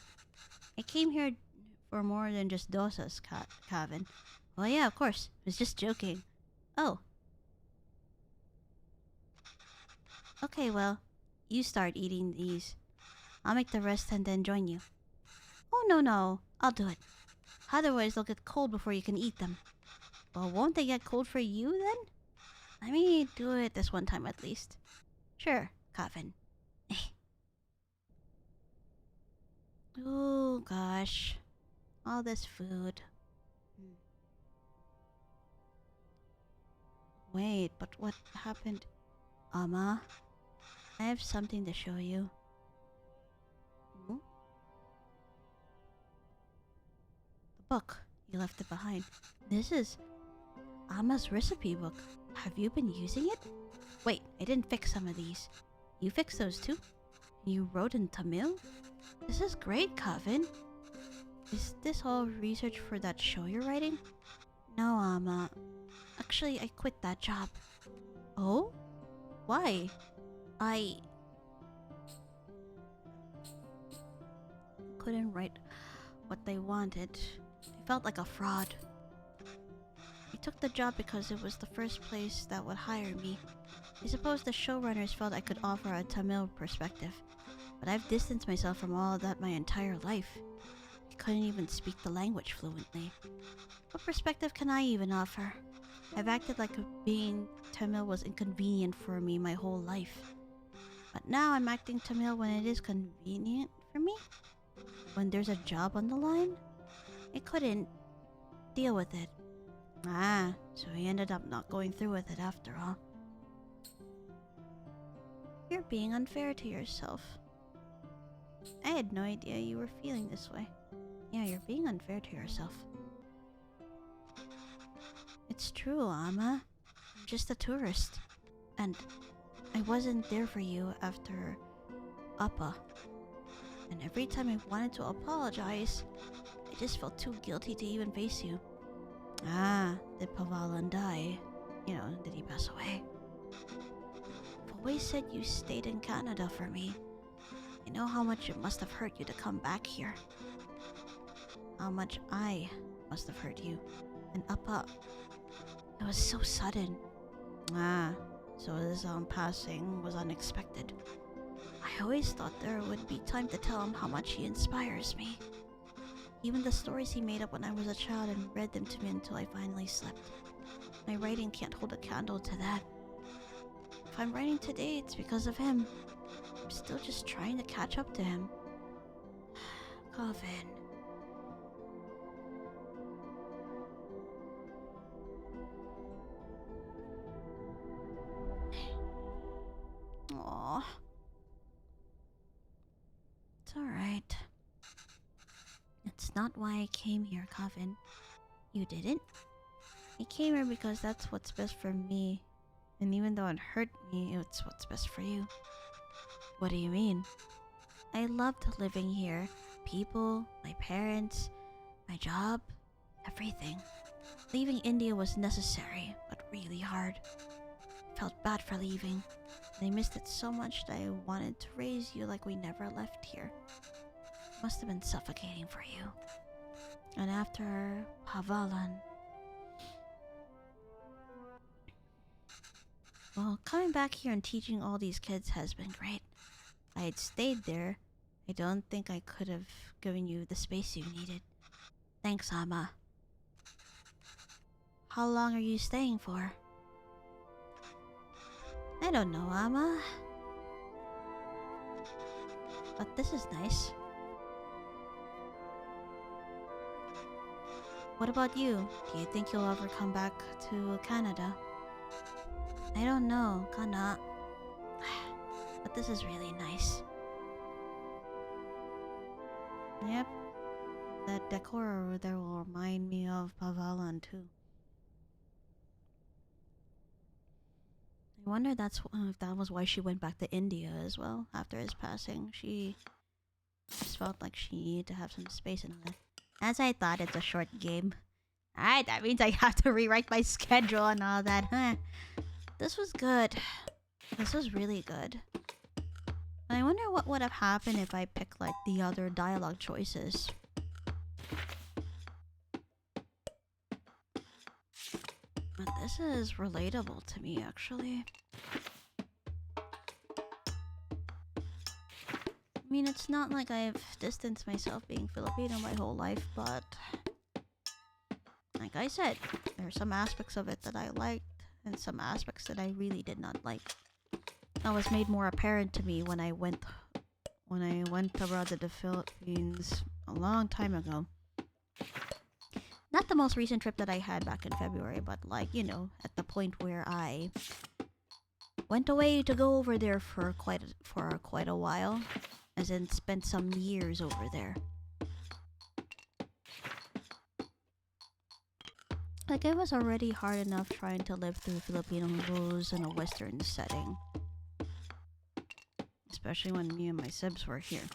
I came here for more than just dosas, Kevin. Well, yeah, of course. I was just joking. Oh. Okay, well, you start eating these. I'll make the rest and then join you. Oh, no. I'll do it. Otherwise, they'll get cold before you can eat them. Well, won't they get cold for you, then? Let me do it this one time at least. Sure, Kevin. Oh, gosh. All this food. Wait, but what happened? Amma, I have something to show you. The book. You left it behind. This is Amma's recipe book. Have you been using it? Wait, I didn't fix some of these. You fixed those too? You wrote in Tamil? This is great, Kevin. Is this all research for that show you're writing? No, Amma. Actually, I quit that job. Oh? Why? I couldn't write what they wanted. I felt like a fraud. I took the job because it was the first place that would hire me. I suppose the showrunners felt I could offer a Tamil perspective, but I've distanced myself from all of that my entire life. I couldn't even speak the language fluently. What perspective can I even offer? I've acted like being Tamil was inconvenient for me my whole life. But now I'm acting Tamil when it is convenient for me? When there's a job on the line? I couldn't deal with it. Ah, so I ended up not going through with it after all. You're being unfair to yourself. I had no idea you were feeling this way. Yeah, you're being unfair to yourself. It's true, Amma. I'm just a tourist. And I wasn't there for you after Appa. And every time I wanted to apologize, I just felt too guilty to even face you. Ah, did Pavalan die? You know, did he pass away? I've always said you stayed in Canada for me. I know how much it must have hurt you to come back here. How much I must have hurt you. And Appa, it was so sudden. Ah, so his passing was unexpected. I always thought there would be time to tell him how much he inspires me. Even the stories he made up when I was a child and read them to me until I finally slept. My writing can't hold a candle to that. If I'm writing today, it's because of him. I'm still just trying to catch up to him. Coven. Aww. It's alright. It's not why I came here, Coven. You didn't? I came here because that's what's best for me. And even though it hurt me, it's what's best for you. What do you mean? I loved living here. People, my parents, my job, everything. Leaving India was necessary, but really hard. I felt bad for leaving. And I missed it so much that I wanted to raise you like we never left here. It must have been suffocating for you. And after Pavalan... Well, coming back here and teaching all these kids has been great. If I had stayed there, I don't think I could have given you the space you needed. Thanks, Amma. How long are you staying for? I don't know, Amma. But this is nice. What about you? Do you think you'll ever come back to Canada? I don't know, kinda. But this is really nice. Yep. That decor over there will remind me of Pavalan too. I wonder if that was why she went back to India as well after his passing. She just felt like she needed to have some space in her. As I thought, it's a short game. Alright, that means I have to rewrite my schedule and all that, huh? This was good. This was really good. I wonder what would have happened if I picked like the other dialogue choices. But this is relatable to me, actually. I mean, it's not like I've distanced myself being Filipino my whole life, but... like I said, there are some aspects of it that I liked, and some aspects that I really did not like. That was made more apparent to me when I went abroad to the Philippines a long time ago. Not the most recent trip that I had back in February, but like, you know, at the point where I went away to go over there for quite a while, as in spent some years over there. Like, it was already hard enough trying to live through Filipino rules in a Western setting. Especially when me and my sibs were here.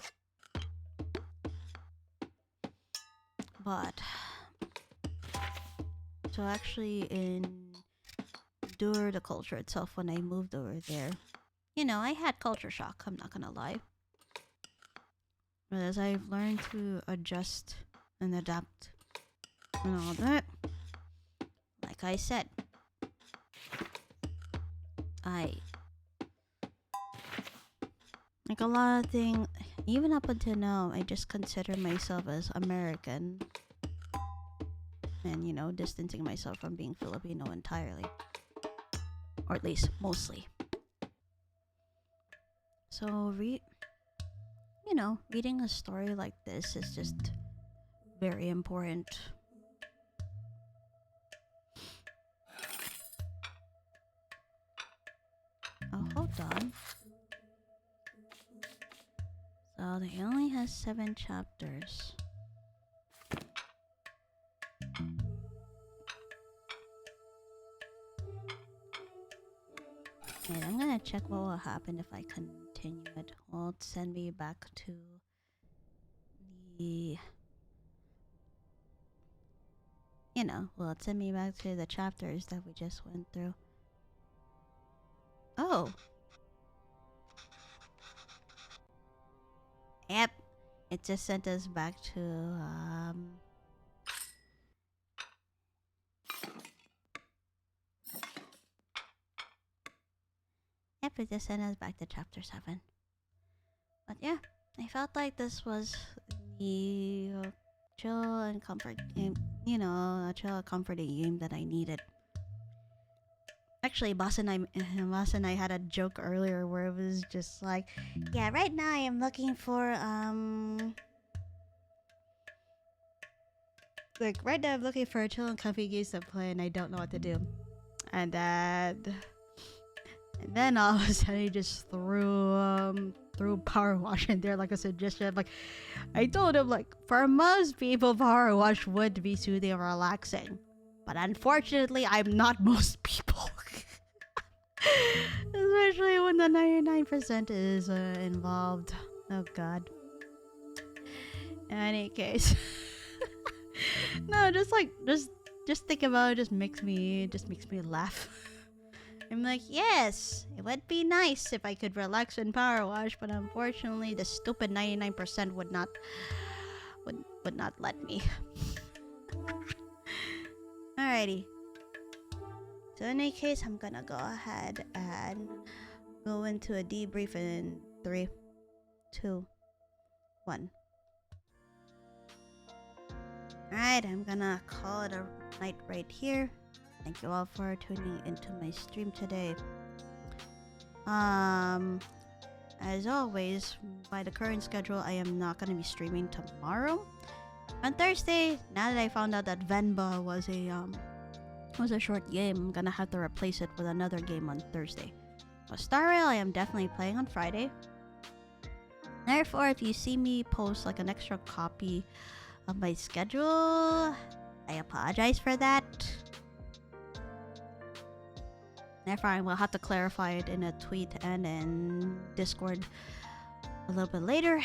But... to actually endure the culture itself when I moved over there. You know, I had culture shock, I'm not gonna lie. But as I've learned to adjust and adapt and all that, like I said, like a lot of things, even up until now, I just consider myself as American. And, you know, distancing myself from being Filipino entirely. Or at least, mostly. So, you know, reading a story like this is just very important. Oh, hold on. So, they only has 7 chapters. Wait, I'm gonna check what will happen if I continue it. Will it send me back to the... You know, will it send me back to the chapters that we just went through? Oh! Yep! It just sent us back to, Yep, it just sent us back to chapter 7. But yeah, I felt like this was the chill and comfort game, you know, a chill comforting game that I needed. Actually, Boss and I had a joke earlier where it was just like, yeah, right now I am looking for like right now I'm looking for a chill and comfy game to play and I don't know what to do. And then all of a sudden he just threw Power Wash in there like a suggestion. Like I told him, like, for most people Power Wash would be soothing and relaxing. But unfortunately I'm not most people. Especially when the 99% is involved. Oh god. In any case. No, just think about it, just makes me laugh. I'm like, yes, it would be nice if I could relax and power wash, but unfortunately the stupid 99% would not let me. Alrighty. So in any case, I'm gonna go ahead and go into a debrief in 3, 2, 1. Alright, I'm gonna call it a night right here. Thank you all for tuning into my stream today. As always, by the current schedule, I am not gonna be streaming tomorrow. On Thursday, now that I found out that Venba was a short game, I'm gonna have to replace it with another game on Thursday. But Star Rail, I am definitely playing on Friday. Therefore, if you see me post like an extra copy of my schedule, I apologize for that. Therefore, I will have to clarify it in a tweet and in Discord a little bit later.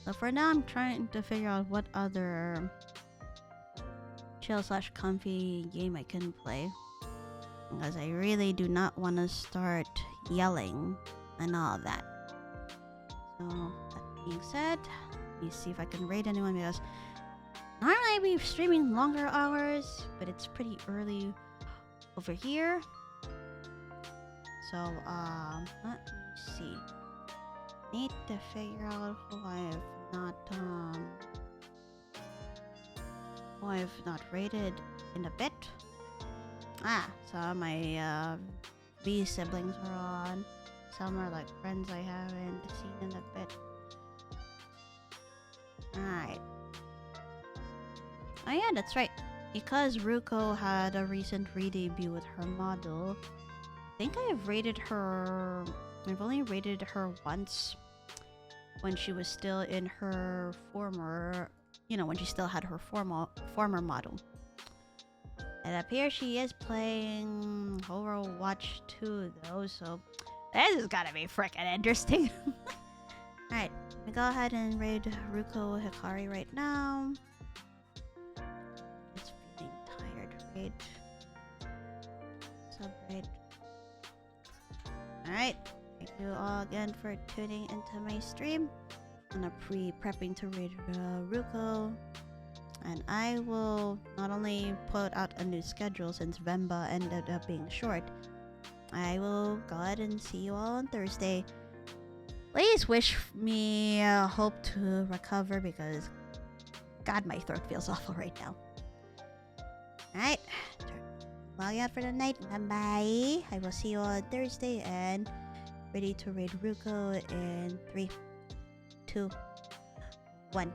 So for now, I'm trying to figure out what other chill/comfy game I can play. Because I really do not want to start yelling and all that. So, that being said, let me see if I can raid anyone, because normally I'd be streaming longer hours, but it's pretty early over here. So, let me see. Need to figure out who I've not rated in a bit. So my B siblings are on. Some are like friends I haven't seen in a bit. Alright. Oh yeah, that's right. Because Ruko had a recent re-debut with her model, I think I've only rated her once when she was still in her former, when she still had her former model. It appears she is playing Overwatch 2 though, so this is gotta be frickin' interesting. Alright, let me go ahead and raid Ruko Hikari right now. It's feeling tired, raid. Sub-raid. Alright, thank you all again for tuning into my stream. I'm prepping to raid Ruko. And I will not only put out a new schedule since Venba ended up being short, I will go ahead and see you all on Thursday. Please wish me hope to recover, because God, my throat feels awful right now. Alright, logging out for the night. Bye-bye. I will see you all on Thursday and ready to raid Ruko in 3, 2, 1.